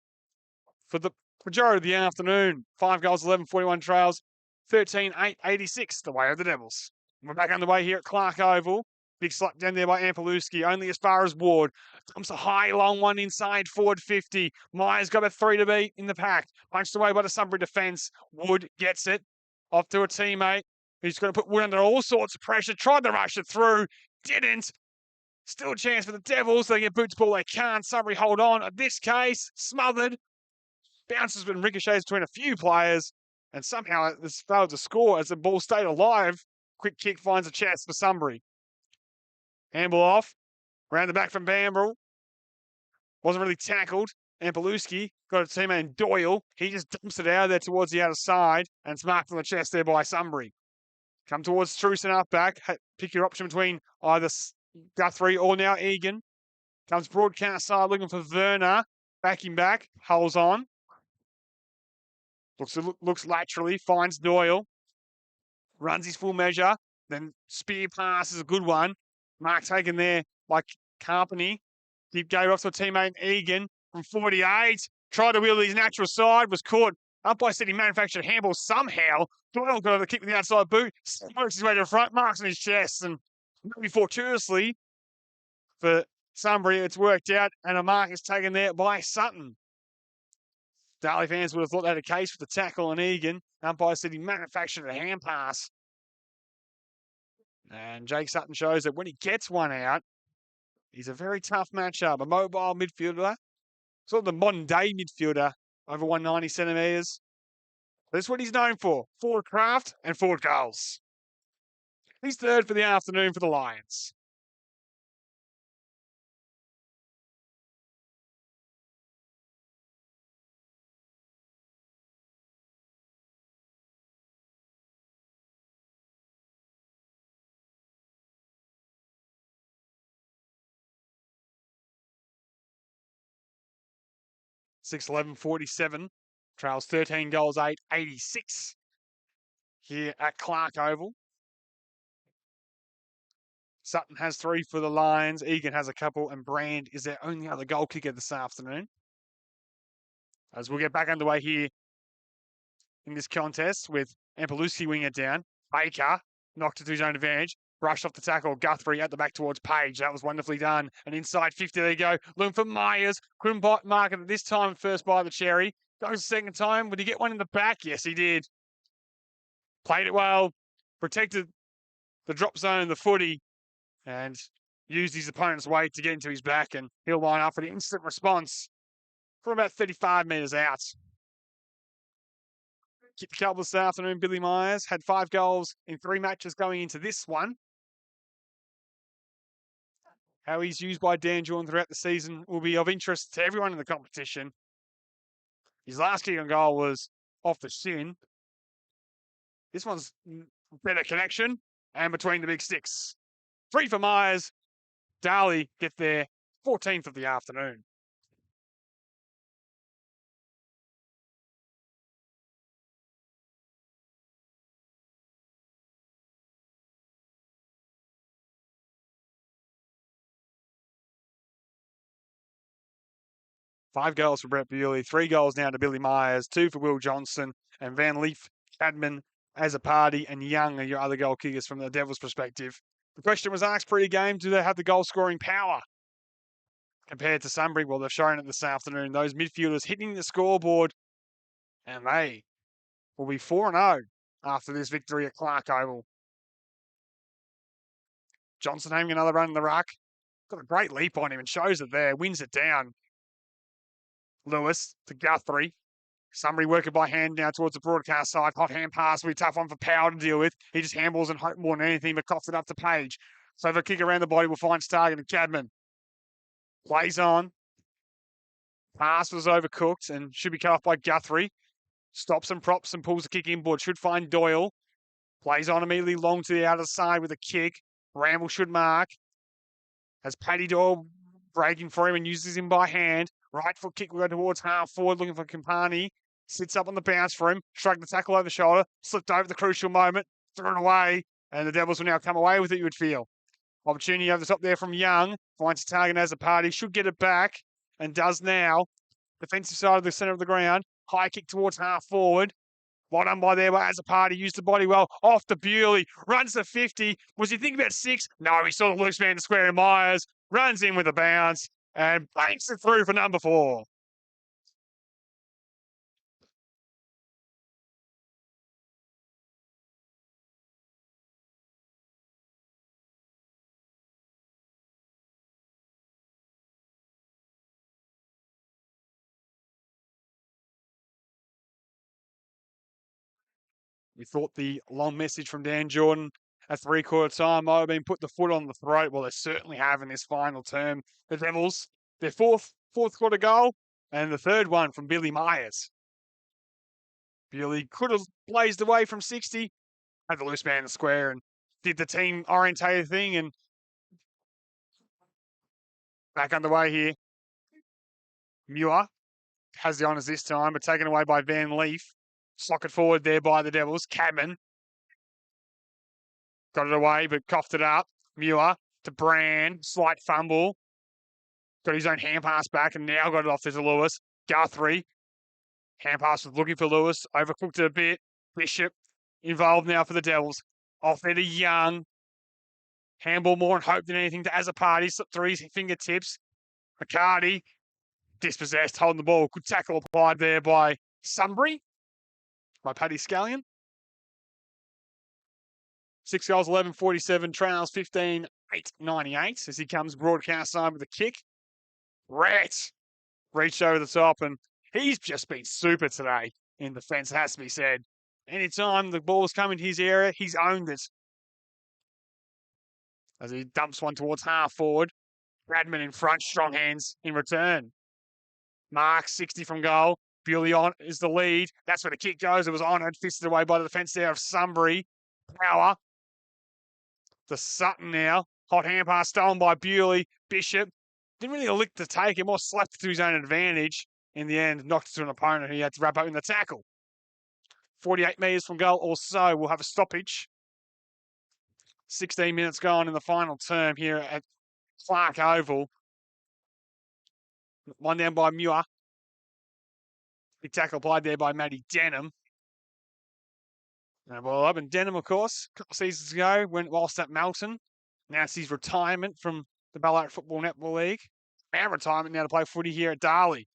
for the majority of the afternoon. 5 goals, 11-41 trails, 13-8-86, the way of the Devils. We're back underway here at Clark Oval. Big slap down there by Ampalewski, only as far as Ward. Dumps a high, long one inside, forward 50. Myers got a 3 to beat in the pack. Punched away by the Sunbury defence. Wood gets it off to a teammate who's going to put Wood under all sorts of pressure. Tried to rush it through, didn't. Still a chance for the Devils. They get boots ball, they can't. Sunbury hold on. In this case, smothered. Bounces and ricochets between a few players, and somehow it's failed to score as the ball stayed alive. Quick kick finds a chance for Sunbury. Handball off. Around the back from Bambrell. Wasn't really tackled. Ampalewski got a teammate in Doyle. He just dumps it out there towards the outer side, and it's marked on the chest there by Sunbury. Come towards Truce and up back. Pick your option between either Guthrie or now Egan. Comes broadcast side looking for Werner. Backing back. Holds on. Looks laterally. Finds Doyle. Runs his full measure. Then spear pass is a good one. Mark taken there by Carpany. Deep gave off to a teammate Egan from 48. Tried to wheel his natural side. Was caught up by City Manufactured handball somehow. Doyle got a kick with the outside boot. Works his way to the front. Marks on his chest. And maybe fortuitously for Sunbury, it's worked out. And a mark is taken there by Sutton. Darley fans would have thought they had a case for the tackle on Egan. Umpire said he manufactured a hand pass. And Jake Sutton shows that when he gets one out, he's a very tough matchup. A mobile midfielder, sort of the modern day midfielder, over 190 centimetres. That's what he's known for. Forward craft and forward goals. He's third for the afternoon for the Lions. (6:11:47) trails 13 goals, 8-86 here at Clark Oval. Sutton has 3 for the Lions. Egan has a couple, and Brand is their only other goal kicker this afternoon. As we'll get back underway here in this contest with Ampalewski winging it down. Baker knocked it to his own advantage. Brushed off the tackle. Guthrie at the back towards Page. That was wonderfully done. And inside 50, there you go. Looking for Myers. Couldn't mark it at this time, first by the cherry. Goes second time. Would he get one in the back? Yes, he did. Played it well. Protected the drop zone, the footy, and used his opponent's weight to get into his back. And he'll line up for the instant response from about 35 metres out. Kicked a couple this afternoon. Billy Myers had 5 goals in 3 matches going into this one. How he's used by Dan Jordan throughout the season will be of interest to everyone in the competition. His last kick on goal was off the shin. This one's better connection and between the big sticks. 3 for Myers. Darley get their 14th of the afternoon. Five goals for Brett Bewley, 3 goals now to Billy Myers, 2 for Will Johnson, and Van Leaf, Cadman, Azzopardi, and Young are your other goal kickers from the Devils' perspective. The question was asked pre-game, do they have the goal-scoring power compared to Sunbury? Well, they've shown it this afternoon. Those midfielders hitting the scoreboard, and they will be 4-0 after this victory at Clark Oval. Johnson having another run in the ruck. Got a great leap on him and shows it there, wins it down. Lewis to Guthrie. Sunbury working by hand now towards the broadcast side. Hot hand pass will be a tough one for Power to deal with. He just handballs and hope more than anything, but coughs it up to Page. So the kick around the body will find Stargate and Cadman. Plays on. Pass was overcooked and should be cut off by Guthrie. Stops and props and pulls the kick inboard. Should find Doyle. Plays on immediately long to the outer side with a kick. Bramble should mark. As Paddy Doyle breaking for him and uses him by hand. Right foot kick will go towards half forward, looking for Campani. Sits up on the bounce for him. Shrugged the tackle over the shoulder. Slipped over the crucial moment. Threw it away. And the Devils will now come away with it, you would feel. Opportunity over the top there from Young. Finds a target as a party. Should get it back. And does now. Defensive side of the centre of the ground. High kick towards half forward. Well done by there by Azapati, used the body well, off to Bewley, runs to 50. Was he thinking about 6? No, he saw the loose man to square in Myers, runs in with a bounce, and banks it through for number 4. We thought the long message from Dan Jordan at 3/4 time might have been put the foot on the throat. Well, they certainly have in this final term. The Devils, their fourth quarter goal, and the third one from Billy Myers. Billy could have blazed away from 60, had the loose man in the square, and did the team orientated thing, and back underway here. Muir has the honours this time, but taken away by Van Leaf. Socket forward there by the Devils. Cadman got it away, but coughed it up. Muir to Brand. Slight fumble. Got his own hand pass back, and now got it off there to Lewis. Guthrie. Hand pass was looking for Lewis. Overcooked it a bit. Bishop involved now for the Devils. Off there to Young. Handball more and hope than anything to Azapati. Slipped through his fingertips. McCarty. Dispossessed, holding the ball. Good tackle applied there by Sunbury. By Paddy Scallion. 6 goals, 11-47, trails 15-8-98 as he comes broadcast side with a kick. Rat reached over the top, and he's just been super today in defence, it has to be said. Anytime the ball's come into his area, he's owned it. As he dumps one towards half forward. Bradman in front, strong hands in return. Mark, 60 from goal. Bewley on is the lead. That's where the kick goes. It was honoured, fisted away by the defence there of Sunbury. Power to Sutton now. Hot hand pass stolen by Bewley. Bishop didn't really lick to take it, more slapped it to his own advantage. In the end, knocked it to an opponent who had to wrap up in the tackle. 48 metres from goal or so. We'll have a stoppage. 16 minutes gone in the final term here at Clark Oval. One down by Muir. Big tackle applied there by Matty Denham. Well, up in Denham, of course, a couple of seasons ago, went whilst at Melton. Now it's his retirement from the Ballarat Football Netball League. Our retirement now to play footy here at Darley.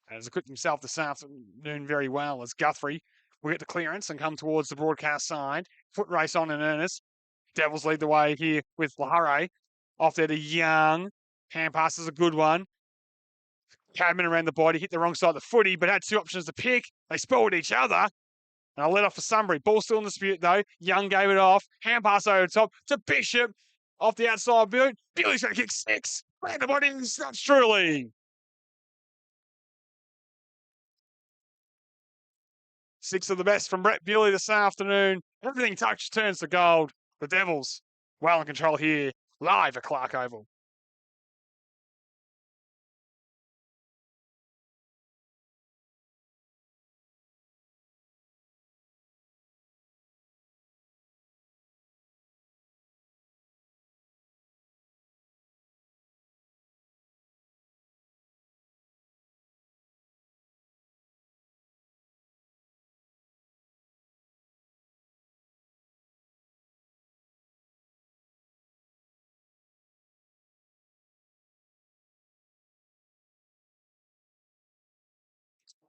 Has equipped himself this afternoon very well as Guthrie will get the clearance and come towards the broadcast side. Foot race on in earnest. Devils lead the way here with Lahare. Off there to Young. Hand pass is a good one. Cadman around the body, hit the wrong side of the footy, but had 2 options to pick. They spelled each other. And I let off for Sunbury. Ball still in dispute, though. Young gave it off. Hand pass over the top to Bishop. Off the outside boot. Bewley's going to kick 6. Ran the body and snaps truly. 6 of the best from Brett Bewley this afternoon. Everything touched turns to gold. The Devils well in control here, live at Clark Oval.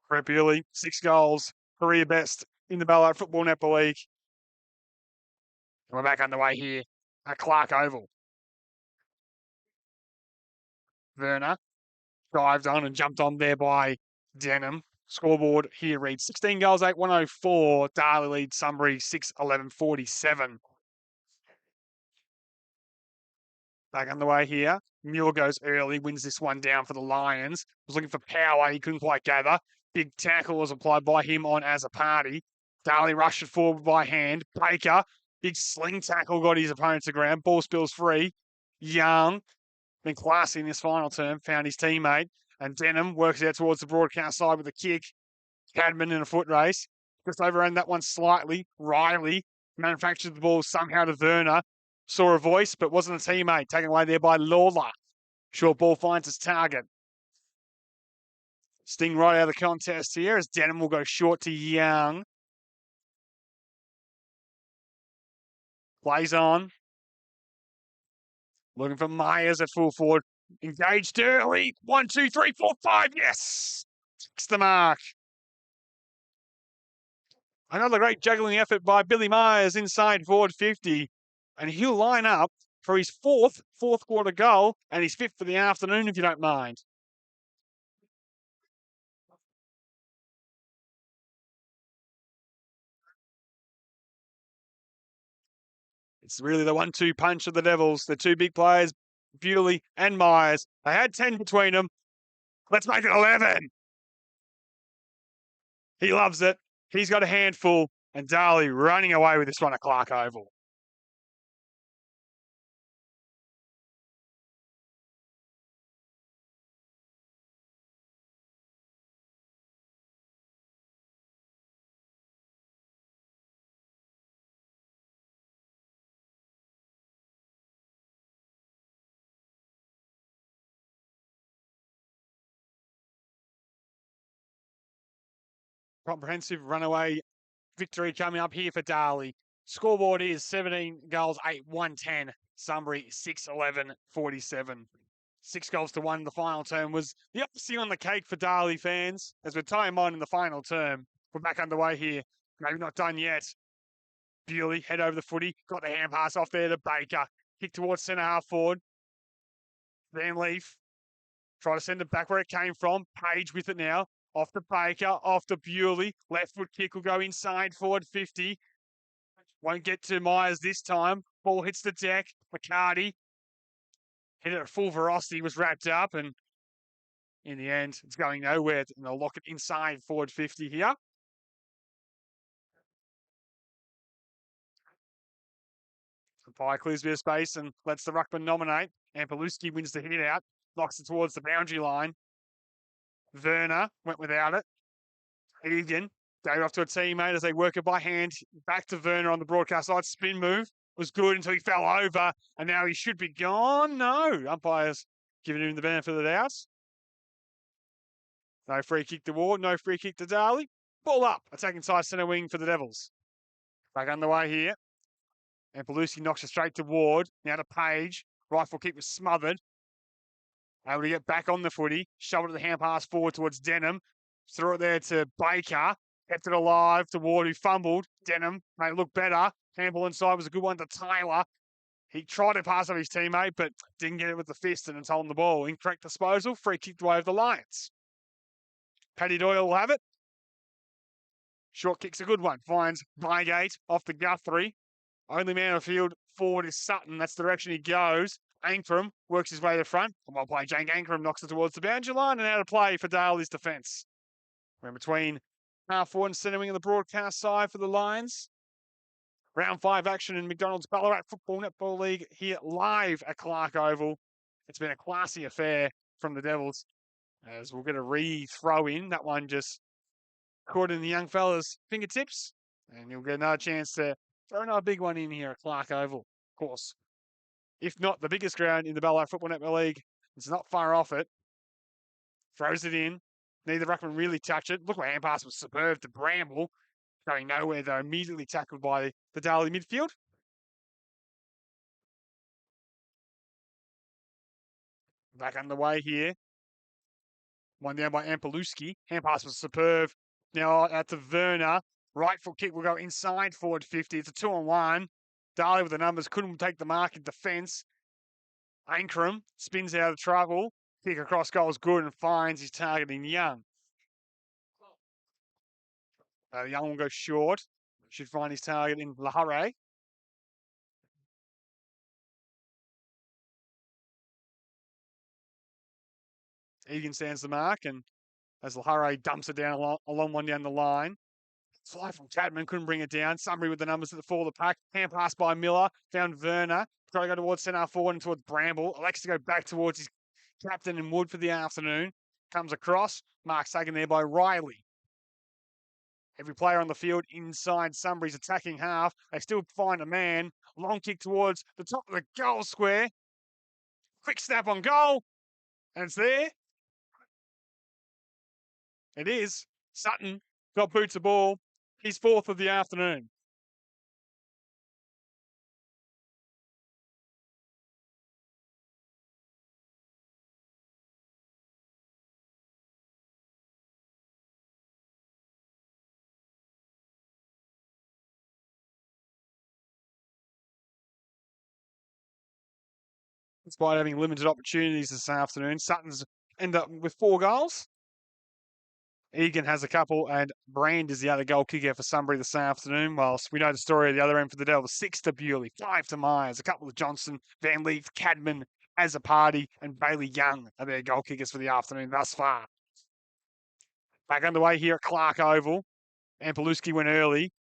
Brett Bewley, 6 goals, career best in the Ballarat Football Netball League. And we're back underway here at Clark Oval. Werner dived on and jumped on there by Denham. Scoreboard here reads 16 goals, 8-104. Darley leads Sunbury 6-11-47. Back underway here. Muir goes early, wins this one down for the Lions. Was looking for power, he couldn't quite gather. Big tackle was applied by him on Azapati. Darley rushed it forward by hand. Baker, big sling tackle, got his opponent to ground. Ball spills free. Young, been classy in this final term, found his teammate. And Denham works out towards the broadcast side with a kick. Cadman in a foot race. Just overran that one slightly. Riley manufactured the ball somehow to Werner. Saw a voice, but wasn't a teammate. Taken away there by Lawler. Short ball finds its target. Sting right out of the contest here as Denham will go short to Young. Plays on. Looking for Myers at full forward. Engaged early. 1, 2, 3, 4, 5. Yes! Takes the mark. Another great juggling effort by Billy Myers inside forward 50. And he'll line up for his fourth quarter goal and his fifth for the afternoon, if you don't mind. It's really the 1-2 punch of the Devils. The two big players, Bewley and Myers. They had 10 between them. Let's make it 11. He loves it. He's got a handful. And Darley running away with this one at Clark Oval. Comprehensive runaway victory coming up here for Darley. Scoreboard is 17 goals, 8, 110. Sunbury 6-11, 47. 6 goals to 1 in the final term was the icing on the cake for Darley fans. As we're tying on in the final term, we're back underway here. Maybe not done yet. Bewley head over the footy, got the hand pass off there to Baker. Kick towards centre half forward. Van Leaf try to send it back where it came from. Page with it now. Off to Baker, off to Bewley. Left foot kick will go inside forward 50. Won't get to Myers this time. Ball hits the deck. McCarty hit it at full velocity, was wrapped up, and in the end, it's going nowhere. And they'll lock it inside forward 50 here. Pye clears a bit of space and lets the ruckman nominate. And Paluski wins the hit out, knocks it towards the boundary line. Werner went without it. Egan gave it off to a teammate as they work it by hand. Back to Werner on the broadcast side. Spin move was good until he fell over, and now he should be gone. No, umpires giving him the benefit of the doubt. No free kick to Ward, no free kick to Darley. Ball up, attacking side centre wing for the Devils. Back underway here. And Paluski knocks it straight to Ward. Now to Page. Rifle kick was smothered. Able to get back on the footy. Shove it to the hand pass forward towards Denham. Threw it there to Baker. Kept it alive to Ward, who fumbled. Denham made it look better. Campbell inside was a good one to Taylor. He tried to pass off his teammate, but didn't get it with the fist and it's holding the ball. Incorrect disposal. Free kicked away of the Lions. Paddy Doyle will have it. Short kick's a good one. Finds Bygate off the Guthrie. Only man on field forward is Sutton. That's the direction he goes. Ankrum works his way to the front. Well played, Jake Ankrum knocks it towards the boundary line and out of play for Darley's defence. We're in between half forward and centre wing of the broadcast side for the Lions. Round 5 action in McDonald's Ballarat Football Netball League here live at Clark Oval. It's been a classy affair from the Devils as we'll get a re-throw in. That one just caught in the young fella's fingertips and you'll get another chance to throw another big one in here at Clark Oval. Of course, if not the biggest ground in the Ballarat Football Netball League, it's not far off it. Throws it in. Neither ruckman really touch it. Look, my hand pass was superb to Bramble. Going nowhere, though. Immediately tackled by the Darley midfield. Back underway here. One down by Ampalewski. Hand pass was superb. Now out to Werner. Right foot kick will go inside forward 50. It's a 2-on-1. Darley with the numbers couldn't take the mark in defence. Ankrum spins out of trouble. Kick across goal is good and finds his target in Young. Young will go short. Should find his target in Lahare. Egan stands the mark, and as Lahare dumps it down along one down the line. Fly from Chapman, couldn't bring it down. Sunbury with the numbers at the fall of the pack. Hand pass by Miller. Found Werner. Got to go towards centre forward and towards Bramble. Elects to go back towards his captain and Wood for the afternoon. Comes across. Mark's taken there by Riley. Every player on the field inside Sunbury's attacking half. They still find a man. Long kick towards the top of the goal square. Quick snap on goal. And it's there. It is. Sutton got boots a ball. He's fourth of the afternoon. Despite having limited opportunities this afternoon, Sutton's end up with 4 goals. Egan has a couple, and Brand is the other goal kicker for Sunbury this afternoon. Whilst we know the story at the other end for the Devils: 6 to Bewley, 5 to Myers, a couple of Johnson, Van Leaf, Cadman, as a party, and Bailey Young are their goal kickers for the afternoon thus far. Back underway here at Clark Oval. Ampalewski went early.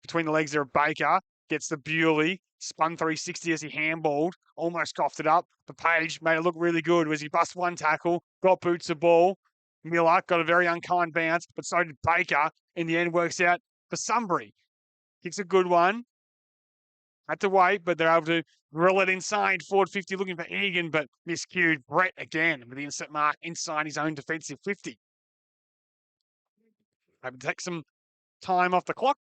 Between the legs there of Baker. Gets the Bewley. Spun 360 as he handballed. Almost coughed it up. But Page made it look really good as he bust one tackle. Got boots the ball. Miller got a very unkind bounce, but so did Baker. In the end, works out for Sunbury. Kicks a good one. Had to wait, but they're able to grill it inside. Forward 50 looking for Egan, but miscued. Brett again with the instant mark inside his own defensive 50. Able to take some time off the clock.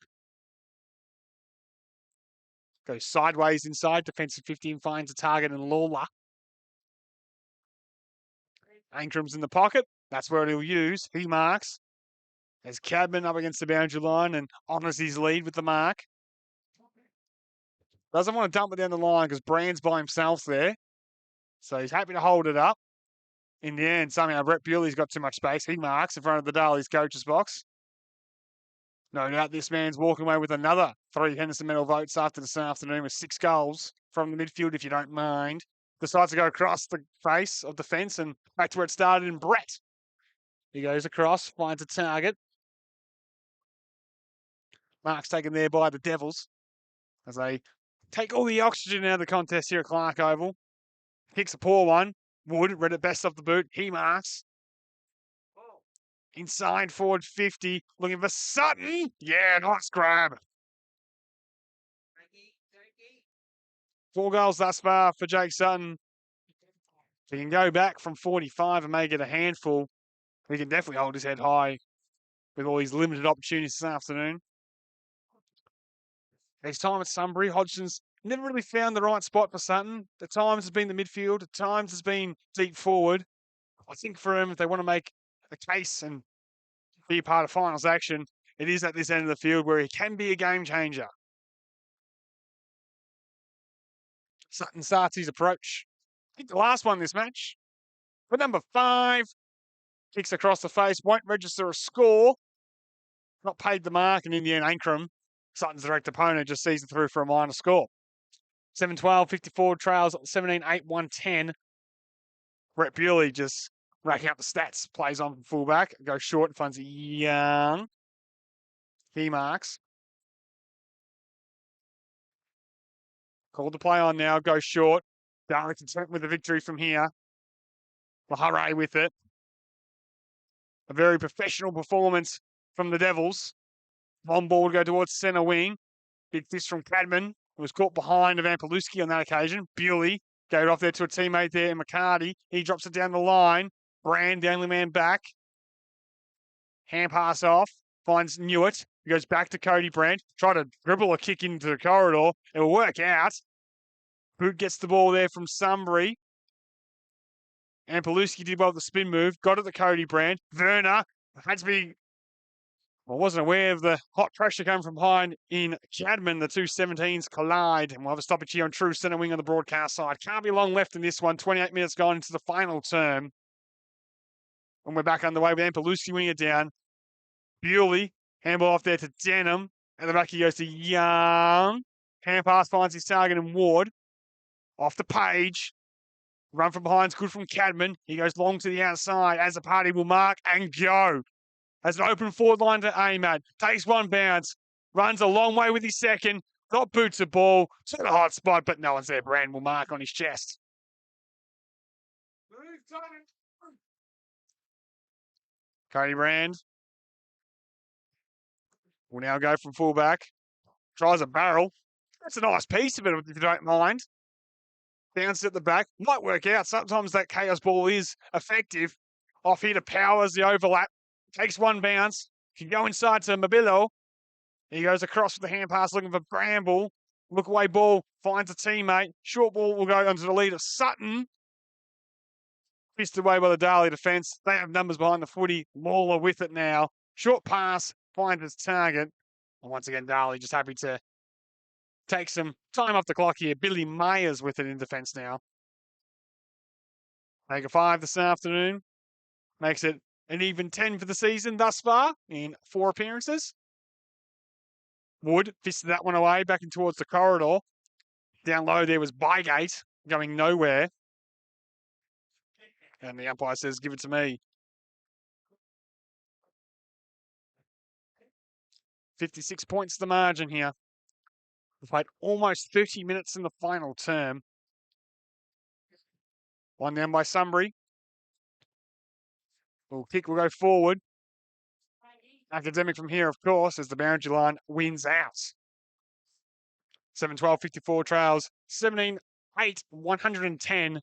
Goes sideways inside. Defensive 50 and finds a target in Lawler. Ankram's in the pocket. That's where he'll use. He marks. There's Cadman up against the boundary line and honours his lead with the mark. Doesn't want to dump it down the line because Brand's by himself there. So he's happy to hold it up. In the end, somehow Brett Bewley's got too much space. He marks in front of the Darley's coach's box. No doubt this man's walking away with another 3 Henderson medal votes after this afternoon with 6 goals from the midfield, if you don't mind. Decides to go across the face of the fence and back to where it started in Brett. He goes across, finds a target. Mark's taken there by the Devils as they take all the oxygen out of the contest here at Clark Oval. Kicks a poor one. Wood read it best off the boot. He marks. Inside forward 50, looking for Sutton. Yeah, nice grab. 4 goals thus far for Jake Sutton. If he can go back from 45 and make it a handful, he can definitely hold his head high with all these limited opportunities this afternoon. His time at Sunbury, Hodgson's never really found the right spot for Sutton. At times it's been the midfield, at times it's been deep forward. I think for him, if they want to make a case and be a part of finals action, it is at this end of the field where he can be a game changer. Sutton starts his approach. I think the last one this match. But number 5, kicks across the face, won't register a score. Not paid the mark, and in the end, Ankram, Sutton's direct opponent, just sees it through for a minor score. 7-12, 54 trails, 17-8, 110. Brett Bewley just racking up the stats. Plays on from fullback, goes short and finds Young. He marks. Called to play on now, goes short. Darley content with the victory from here. Lahare with it. A very professional performance from the Devils. Long ball to go towards centre wing. Big fist from Cadman, who was caught behind of Ampalewski on that occasion. Bewley gave it off there to a teammate there, McCarty. He drops it down the line. Brand, the only man back. Hand pass off. Finds Newitt. He goes back to Cody Brand. Try to dribble a kick into the corridor. It will work out. Boot gets the ball there from Sunbury. Ampalewski did well with the spin move. Got it to Cody Brand. Werner had to be... I wasn't aware of the hot pressure coming from behind in Cadman. The two 17s collide, and we'll have a stoppage here on true centre wing on the broadcast side. Can't be long left in this one. 28 minutes gone into the final term. And we're back underway with Ampalewski winning it down. Bewley, handball off there to Denham. At the back he goes to Young. Hand pass finds his target in Ward. Off the Page. Run from behind's good from Cadman. He goes long to the outside as the party will mark and go. Has an open forward line to aim at. Takes one bounce. Runs a long way with his second. Got boots the ball to the hot spot, but no one's there. Brand will mark on his chest. Cody Brand will now go from fullback. Tries a barrel. That's a nice piece of it, if you don't mind. Bounces at the back. Might work out. Sometimes that chaos ball is effective. Off here to Powers, the overlap. Takes one bounce. Can go inside to Mobilo. He goes across with the hand pass looking for Bramble. Look away ball. Finds a teammate. Short ball will go onto the lead of Sutton. Fist away by the Darley defence. They have numbers behind the footy. Lawler with it now. Short pass. Finds its target. And once again, Darley just happy to take some time off the clock here. Billy Myers with it in defence now. Take a 5 this afternoon. Makes it an even 10 for the season thus far in 4 appearances. Wood fisted that one away back in towards the corridor. Down low there was Bygate going nowhere. And the umpire says, give it to me. 56 points the margin here. We've played almost 30 minutes in the final term. One down by Sunbury. Kick will go forward. Academic from here, of course, as the boundary line wins out. 7-12-54 trails. 17-8, 110.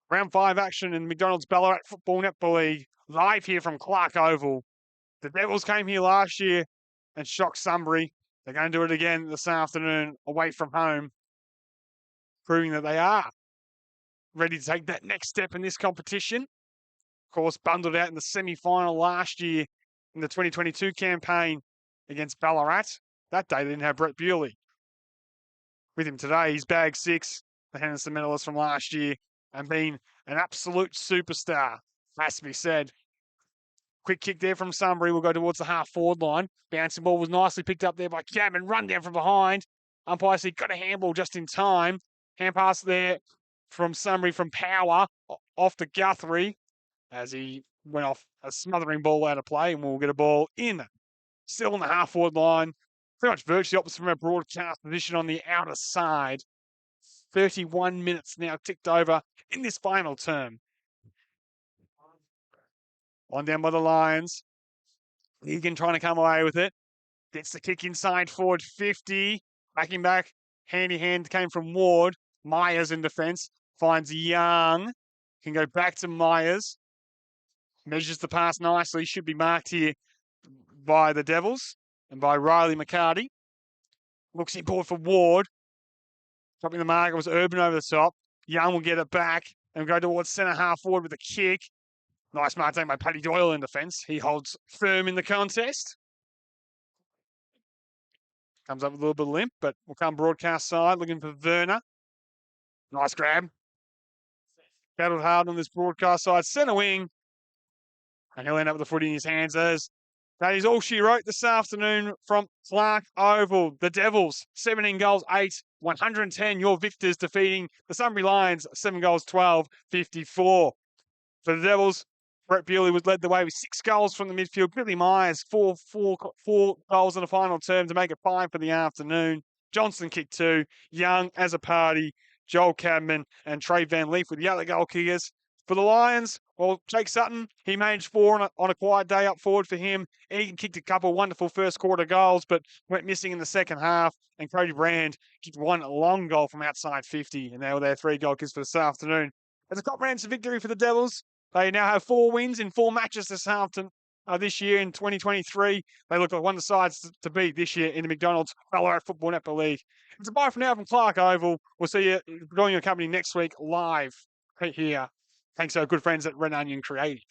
Round 5 action in McDonald's Ballarat Football Netball League. Live here from Clark Oval. The Devils came here last year and shocked Sunbury. They're going to do it again this afternoon away from home, proving that they are ready to take that next step in this competition. Of course, bundled out in the semi-final last year in the 2022 campaign against Ballarat. That day they didn't have Brett Bewley. With him today, he's bag 6, the Henderson medalist from last year, and been an absolute superstar, has to be said. Quick kick there from Sunbury. We'll go towards the half-forward line. Bouncing ball was nicely picked up there by Cabin. Run down from behind. Umpire said got a handball just in time. Hand pass there from Sunbury from Power off to Guthrie as he went off a smothering ball out of play, and we'll get a ball in. Still on the half-forward line. Pretty much virtually opposite from our broadcast position on the outer side. 31 minutes now ticked over in this final term. On down by the Lions. Egan trying to come away with it. Gets the kick inside forward 50. Backing back. Handy hand came from Ward. Myers in defence. Finds Young. Can go back to Myers. Measures the pass nicely. Should be marked here by the Devils and by Riley McCarty. Looks in forward for Ward. Topping the mark, it was Urban over the top. Young will get it back and go towards centre half forward with a kick. Nice mark taken by Paddy Doyle in defence. He holds firm in the contest. Comes up with a little bit of limp, but will come broadcast side looking for Werner. Nice grab. Battled hard on this broadcast side. Centre wing. And he'll end up with the footy in his hands as that is all she wrote this afternoon from Clark Oval. The Devils, 17 goals, 8, 110. Your victors defeating the Sunbury Lions, 7 goals, 12, 54. For the Devils, Brett Bewley was led the way with 6 goals from the midfield. Billy Myers, four goals in the final term to make it 5 for the afternoon. Johnson kicked 2. Young as a party. Joel Cadman and Trey Van Leaf with the other goal kickers. For the Lions, well, Jake Sutton, he managed 4 on a quiet day up forward for him. Egan kicked a couple of wonderful first quarter goals, but went missing in the second half. And Cody Brand kicked 1 long goal from outside 50. And they were their 3 goal kicks for this afternoon. It's a comprehensive victory for the Devils. They now have 4 wins in 4 matches this year in 2023. They look like one of the sides to beat this year in the McDonald's Ballarat Football Netball League. It's a bye for now from Clark Oval. We'll see you joining your company next week live here. Thanks to our good friends at Red Onion Creative.